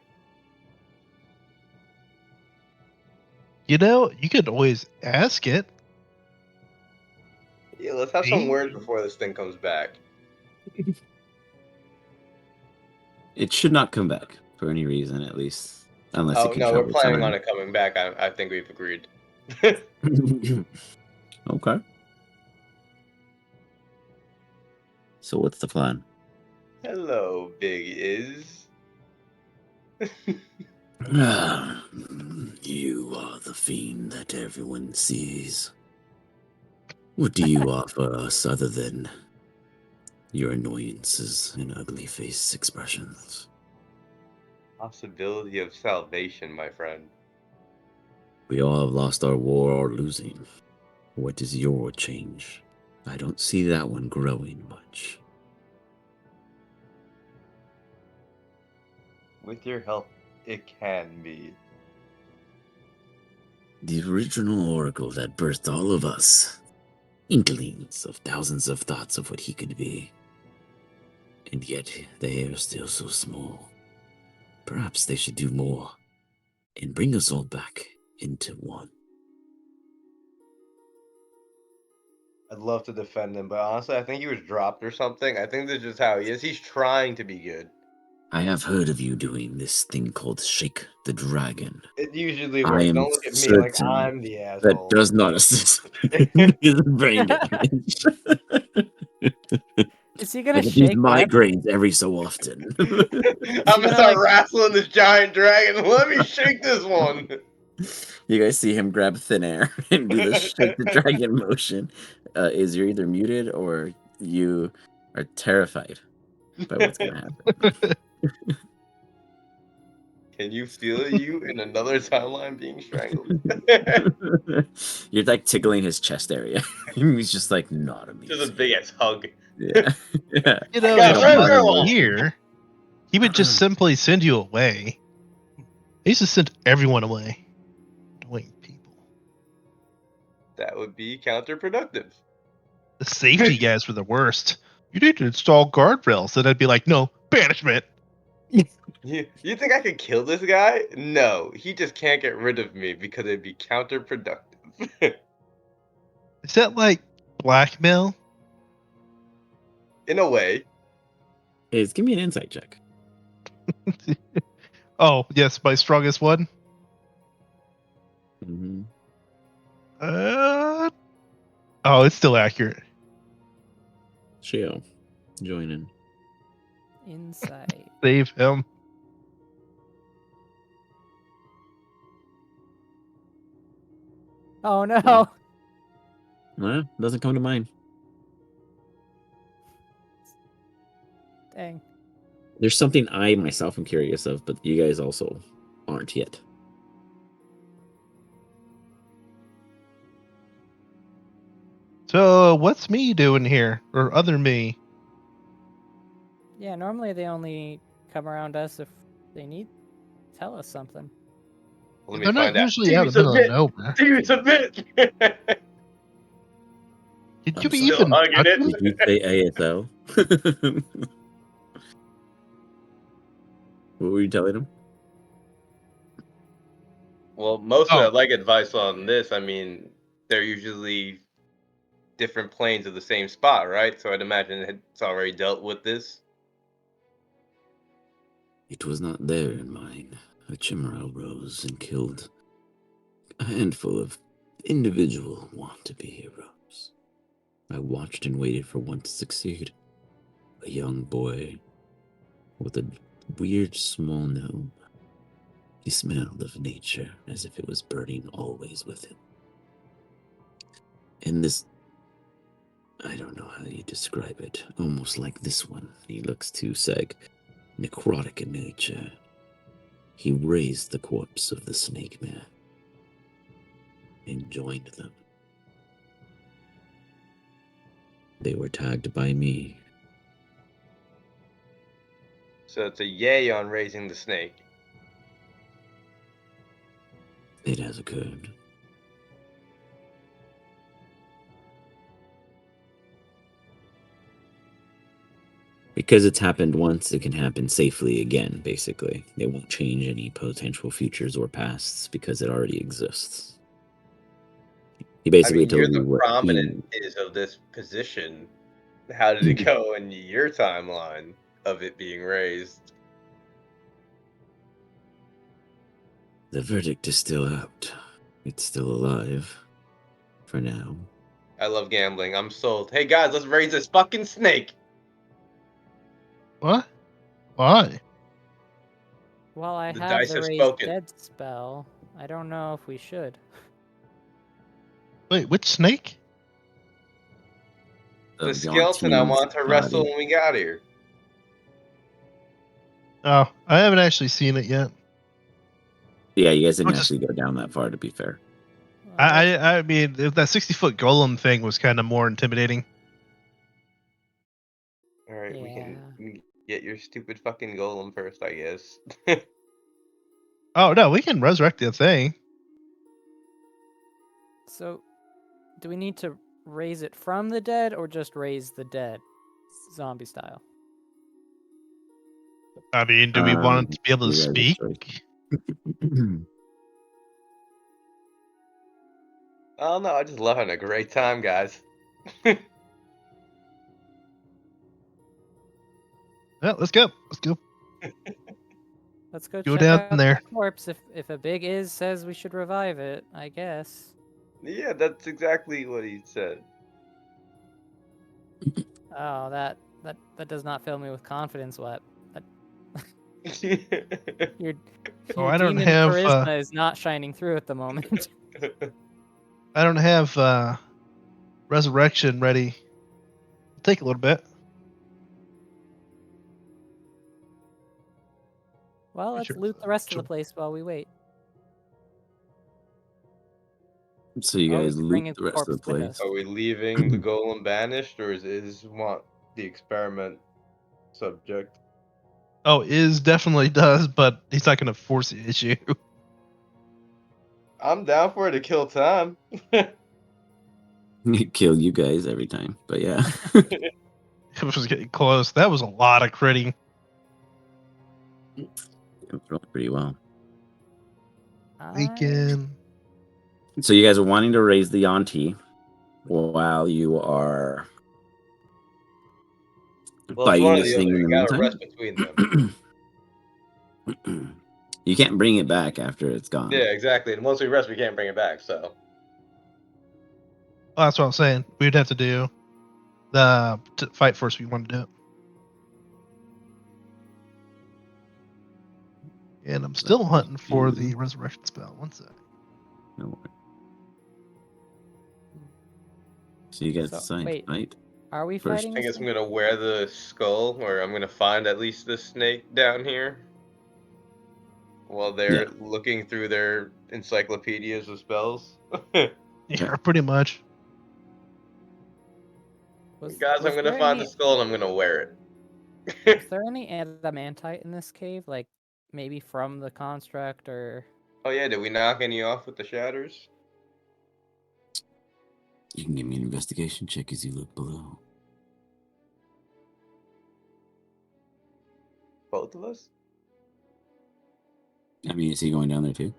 You know, you could always ask it. Yeah, let's have some Me? words before this thing comes back. It should not come back for any reason, at least, unless Oh it can no, we're travel planning on time. it coming back. I think we've agreed. Okay. So what's the plan? Hello, Big Is. You are the fiend that everyone sees. What do you offer us other than your annoyances and ugly face expressions? Possibility of salvation, my friend. We all have lost our war or losing. What is your change? I don't see that one growing much. With your help, it can be. The original oracle that birthed all of us. Inklings of thousands of thoughts of what he could be. And yet they are still so small. Perhaps they should do more and bring us all back into one. I'd love to defend him, but honestly, I think he was dropped or something. I think this is just how he is. He's trying to be good. I have heard of you doing this thing called Shake the Dragon. It usually I works. am Don't look at me like certain I'm the that asshole. does not assist his brain damage. Is he gonna I get these shake that? migraines every so often. I'm gonna, gonna start like- wrestling this giant dragon. Let me shake this one. You guys see him grab thin air and do the shake the dragon motion. Is you're either muted or you are terrified by what's gonna happen. Can you feel you in another timeline being strangled? You're like tickling his chest area. He's just like not amused. Just a big ass hug. Yeah. Yeah. You know, got if it, he Red was Girl! here, he would just simply send you away. He used to send everyone away. Annoying people. That would be counterproductive. The safety guys were the worst. You need to install guardrails. And I'd be like, no, banishment. You think I could kill this guy? No, he just can't get rid of me because it'd be counterproductive. Is that like blackmail? In a way. Is give me an insight check. Oh, yes, my strongest one. Mm-hmm. Oh, it's still accurate. Shio, join in. Insight. Save him. Oh no. Well, doesn't come to mind. Dang. There's something I myself am curious of, but you guys also aren't yet. So, what's me doing here? Or other me? Yeah, normally they only come around us if they need tell us something. Let me They're not find out. usually out in the middle of nowhere. Dude, submit! Did I'm you sorry. even Still hugging touch it. me? Did you say ASL? What were you telling him? Well, mostly Oh. I'd like advice on this. I mean, they're usually different planes of the same spot, right? So I'd imagine it's already dealt with this. It was not there in mine. A chimera rose and killed a handful of individual want-to-be heroes. I watched and waited for one to succeed. A young boy with a weird small gnome. He smelled of nature as if it was burning always with him. And this, I don't know how you describe it, almost like this one. He looks to Seg, necrotic in nature. He raised the corpse of the snake man and joined them. They were tagged by me. So it's a yay on raising the snake. It has occurred. Because it's happened once, it can happen safely again, basically. It won't change any potential futures or pasts because it already exists. He I basically mean, you're told the you what prominent he... is of this position. How did it go in your timeline of it being raised? The verdict is still out. It's still alive. For now. I love gambling. I'm sold. Hey guys, let's raise this fucking snake. What? Why? While I The have dice the have raised spoken. dead spell, I don't know if we should. Wait, which snake? The Of skeleton I Yonteen's want to wrestle body. when we got here. Oh, I haven't actually seen it yet. Yeah, you guys didn't I'm just- actually go down that far, to be fair. I mean, if that 60-foot golem thing was kind of more intimidating. All right, we Yeah. can get your stupid fucking golem first, I guess. Oh no, we can resurrect the thing. So, do we need to raise it from the dead or just raise the dead, zombie style? I mean, do we want it to be able to you guys are speak? Oh no, I just love having a great time, guys. Well, let's go. Let's go. Let's go Go check down out there. that corpse. If a big Iz says we should revive it, I guess. Yeah, that's exactly what he said. Oh, that does not fill me with confidence. What? Your Oh, your I don't demon have. charisma is not shining through at the moment. I don't have resurrection ready. It'll take a little bit. Well, let's Sure. loot the rest of Sure. the place while we wait. So you Oh, guys he's loot bringing the rest of the corpse with place. us. Are we leaving the golem banished, or is want the experiment subject? Oh, Iz definitely does, but he's not going to force the issue. I'm down for it to kill time. Kill you guys every time, but yeah. It was getting close. That was a lot of critting. It was rolling pretty well. Bacon. So you guys are wanting to raise the Yanti while you are Well, it's fighting one or this the other. thing in You the gotta meantime. rest between them. You can't bring it back after it's gone. Yeah, exactly. And once we rest, we can't bring it back. So Well, that's what I'm saying. We'd have to do the fight first if we want to do it. And I'm still hunting for the resurrection spell. One sec. No worries. So you guys So, decide, wait. right? Are we First. fighting? I guess I'm gonna wear the skull, or I'm gonna find at least the snake down here while they're looking through their encyclopedias of spells. Yeah, pretty much. Guys, I'm gonna find the skull and I'm gonna wear it. Was there any adamantite in this cave? Like, maybe from the construct, or... Oh yeah, did we knock any off with the shatters? You can give me an investigation check as you look below. Both of us? I mean, is he going down there too?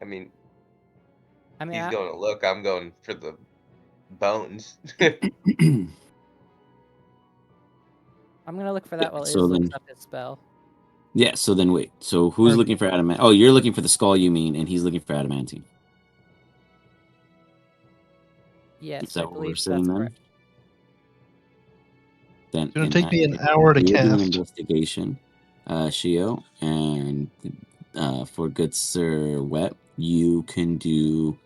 I mean, I he's going to look. I'm going for the bones. I'm gonna look for that while so Iz then- looks up his spell. Yeah, so then wait. So who's looking for adamant? Oh, you're looking for the skull, you mean, and he's looking for adamantine. Yes, Is that I what we're believe saying that's then? correct. Then It's gonna in take that me an case, hour to you're doing cast. investigation, Shio, and for good Sir Wet, you can do.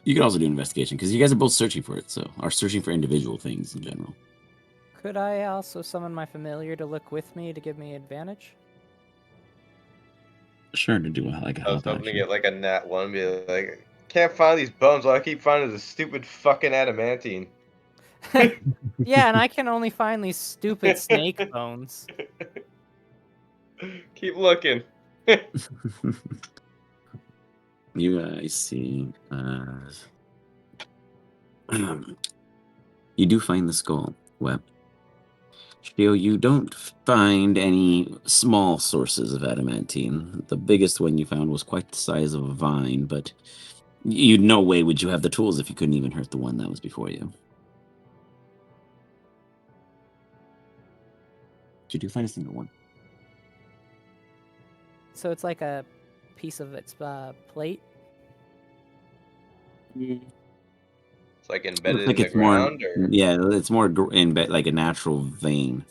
You can also do investigation because you guys are both searching for it, so are searching for individual things in general. Could I also summon my familiar to look with me to give me advantage? Sure, to do like a I was help hoping to action. get like a nat 1, be like, can't find these bones. All I keep finding is a stupid fucking adamantine. Yeah, and I can only find these stupid snake bones. Keep looking. You guys see, you do find the skull, Web. Shio, you don't find any small sources of adamantine. The biggest one you found was quite the size of a vine, but you no way would you have the tools if you couldn't even hurt the one that was before you. Did you find a single one? So it's like a piece of its plate. It's like Looks embedded like in the it's more, ground, or yeah, it's more in like a natural vein.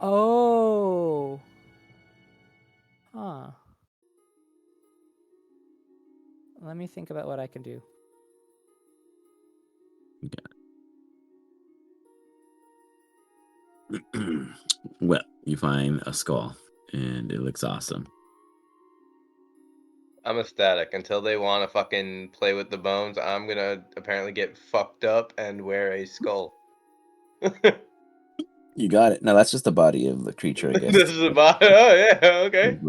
Oh. Huh. Let me think about what I can do. Well, you find a skull, and it looks awesome. I'm ecstatic. Until they want to fucking play with the bones, I'm gonna apparently get fucked up and wear a skull. You got it. No, that's just the body of the creature, I guess. This is about. Oh yeah, okay.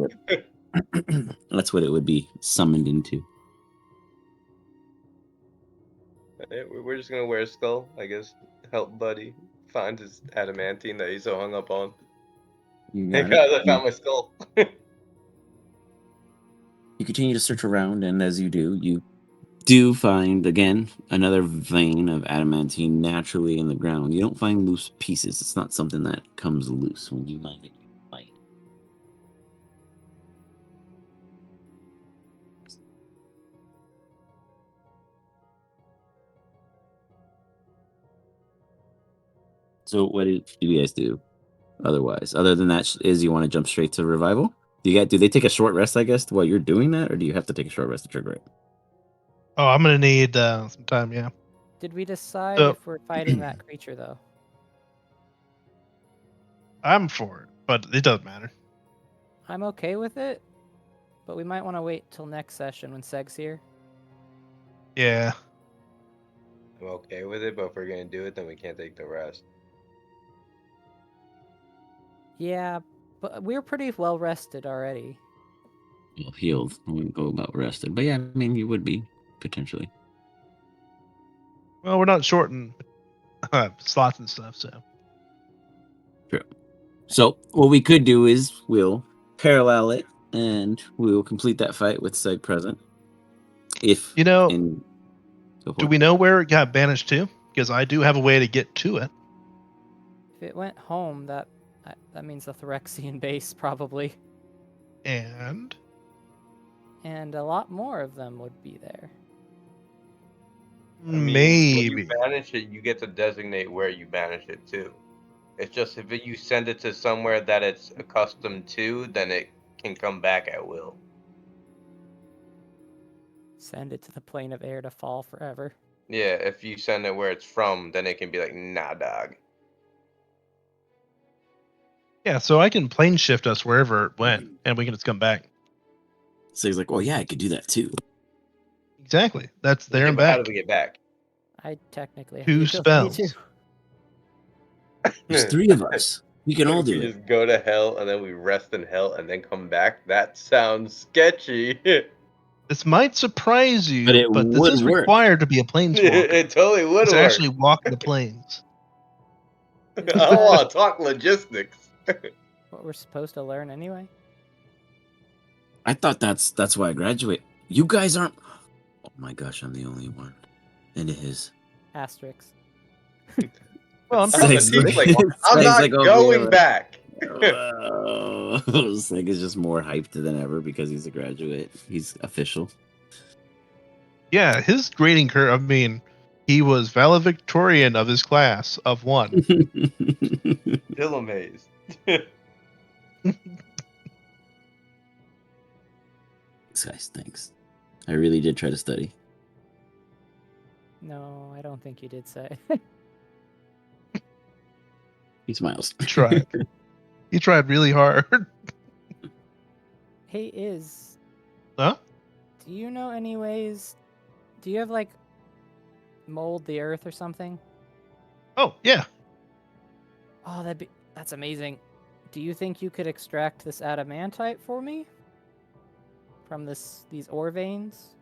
That's what it would be summoned into. We're just gonna wear a skull, I guess. Help Buddy find his adamantine that he's so hung up on. You Hey got guys, it. I found my skull. You continue to search around, and as you do find again another vein of adamantine naturally in the ground. You don't find loose pieces. It's not something that comes loose when you mine it. So what do you guys do? Otherwise, other than that, is you want to jump straight to revival? Do they take a short rest? I guess while you're doing that, or do you have to take a short rest to trigger it? Oh, I'm gonna need some time. Yeah. Did we decide So- if we're fighting that creature, though? I'm for it, but it doesn't matter. I'm okay with it, but we might want to wait till next session when Seg's here. Yeah. I'm okay with it, but if we're gonna do it, then we can't take the rest. Yeah, but we're pretty well rested already. Well, healed. I wouldn't go about rested, but yeah, I mean you would be potentially. Well, we're not shorting slots and stuff, so. So what we could do is we'll parallel it, and we will complete that fight with site present. If You know, and go for do it. we know where it got banished to? Because I do have a way to get to it. If it went home, that means the Phyrexian base probably, And and a lot more of them would be there. I mean, when maybe. you banish it, you get to designate where you banish it to. It's just if you send it to somewhere that it's accustomed to, then it can come back at will. Send it to the plane of air to fall forever. Yeah, if you send it where it's from, then it can be like, nah, dog. Yeah, so I can plane shift us wherever it went, and we can just come back. So he's like, well, yeah, I could do that too. Exactly. That's there Yeah, and but how back. do we get back? I technically have 2 the ability to. spells. There's 3 of us. We can all do We it. just go to hell and then we rest in hell and then come back. That sounds sketchy. This might surprise you, But it but this would is work. required to be a planeswalker. It totally would It's work. actually walking the planes. I don't want to talk logistics. What we're supposed to learn anyway? I thought that's why I graduate. You guys aren't. Oh my gosh, I'm the only one. And it is. Asterisks. Well, I'm Sounds pretty Six. like, I'm Six, not like, over going here. back. Snake is just more hyped than ever because he's a graduate. He's official. Yeah, his grading curve, I mean, he was valedictorian of his class of 1. Still amazed. This guy stinks. I really did try to study. No, I don't think you did say. He smiles. He tried. He tried really hard. Hey, Huh? do you know any ways? Do you have like mold the earth or something? Oh, yeah. Oh, that's amazing. Do you think you could extract this adamantite for me from these ore veins?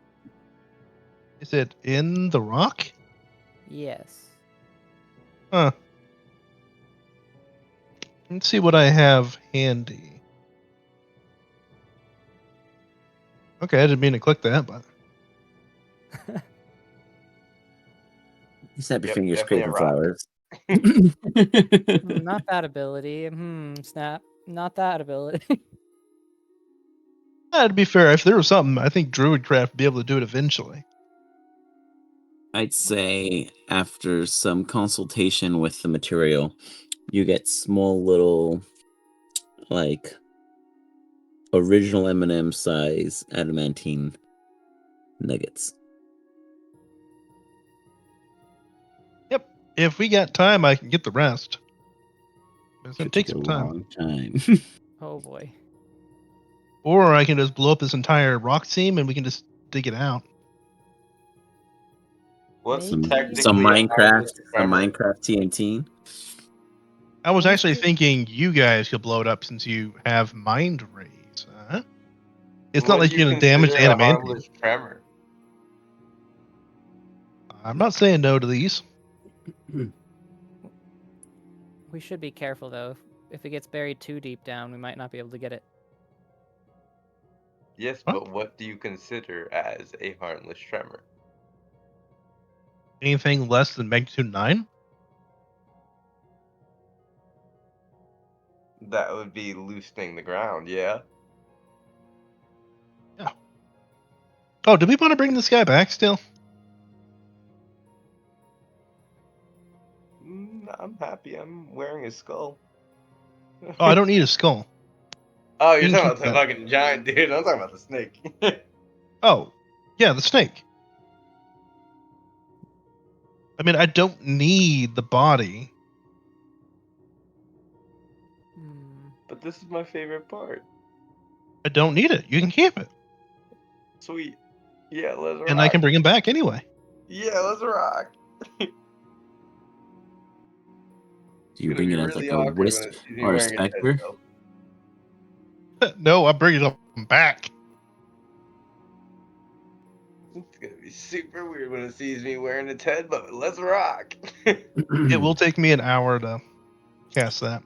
Is it in the rock? Yes. Huh. Let's see what I have handy. Okay, I didn't mean to click that, but He's happy Yep, fingers definitely a scraping rock. flowers. Not that ability. Snap. Not that ability. to be fair, if there was something, I think Druidcraft would be able to do it eventually. I'd say after some consultation with the material, you get small little, like, original M&M size adamantine nuggets. Yep. If we got time, I can get the rest. It's going Could to take take a some time. long time. Oh boy. Or I can just blow up this entire rock seam and we can just dig it out. What's Maybe- technically some a harmless tremor? Minecraft TNT. I was actually Honestly- thinking you guys could blow it up since you have mind rays. Huh? It's not What like do you're you going to damage consider a adamantium. harmless tremor? I'm not saying no to these. We should be careful though. If it gets buried too deep down, we might not be able to get it. Yes, What? but what do you consider as a harmless tremor? Anything less than magnitude 9? That would be loosening the ground, yeah? Oh, do we want to bring this guy back still? I'm happy I'm wearing his skull. Oh, I don't need a skull. Oh, You you're can talking about keep the that. fucking giant dude. I'm talking about the snake. Oh, yeah, the snake. I mean, I don't need the body. Hmm. But this is my favorite part. I don't need it. You can keep it. Sweet. Yeah, let's rock. And I can bring him back anyway. Yeah, let's rock. Do you It's bring gonna it be as really like a awkward wisp when he's or a wearing his head specter? sculpt. No, I'm bringing him back. It's gonna be be super weird when it sees me wearing its head, but let's rock. It will take me an hour to cast that.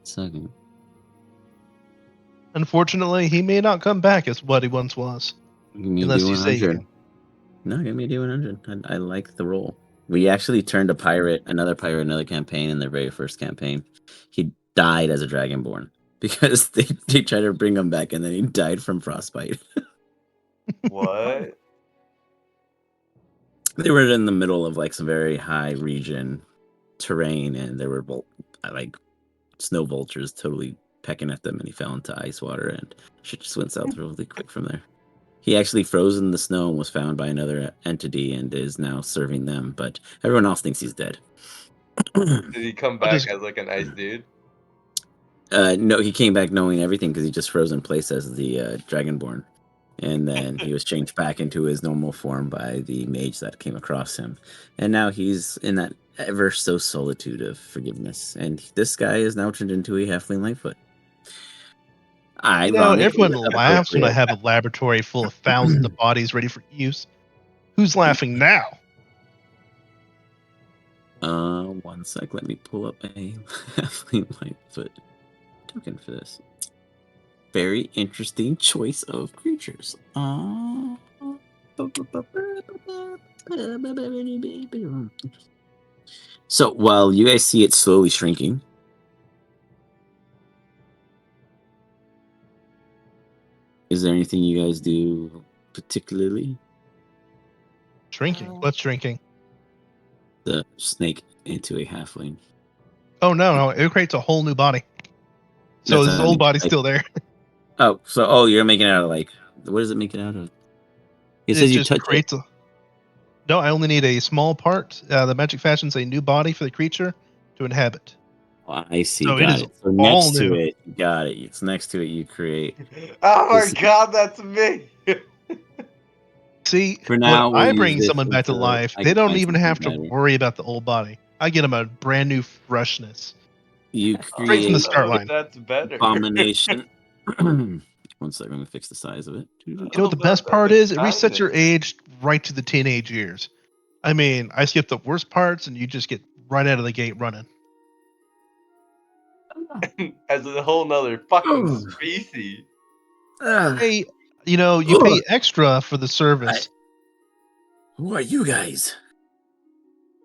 Second. Unfortunately, he may not come back as what he once was. Give me Unless you say D100. No, give me D100. I like the role. We actually turned another pirate, another campaign in their very first campaign. He died as a dragonborn because they tried to bring him back and then he died from frostbite. What? They were in the middle of like some very high region terrain and there were like snow vultures totally pecking at them and he fell into ice water and shit just went south really quick from there. He actually froze in the snow and was found by another entity and is now serving them, but everyone else thinks he's dead. Did he come I'll back just- as like a nice dude? No, he came back knowing everything because he just froze in place as the Dragonborn. And then he was changed back into his normal form by the mage that came across him. And now he's in that ever so solitude of forgiveness. And this guy is now turned into a halfling Lightfoot. Everyone Ironically, laughs when I appropriate. have a laboratory full of thousands of bodies ready for use. Who's laughing now? 1 sec. Let me pull up a halfling Lightfoot token for this. Very interesting choice of creatures. So while you guys see it slowly shrinking, is there anything you guys do particularly? Shrinking. What's shrinking? The snake into a halfling. Oh no, it creates a whole new body. So That's his what I old mean, body's like- still there. You're making it out of like what does it make it out of? It It says you just touch it. creates a. No, I only need a small part. The magic fashions a new body for the creature to inhabit. Oh, I see. So it Got is it. So all next new. to it, got it. It's next to it. You create. Oh my This- god, that's me. See, For now, when we'll I use bring this someone back to until life, I they can don't find even something have to better. worry about the old body. I get them a brand new freshness. You Straight from the create start line. That's better. abomination. 1 second, let me fix the size of it. You know what the best part is? It resets your age right to the teenage years. I mean, I skip the worst parts and you just get right out of the gate running. As a whole nother fucking Oh. species. Hey, you pay extra for the service. Who are you guys?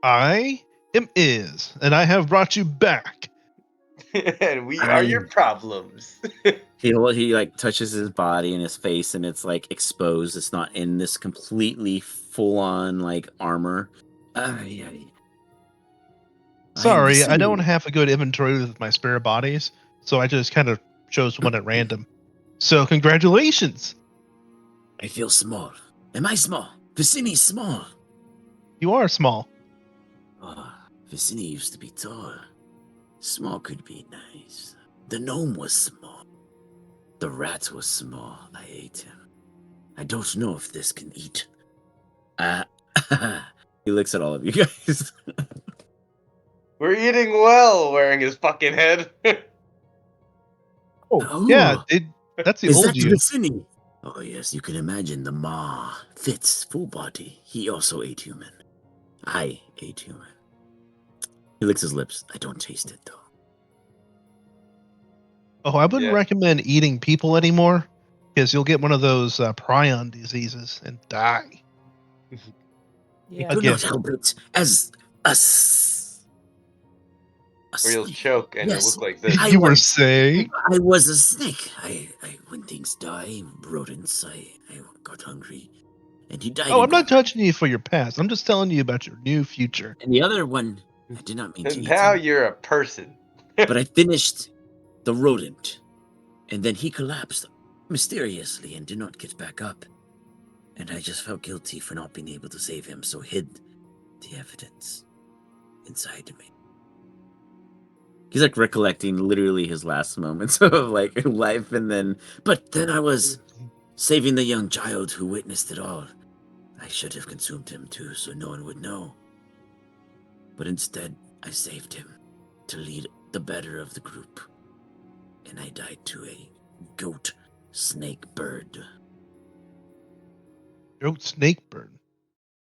I am Iz, and I have brought you back. And we are your problems. He like touches his body and his face, and it's like exposed. It's not in this completely full on like armor. Yeah. Sorry, I don't have a good inventory with my spare bodies, so I just kind of chose one at random. So congratulations! I feel small. Am I small? Vicini's small. You are small. Vicini used to be tall. Small could be nice. The gnome was small. The rat was small. I ate him. I don't know if this can eat. He looks at all of you guys. We're eating well, wearing his fucking head. Yeah, that's the Is old that you. Vicini? Oh yes, you can imagine the maw fits full body. He also ate human. I ate human. He licks his lips. I don't taste it though. Oh, I wouldn't Yeah. recommend eating people anymore, because you'll get one of those prion diseases and die. Yeah. Do Again. not help it as us. Or you'll choke and you'll Yes. look like this. I You were was- saying? I was a snake. When things die, rodents, I got hungry. And he died. Oh, and I'm not got- judging you for your past. I'm just telling you about your new future. And the other one, I did not mean to And eat now him. you're a person. But I finished the rodent. And then he collapsed mysteriously and did not get back up. And I just felt guilty for not being able to save him, so hid the evidence inside me. He's like recollecting literally his last moments of like life, and then I was saving the young child who witnessed it all. I should have consumed him too, so no one would know. But instead, I saved him to lead the better of the group. And I died to a goat snake bird. Goat snake bird.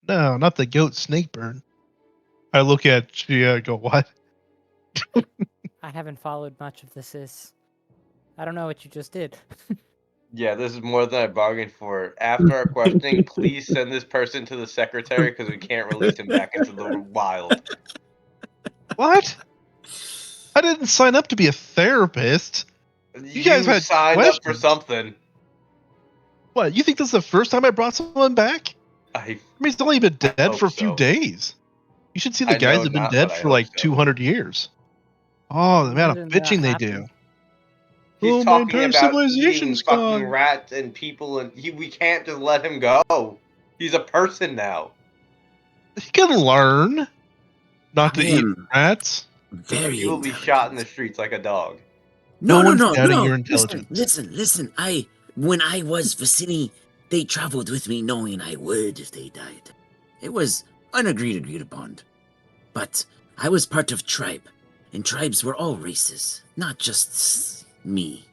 No, not the goat snake bird. I look at Chia and go, what? I haven't followed much of this. I don't know what you just did. Yeah, this is more than I bargained for. After our questioning, please send this person to the secretary because we can't release him back into the wild. What? I didn't sign up to be a therapist. You guys had signed up for questions. something. What? You think this is the first time I brought someone back? I mean, he's only been dead hope for a few so. days. You should see the I guys know that have been not, dead but I for hope like so. 200 years. Oh, the amount of Imagine that bitching they do. happened. He's Oh, my talking entire about eating civilization's fucking gone. rats and people, and we can't just let him go. He's a person now. He can learn not to I eat am rats. very He will be shot in the intelligent. streets like a dog. No one's doubting No. your Listen, intelligence. listen. When I was Vicini, they traveled with me knowing I would if they died. It was agreed upon. But I was part of tribe, and tribes were all races, not just me.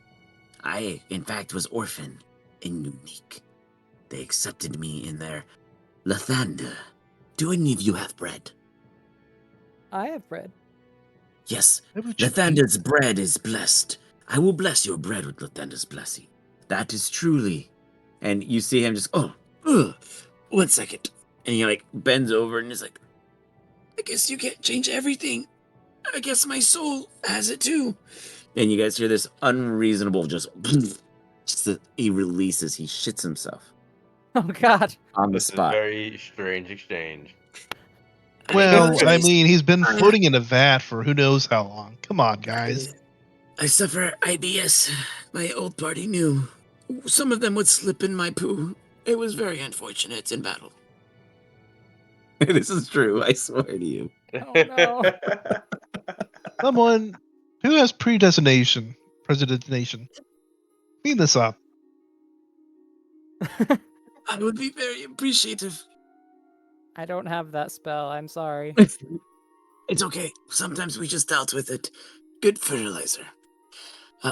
I, in fact, was orphan and unique. They accepted me in their Lathander. Do any of you have bread? I have bread. Yes, Why would you eat Lathander's bread is blessed. I will bless your bread with Lathander's blessing. That is truly. And you see him just, 1 second. And he like bends over and is like, I guess you can't change everything. I guess my soul has it too. And you guys hear this unreasonable just he releases, he shits himself Oh God. on the This is a spot. very strange exchange. Well, I Guys, mean, he's been I- floating in a vat for who knows how long. Come on, guys. I suffer IBS. My old party knew. Some of them would slip in my poo. It was very unfortunate in battle. This is true, I swear to you. Oh no. Someone who has predestination, clean this up. I would be very appreciative. I don't have that spell. I'm sorry. It's okay. Sometimes we just dealt with it. Good fertilizer.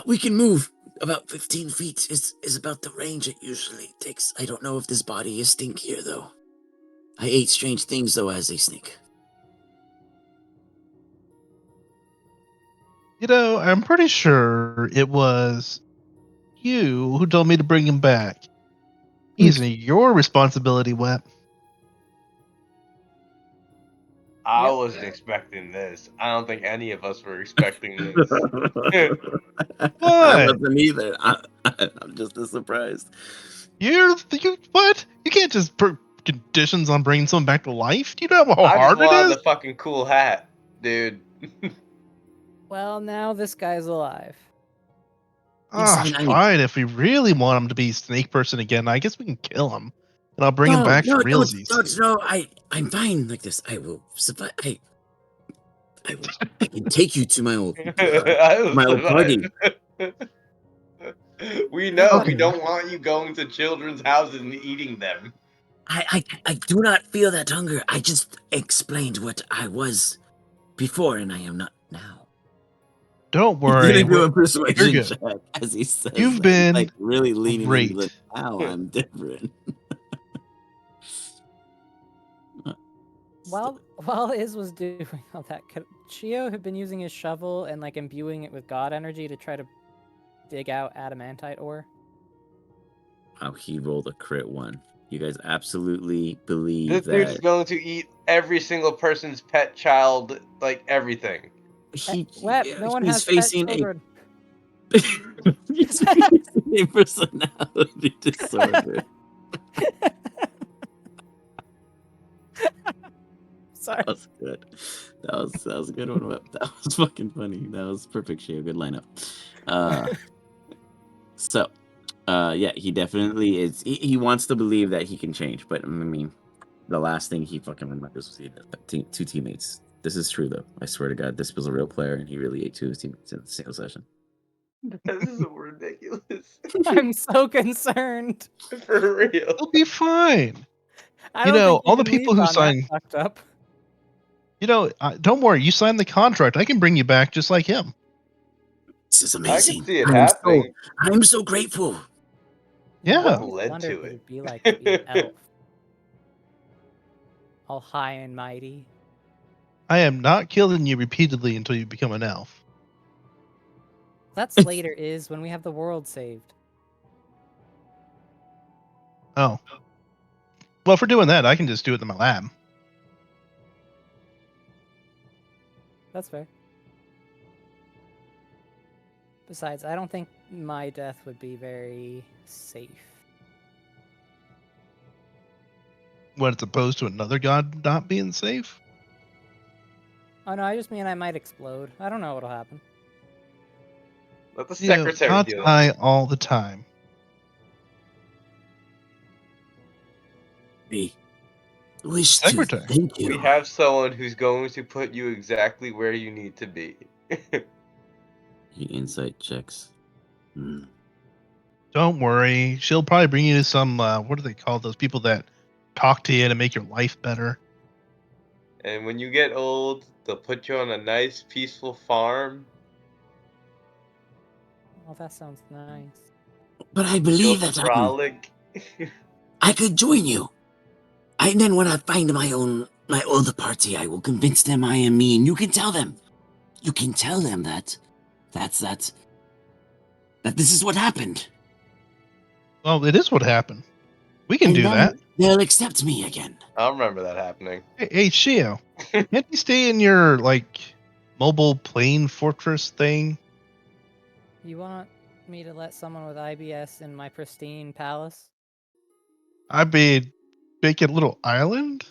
We can move. About 15 feet is about the range it usually takes. I don't know if this body is stinkier, though. I ate strange things, though, as a snake. You know, I'm pretty sure it was you who told me to bring him back. He's your responsibility, Wet. I Yep. wasn't expecting this. I don't think any of us were expecting this. I What? wasn't either. I'm just as surprised. You what? You can't just put conditions on bringing someone back to life. Do you know how I just hard it wanted is? the fucking cool hat, dude. Well, now this guy's alive. Yes, Ah, I mean, fine. If we really want him to be Snake Person again, I guess we can kill him, and I'll bring him back for realsies. No, I'm fine like this. I will survive. I can take you to my old party. We know Okay. we don't want you going to children's houses and eating them. I do not feel that hunger. I just explained what I was before, and I am not now. Don't He's worry. gonna do a You're persuasion good. check as he says You've that. been He's like really leaning into the great. now I'm different. While Iz was doing all that, could Chio have been using his shovel and like imbuing it with god energy to try to dig out adamantite ore? Oh, he rolled a crit 1. You guys absolutely believe This dude's that going to eat every single person's pet child, like everything. No one he's has pet facing children. he's facing a personality disorder. Sorry. That was good. That was a good one. That was fucking funny. That was perfect, Shio. Good lineup. Yeah, he definitely is. He wants to believe that he can change, but I mean, the last thing he fucking remembers was he had two teammates. This is true, though. I swear to God, this was a real player, and he really ate 2 of his teammates in a single session. This is so ridiculous. I'm so concerned. For real. He'll be fine. I You don't know, think all the can people leave who on that sign. fucked up. You know, don't worry. You signed the contract. I can bring you back just like him. This is I amazing. can see it happening. I'm so grateful. Yeah. What I always led wondered to what it? it'd be like to be an elf. All high and mighty. I am not killing you repeatedly until you become an elf. That's later is when we have the world saved. Oh. Well, if we're doing that, I can just do it in my lab. That's fair. Besides, I don't think my death would be very safe. When it's opposed to another god not being safe? Oh no, I just mean I might explode. I don't know what'll happen. Let the You know, secretary gods do it. die all the time. I wish to Secretary. thank you. We have someone who's going to put you exactly where you need to be. He insight checks. Hmm. Don't worry. She'll probably bring you to some, what do they call those people that talk to you to make your life better? And when you get old, they'll put you on a nice, peaceful farm. Oh, that sounds nice. But I You'll believe that frolic. I could join you. And then when I find my other party, I will convince them I am me, and you can tell them. You can tell them that this is what happened. Well, it is what happened. We can And do then that. they'll accept me again. I'll remember that happening. Hey, Shio, can't you stay in your, mobile plane fortress thing? You want me to let someone with IBS in my pristine palace? I mean, make it a little island?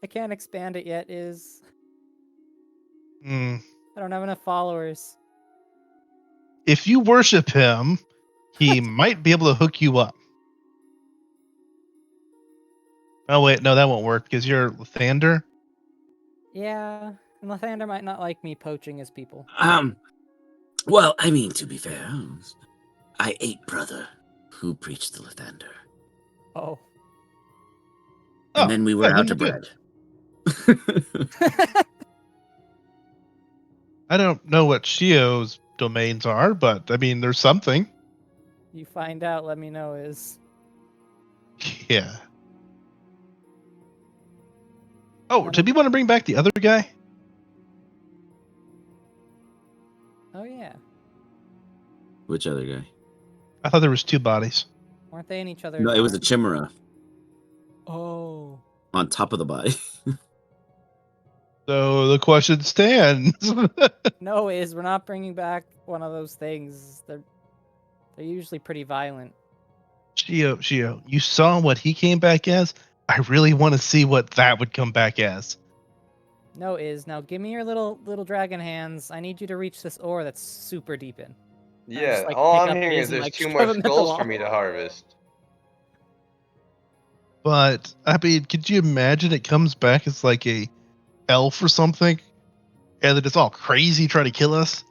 I can't expand it yet, is Hmm. I don't have enough followers. If you worship him, he might be able to hook you up. Oh, wait, no, that won't work because you're Lathander. Yeah, and Lathander might not like me poaching his people. Well, I mean, to be fair, I ate brother who preached the Lathander. Oh. And then we were yeah, out then of you're bread. I don't know what Shio's domains are, but I mean, there's something. You find out, let me know, is. Yeah. Oh, did we want to bring back the other guy? Oh yeah. Which other guy? I thought there was two bodies. Weren't they in each other's No, it was a arms? chimera Oh. on top of the body. So the question stands. No, is we're not bringing back one of those things. They're usually pretty violent. Shio, you saw what he came back as? I really want to see what that would come back as. No, is now give me your little dragon hands. I need you to reach this ore that's super deep in. Yeah, just, like, all pick I'm up hearing his is and, there's like, 2 shove more him at the skulls for wall. me to harvest. But I mean, could you imagine it comes back as like a elf or something, and then it's all crazy trying to kill us?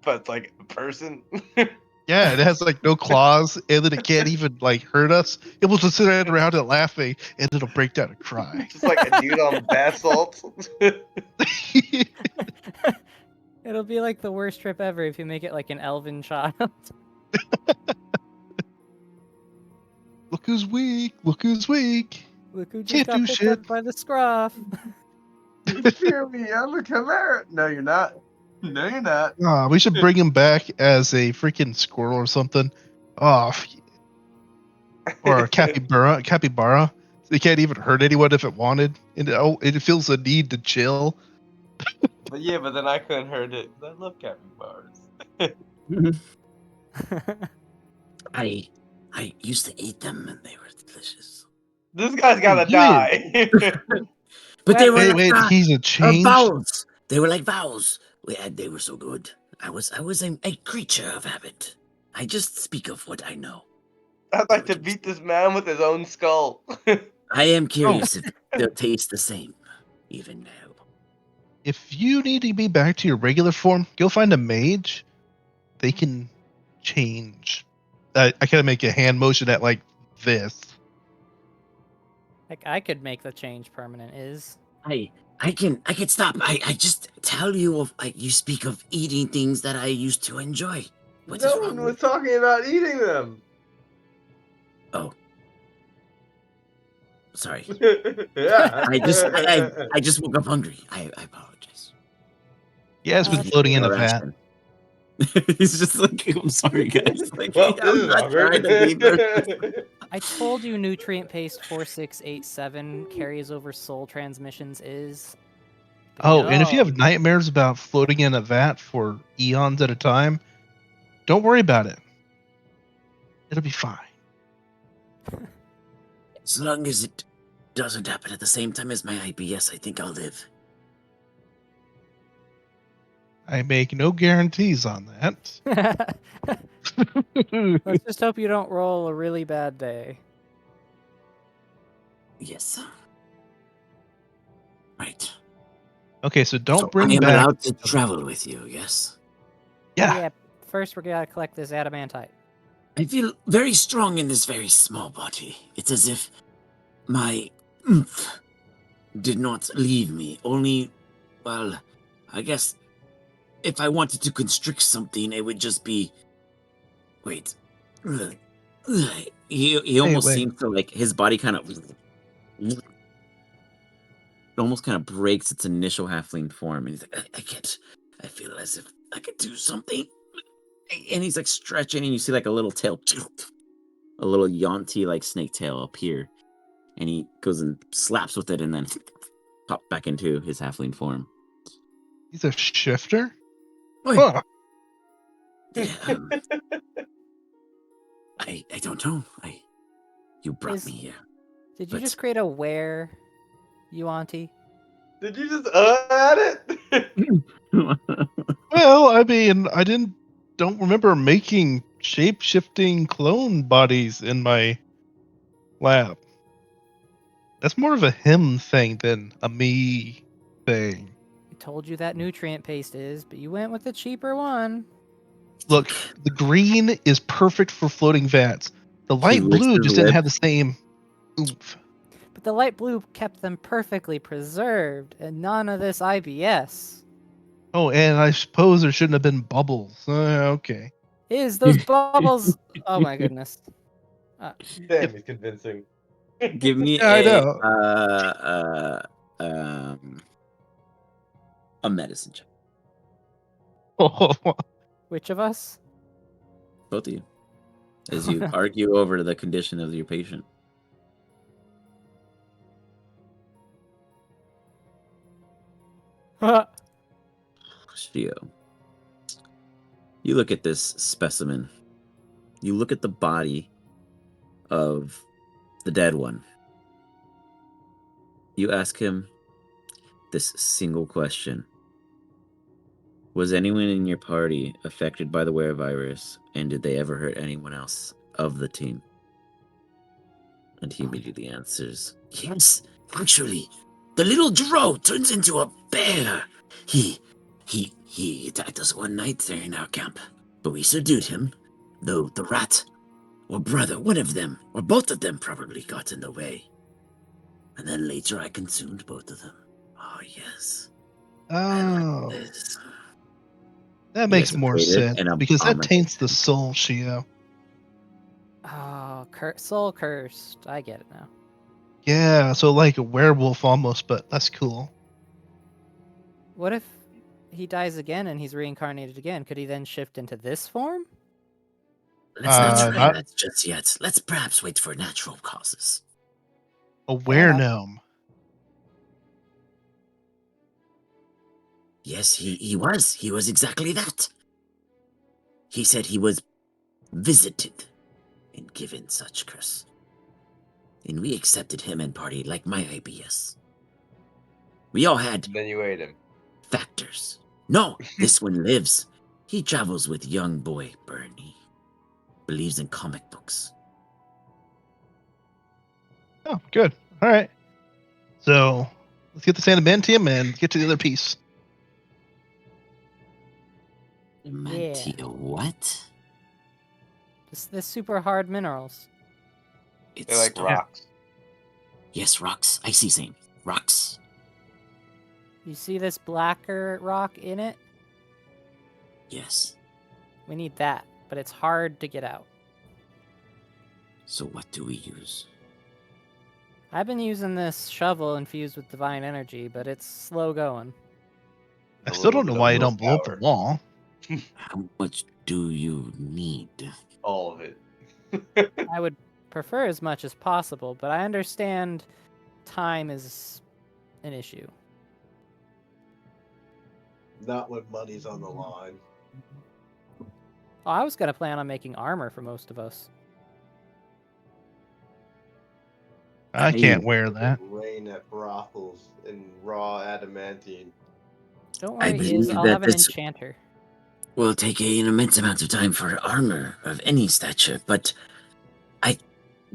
But like a person. Yeah, it has like no claws, and then it can't even like hurt us. It will just sit around it laughing, and it'll break down and cry. Just like a dude on bath salts. It'll be like the worst trip ever if you make it like an elven child. Look who's weak! Look who's weak! Look who just Can't got do picked shit. up by the scruff. You fear me, I'm a chimera. No, you're not. No, you're not. We should bring him back as a freaking squirrel or something. Oh, or a capybara. They can't even hurt anyone if it wanted, and it feels a need to chill. But yeah, but then I couldn't hurt it. I love capybaras. I used to eat them, and they were delicious. This guy's gotta You ate- die. But they were Wait, like he's a change. vowels. They were like vowels. They were so good. I was a creature of habit. I just speak of what I know. I'd like to beat this man with his own skull. I am curious if they'll taste the same, even now. If you need to be back to your regular form, go find a mage. They can change. I kind of make a hand motion at like this. Like I could make the change permanent. Is I can stop. I just tell you of you speak of eating things that I used to enjoy. What is No wrong one was with? talking about eating them. Oh, sorry. Yeah. I just woke up hungry. I apologize. He has been That's floating in a No vat. ration. He's just like, I'm sorry, guys. Like, Well, this I'm is not trying to be very. awkward. I told you nutrient paste 4687 carries over soul transmissions is. But Oh, and if you no. have nightmares about floating in a vat for eons at a time, don't worry about it. It'll be fine. As long as it doesn't happen at the same time as my IBS, I think I'll live. I make no guarantees on that. Let's just hope you don't roll a really bad day. Yes. Right. Okay, so don't So I bring am back. allowed to travel with you, yes? Yeah. First, we're gonna collect this adamantite. I feel very strong in this very small body. It's as if my oomph did not leave me. Only, well, I guess if I wanted to constrict something, it would just be. Wait. He almost wait. seems to like his body kind of. It almost kind of breaks its initial halfling form, and he's like, I can't. I feel as if I could do something. And he's like stretching, and you see like a little tail, a little yaunty like snake tail appear, and he goes and slaps with it, and then pop back into his halfling form. He's a shifter? Oi. Huh. Yeah, I don't know. You brought me here. Did you But- just create a where, you auntie? Did you just add it? Well, I mean, don't remember making shape-shifting clone bodies in my lab. That's more of a him thing than a me thing. I told you that nutrient paste is, but you went with the cheaper one. Look, the green is perfect for floating vats. The light licks blue his just didn't lip. have the same oomph. But the light blue kept them perfectly preserved, and none of this IBS. Oh, and I suppose there shouldn't have been bubbles. Okay. Is those bubbles? Oh my goodness. Damn, he's convincing. Give me Yeah, I a medicine check. Which of us? Both of you. As you argue over the condition of your patient. Shio. You look at this specimen. You look at the body of the dead one. You ask him this single question. Was anyone in your party affected by the werevirus, and did they ever hurt anyone else of the team? And he immediately answers, yes, actually, the little Dro turns into a bear. He attacked us one night there in our camp, but we subdued him, though the rat, or brother, one of them, or both of them probably got in the way. And then later I consumed both of them. Oh, yes. I like Oh, this. that You makes guys have more created sense an because that abominable taints the soul, Shio. Oh, soul cursed. I get it now. Yeah, so like a werewolf almost, but that's cool. What if he dies again and he's reincarnated again? Could he then shift into this form? Let's not try not- that just yet. Let's perhaps wait for natural causes. A Fair enough. were-gnome. Yes, he was. He was exactly that. He said he was visited and given such curse. And we accepted him and party like my IBS. We all had Then you ate him. factors. No, this one lives. He travels with young boy Bernie. Believes in comic books. Oh, good. All right. So let's get the adamantium and get to the other piece. Mantia, what? This super hard minerals. It's They're like stone. rocks. Yes, rocks. I see same. Rocks. You see this blacker rock in it? Yes. We need that. but it's hard to get out. So what do we use? I've been using this shovel infused with divine energy, but it's slow going. I A still little don't know bit why of you don't blow up the willpower. wall. How much do you need? All of it. I would prefer as much as possible, but I understand time is an issue. Not when money's on the line. Oh, I was going to plan on making armor for most of us. I can't wear that. Rain at brothels in raw adamantine. Don't I worry, believe I'll that have an this enchanter. will take an immense amount of time for armor of any stature, but I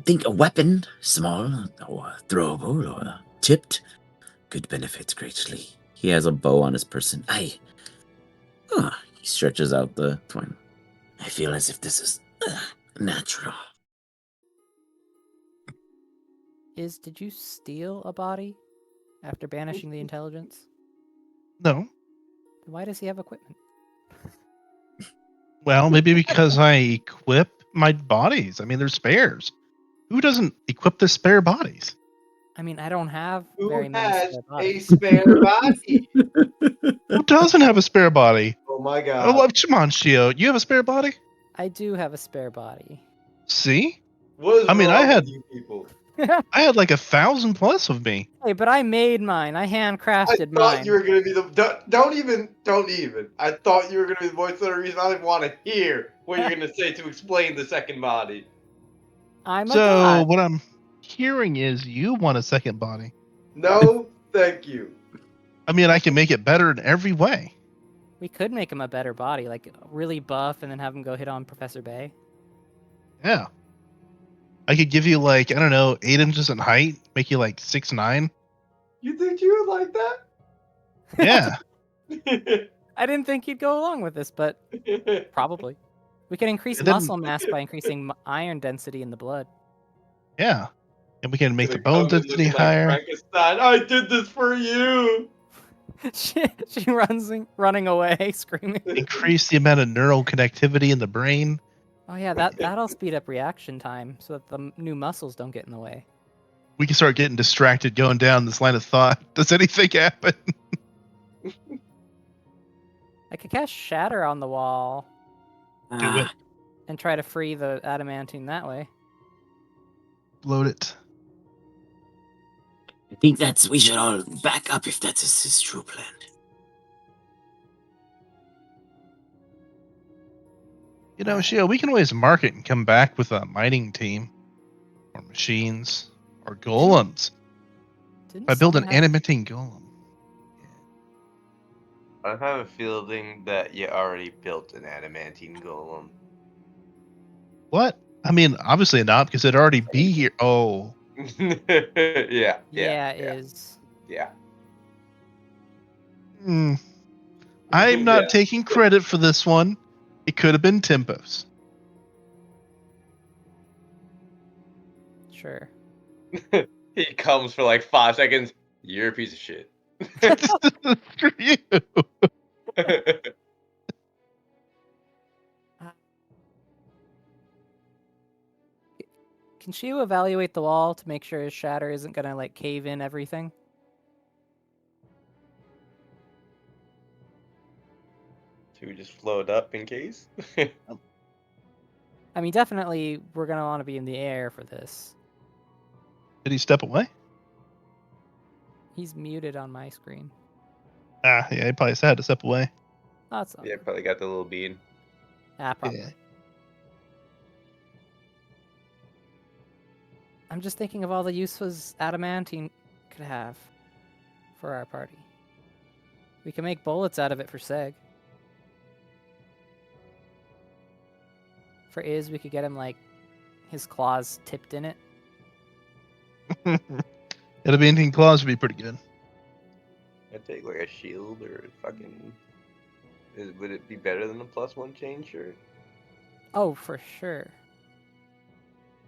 think a weapon, small or throwable or tipped, could benefit greatly. He has a bow on his person. He stretches out the twine. I feel as if this is natural. Did you steal a body after banishing the intelligence? No. Then why does he have equipment? Well, maybe because I equip my bodies. I mean, they're spares. Who doesn't equip the spare bodies? I mean, I don't have Who very many has spare a bodies. spare body? Who doesn't have a spare body? Oh my Oh, god. well, come on, Shio. You have a spare body? I do have a spare body. See? What is I mean, wrong I had with you people? I had like 1,000 plus of me. Hey, but I made mine. I I handcrafted thought mine. you were gonna be the don't even. I thought you were gonna be the voice of the reason. I didn't want to hear what you're gonna say to explain the second body. I'm a So god. what I'm hearing is you want a second body. No, thank you. I mean, I can make it better in every way. We could make him a better body, like really buff, and then have him go hit on Professor Bay. Yeah. I could give you like, I don't know, 8 inches in height, make you like 6'9". You think you would like Yeah. that? I didn't think he'd go along with this, but probably. We can increase And then- muscle mass by increasing iron density in the blood. Yeah. And we can make the Gonna bone come in density looking like higher. Frankenstein. I did this for you. she running away, screaming. Increase the amount of neural connectivity in the brain. Oh yeah, that'll speed up reaction time, so that the new muscles don't get in the way. We can start getting distracted going down this line of thought. Does anything happen? I could cast Shatter on the wall Do it. and try to free the adamantine that way. Load it. I think we should all back up if that is his true plan. You know, Shio, we can always market and come back with a mining team. Or machines. Or golems. Didn't If I build an someone have- animating golem. I have a feeling that you already built an adamantine golem. What? I mean, obviously not, because it'd already be here. Oh. Yeah. Yeah, it is. Yeah. Hmm. I'm not Yeah. taking credit for this one. It could have been Timpo's. Sure. He comes for like 5 seconds. You're a piece of shit. Screw you. Can she evaluate the wall to make sure his shatter isn't gonna like cave in everything? Should we just float up in case? I mean, definitely we're gonna want to be in the air for this. Did he step away? He's muted on my screen. Ah, yeah, he probably had to step away. That's all. Yeah, probably got the little bean. Probably. Yeah. I'm just thinking of all the uses adamantine could have for our party. We can make bullets out of it for Seg. For we could get him like his claws tipped in it. Adamantium claws would be pretty good. I'd take like a shield or fucking. Would it be better than a +1 chain shirt? Oh, for sure.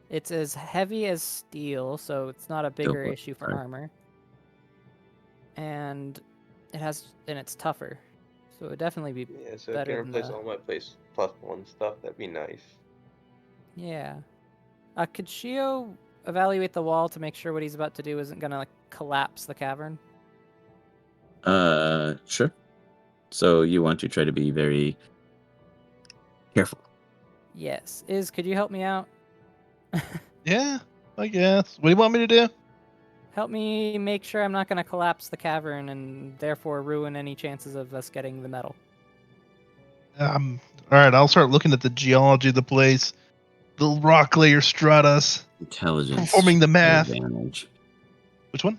It's as heavy as steel, so it's not a bigger what? issue for Right. armor. And it's tougher. So it would definitely be Yeah, so it better can than replace the... all my +1 stuff. That'd be nice. Yeah. Could Shio evaluate the wall to make sure what he's about to do isn't gonna like collapse the cavern? Sure. So you want to try to be very careful. Yes. Could you help me out? Yeah, I guess. What do you want me to do? Help me make sure I'm not gonna collapse the cavern and therefore ruin any chances of us getting the metal. All right, I'll start looking at the geology of the place, the rock layer stratus, Intelligence performing the should be math. advantage. Which one?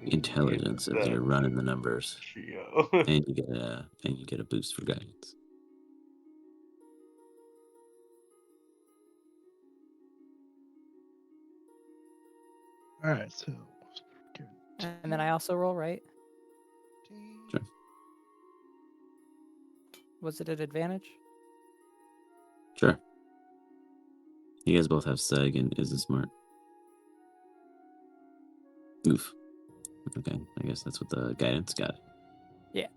Intelligence as you're running the numbers, Trio. and you get a boost for guidance. All right, so. And then I also roll, right? Sure. Was it an advantage? Sure. You guys both have Seg and is smart. Oof. Okay, I guess that's what the guidance got. Yeah.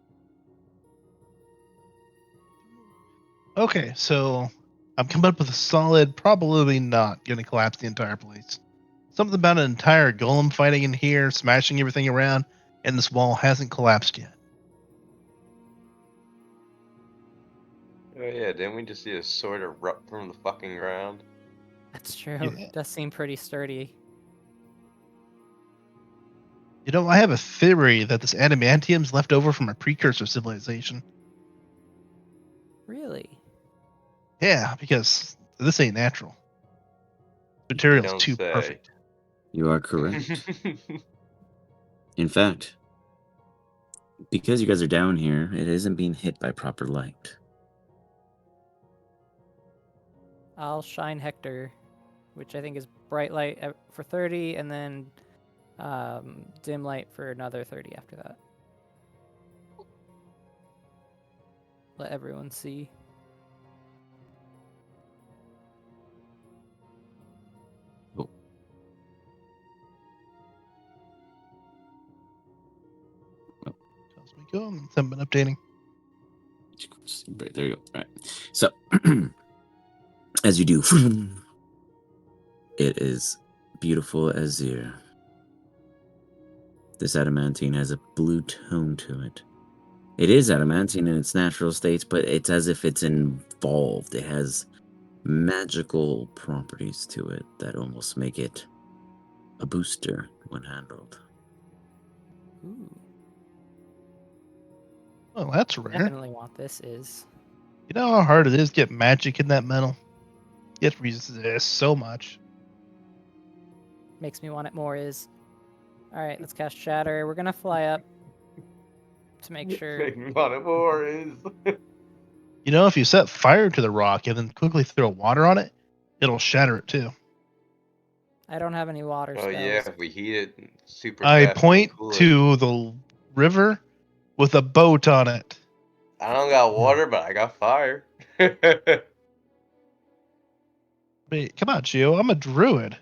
Okay, so I'm coming up with a solid, probably not going to collapse the entire place. Something about an entire golem fighting in here, smashing everything around, and this wall hasn't collapsed yet. Oh yeah, didn't we just see a sword erupt from the fucking ground? That's true. Yeah. Does seem pretty sturdy. You know, I have a theory that this adamantium's left over from a precursor civilization. Really? Yeah, because this ain't natural. Material's Don't too say. perfect. You are correct. In fact, because you guys are down here, it isn't being hit by proper light. I'll shine Hector, which I think is bright light for 30, and then dim light for another 30 after that. Let everyone see. Oh. Tells me go. Haven't been updating. Right, there you go. All right. So, as you do, it is beautiful azure. This adamantine has a blue tone to it. It is adamantine in its natural states, but it's as if it's involved. It has magical properties to it that almost make it a booster when handled. Ooh, Oh, that's rare. definitely want this. You know how hard it is to get magic in that metal? It resists so much. Makes me want it more. All right, let's cast Shatter. We're gonna fly up to make sure. Make me want it more is. You know, if you set fire to the rock and then quickly throw water on it, it'll shatter it too. I don't have any water Oh spells. yeah, if we heat it super I fast, point cool it. to the river with a boat on it. I don't got water, but I got fire. Wait, come on, Gio. I'm a druid.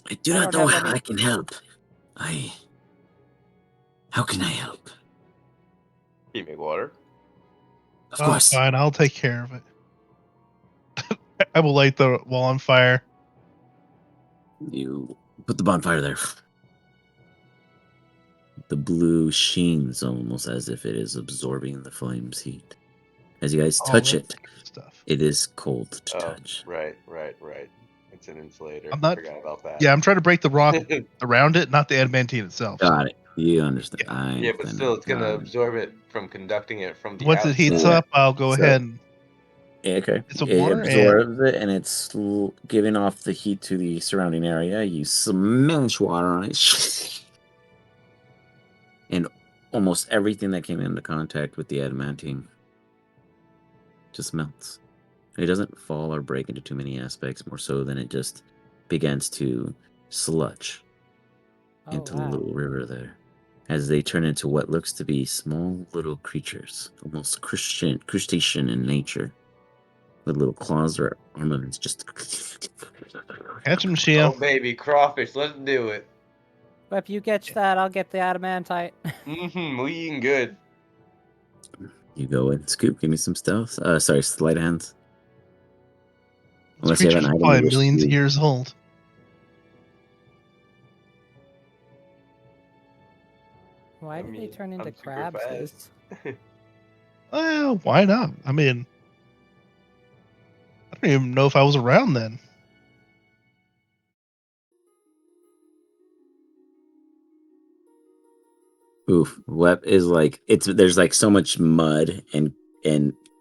I do I not don't know have how any- I can help. How can I help? You make water. Of Oh, course. fine. I'll take care of it. I will light the wall on fire. You put the bonfire there. The blue sheens almost as if it is absorbing the flame's heat. As you guys touch that's it, good stuff. it is cold to Oh, touch. right. It's an insulator. I'm not. Forgot about that. Yeah, I'm trying to break the rock around it, not the adamantine itself. Got it. You understand. Yeah. I understand. Yeah, but still, it's gonna Got it. absorb it from conducting it from the Once outside. it heats Yeah. up, I'll go So- ahead and Yeah, okay. get some It water and absorbs it and it's giving off the heat to the surrounding area. You smash water on it. And almost everything that came into contact with the adamantine just melts. It doesn't fall or break into too many aspects, more so than it just begins to sludge Oh, into the wow. little river there. As they turn into what looks to be small little creatures, almost crustacean in nature, with little claws or armaments just. catch him, Oh Shio. baby, crawfish, let's do it. But if you catch that, I'll get the adamantite. We eating good. You go and Scoop, give me some stealth. Sorry, sleight of hands. These Unless you have creatures an are item you probably wish to millions of use. years old. Why did they turn into I'm super crabs? fast. Well, why not? I mean, I don't even know if I was around then. Oof, Web is like there's like so much mud and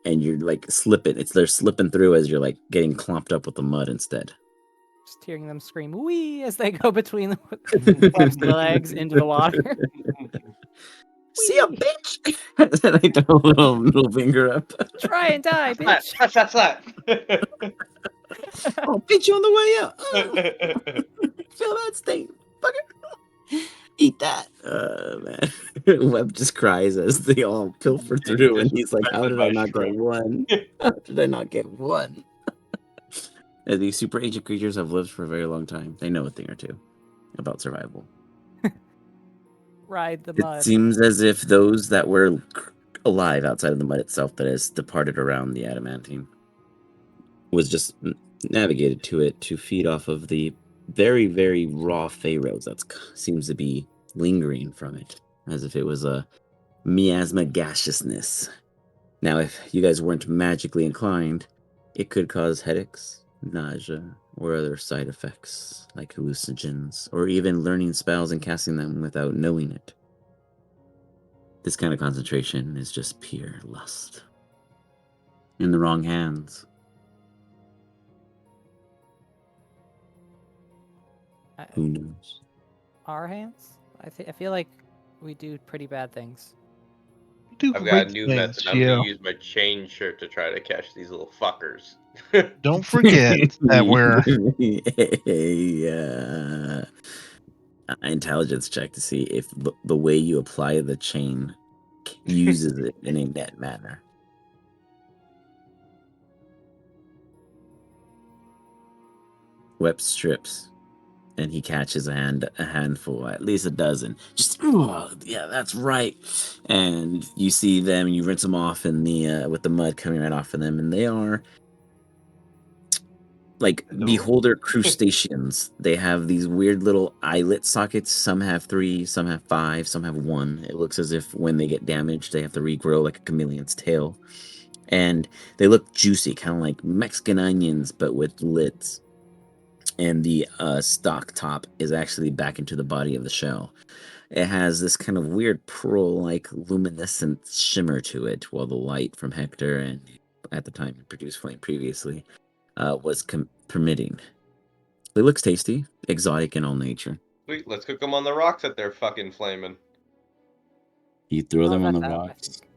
you're like slipping. They're slipping through as you're like getting clumped up with the mud instead. Just hearing them scream "wee" as they go between the Web's legs into the water. See ya, Whee! bitch! And I throw a little middle finger up. Try and die, Slap, bitch! slap, slap, I'll beat you on the way out. slap. Feel that sting, fucker. Eat that. Man. Webb just cries as they all pilfer through, and he's like, "How did I not get one? How did I not get one?" And these super ancient creatures have lived for a very long time. They know a thing or two about survival. Ride the It mud. seems as if those that were alive outside of the mud itself, that has departed around the adamantine, was just navigated to it to feed off of the very, very raw pharaohs that seems to be lingering from it, as if it was a miasma gaseousness. Now, if you guys weren't magically inclined, it could cause headaches, nausea, or other side effects like hallucinogens, or even learning spells and casting them without knowing it. This kind of concentration is just pure lust. In the wrong hands. Who knows? Our hands? I feel like we do pretty bad things. You do I've got a great new things, method. I'm gonna Gio. use my chain shirt to try to catch these little fuckers. Don't forget that we're Intelligence check to see if the way you apply the chain uses it in a net manner. Web strips, and he catches a handful, at least a dozen. Just yeah, that's right. And you see them, and you rinse them off in the with the mud coming right off of them, and they are like Hello? beholder crustaceans. They have these weird little eyelet sockets. Some have 3, some have 5, some have 1. It looks as if when they get damaged, they have to regrow like a chameleon's tail. And they look juicy, kind of like Mexican onions, but with lids. And the stalk top is actually back into the body of the shell. It has this kind of weird pearl-like luminescent shimmer to it, while the light from Hector and at the time it produced flame previously was permitting. It looks tasty, exotic in all nature. Sweet, let's cook them on the rocks that they're fucking flaming. You throw Oh, them on the that's out, I rocks. think.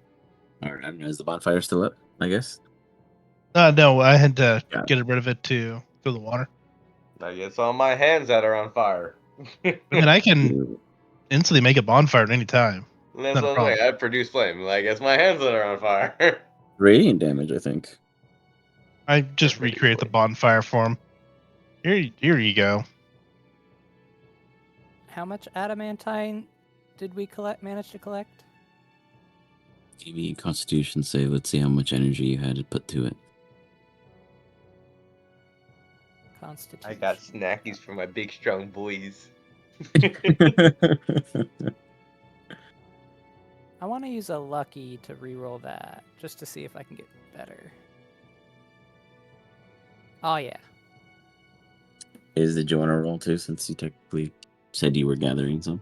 All right, I don't know, is the bonfire still up? I guess. no, I had to Yeah. get rid of it to fill the water. I guess all my hands that are on fire. I mean, I can instantly make a bonfire at any time. That's Not a what I'm problem. saying. I produce flame. I guess my hands that are on fire. Radiant damage, I think. I just Pretty recreate the quick. bonfire for him. Here you go. How much adamantine did we manage to collect? Give me a Constitution save. Let's see how much energy you had to put to it. Constitution. I got snackies for my big strong boys. I want to use a lucky to reroll that, just to see if I can get better. Oh yeah. Did you want to roll too, since you technically said you were gathering some?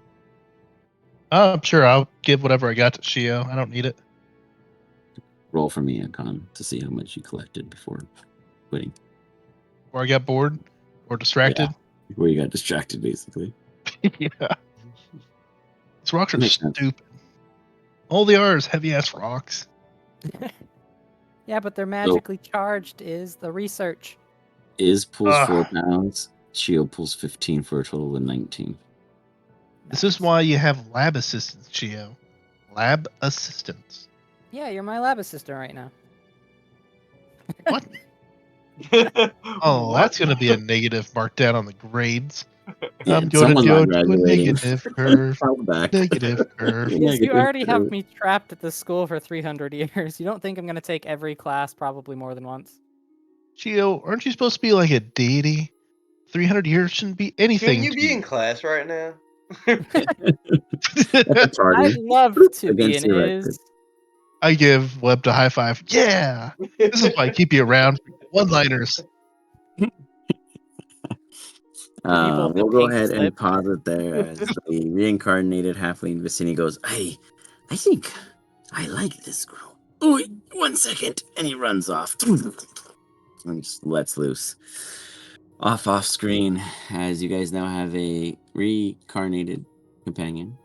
Sure, I'll give whatever I got to Shio. I don't need it. Roll for me, Con, to see how much you collected before quitting. Or I got bored or distracted. Before you got distracted, basically. Yeah. These rocks are Makes sense. stupid. All they are is heavy ass rocks. Yeah, but they're magically charged is the research. Iz pulls Ugh. 4 pounds. Shio pulls 15 for a total of 19. This is why you have lab assistants, Shio. Lab assistants. Yeah, you're my lab assistant right now. What? Oh, What? that's going to be a negative markdown on the grades. Yeah, I'm going to someone's go not to a graduating. negative curve. I'll back. Negative curve. You're Because you negative already have curve. me trapped at this school for 300 years. You don't think I'm going to take every class probably more than once? Gio, aren't you supposed to be like a deity? 300 years shouldn't be anything Shouldn't you to be you. in class right now? That's a tardy. I'd love to be Against an your is. record. I give Webb a high five. Yeah! This is why I keep you around. One-liners. Give you both a We'll go pink ahead and slip. pause it there as the reincarnated halfling Vicini goes, Hey, I think I like this girl. Oh, 1 second. And he runs off. And just lets loose. Off screen, as you guys now have a reincarnated companion.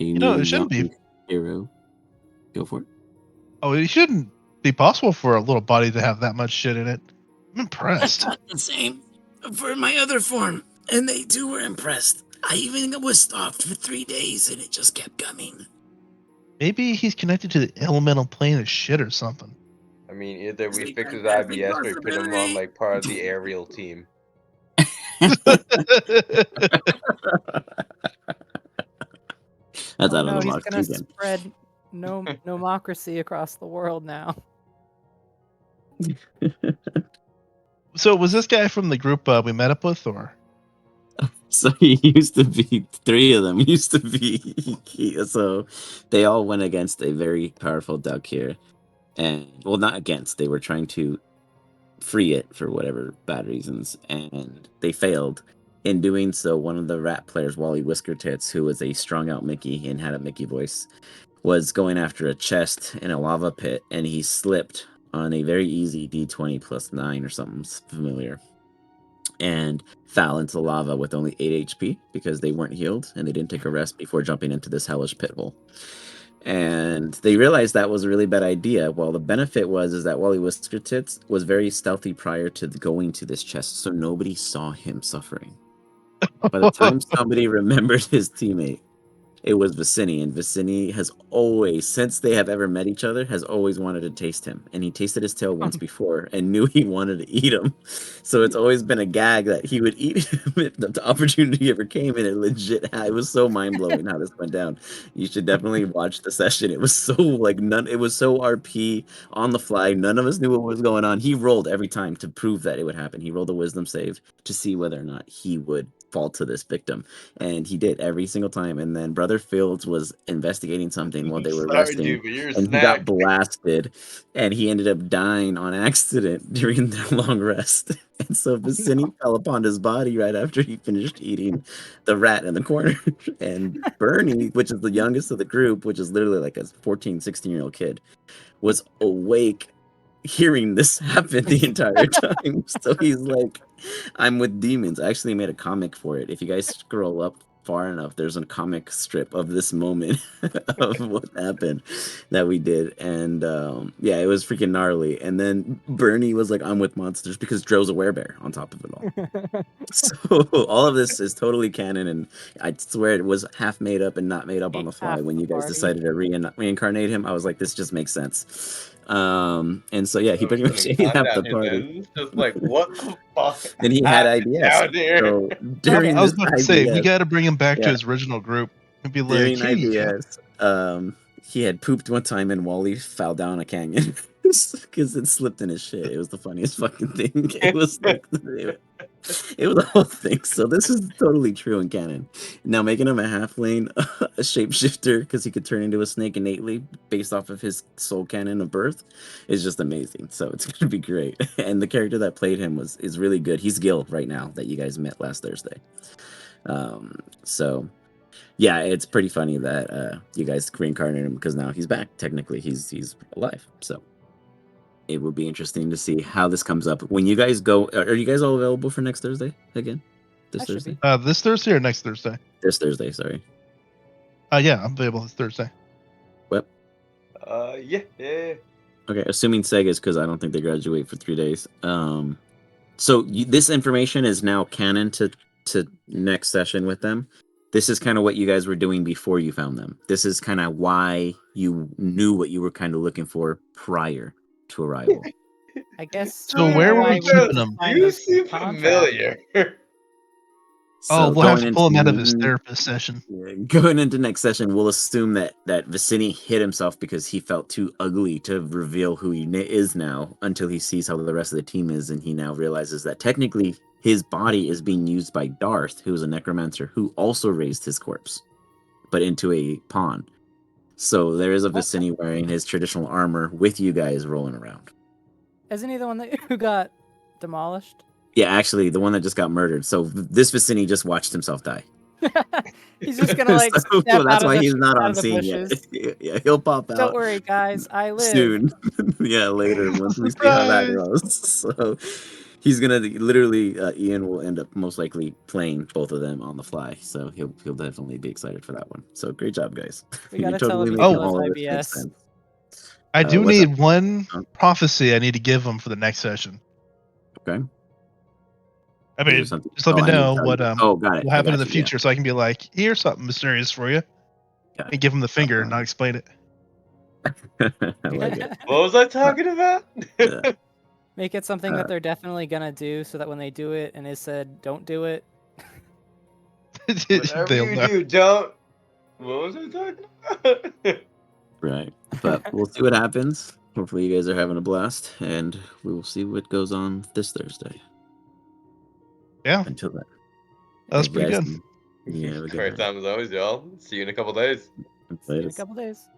A You know, new it shouldn't young be. hero. Go for it. Oh, it shouldn't be possible for a little body to have that much shit in it. I'm impressed. The same for my other form, and they too were impressed. I even was stopped for 3 days, and it just kept coming. Maybe he's connected to the elemental plane of shit or something. I mean, either we It's a fix his fantastic IBS or we put him on possibility. like part of the aerial team. That's Oh out of no, the he's box gonna thinking. spread nomocracy across the world now. So was this guy from the group we met up with, or? So he used to be 3 of them used to be so they all went against a very powerful duck here, and well, not against, they were trying to free it for whatever bad reasons, and they failed. In doing so, one of the rat players, Wally Whiskertits, who was a strung out Mickey and had a Mickey voice, was going after a chest in a lava pit, and he slipped on a very easy D20 plus 9 or something familiar, and fell into the lava with only 8 HP because they weren't healed and they didn't take a rest before jumping into this hellish pit hole. And they realized that was a really bad idea. Well, the benefit is that Wally Whiskertits was very stealthy prior to going to this chest, so nobody saw him suffering. By the time somebody remembered his teammate, it was Vicini, and Vicini has always, since they have ever met each other, has always wanted to taste him. And he tasted his tail once before and knew he wanted to eat him. So it's always been a gag that he would eat him if the opportunity ever came, and it was so mind-blowing how this went down. You should definitely watch the session. It was so it was so RP on the fly. None of us knew what was going on. He rolled every time to prove that it would happen. He rolled a wisdom save to see whether or not he would fall to this victim, and he did every single time. And then Brother Fields was investigating something while they were Sorry, resting, dude, but you're a and he got snack. blasted, and he ended up dying on accident during their long rest. And so Vicini fell upon his body right after he finished eating the rat in the corner. And Bernie, which is the youngest of the group, which is literally like a 14, 16-year-old kid, was awake hearing this happen the entire time. So he's like, I'm with demons. I actually made a comic for it. If you guys scroll up far enough, there's a comic strip of this moment of what happened that we did. And yeah, it was freaking gnarly. And then Bernie was like, I'm with monsters, because Dro's a werebear on top of it all. So all of this is totally canon, and I swear it was half made up and not made up on the fly. Half When the you guys party. decided to reincarnate him, I was like, this just makes sense. And so yeah, he pretty much ate half the party. It's just like, what the fuck? And he had happened IBS. down here? So during I was this about to say, we IBS, got to bring him back to yeah, his original group and be like, during here you go. IBS, he had pooped one time and Wally fell down a canyon because it slipped in his shit. It was the funniest fucking thing. It was like it was a whole thing. So this is totally true in canon. Now making him a halfling, a shapeshifter, because he could turn into a snake innately based off of his soul canon of birth, is just amazing. So it's gonna be great. And the character that played him is really good. He's Gil right now that you guys met last Thursday. So yeah, it's pretty funny that you guys reincarnated him, because now he's back. Technically, he's alive. So it will be interesting to see how this comes up. When you guys go, are you guys all available for next Thursday again? This I should Thursday? be. This Thursday or next Thursday? This Thursday, sorry. Yeah, I'm available this Thursday. What? Yeah. Okay, assuming Sega's, because I don't think they graduate for 3 days. So this information is now canon to next session with them. This is kind of what you guys were doing before you found them. This is kind of why you knew what you were kind of looking for prior to arrival. I guess. So you where know were why we we keeping them? signed You those seem contracts. familiar. Oh, So we'll have to going pull him out of his into therapist session. going into next session, we'll assume that Vicini hit himself because he felt too ugly to reveal who he is now until he sees how the rest of the team is, and he now realizes that technically his body is being used by Darth, who is a necromancer who also raised his corpse, but into a pawn. So there is a Vicini wearing his traditional armor with you guys rolling around. Isn't he the one who got demolished? Yeah, actually, the one that just got murdered. So this Vicini just watched himself die. He's just gonna like So step that's out of why the he's not out on of the scene yet. bushes. Yeah, he'll pop Don't out worry, guys. I live. soon. Yeah, later once we see how that goes. So he's gonna literally Ian will end up most likely playing both of them on the fly. So he'll definitely be excited for that one. So great job, guys. We You're gotta tell totally him he making still has all of this make IBS. sense. I do what's need up? one Oh. prophecy I need to give him for the next session. Okay. I Is there mean, something? just let me I need to know tell what you. Oh, got it. will I happen in got the you. Yeah. future, so I can be like, here's something mysterious for you, Yeah. and give him the finger and not explain it. I like it. What was I talking about? Yeah. Make it something that they're definitely gonna do, so that when they do it and it said don't do it. Whatever They'll you know. do, don't. What was I talking about? Right. But we'll see what happens. Hopefully you guys are having a blast, and we will see what goes on this Thursday. Yeah, Until then. that was Thank you pretty guys. good. Yeah, have a good Great night. time as always, y'all. See you in a couple days. See you in a couple days.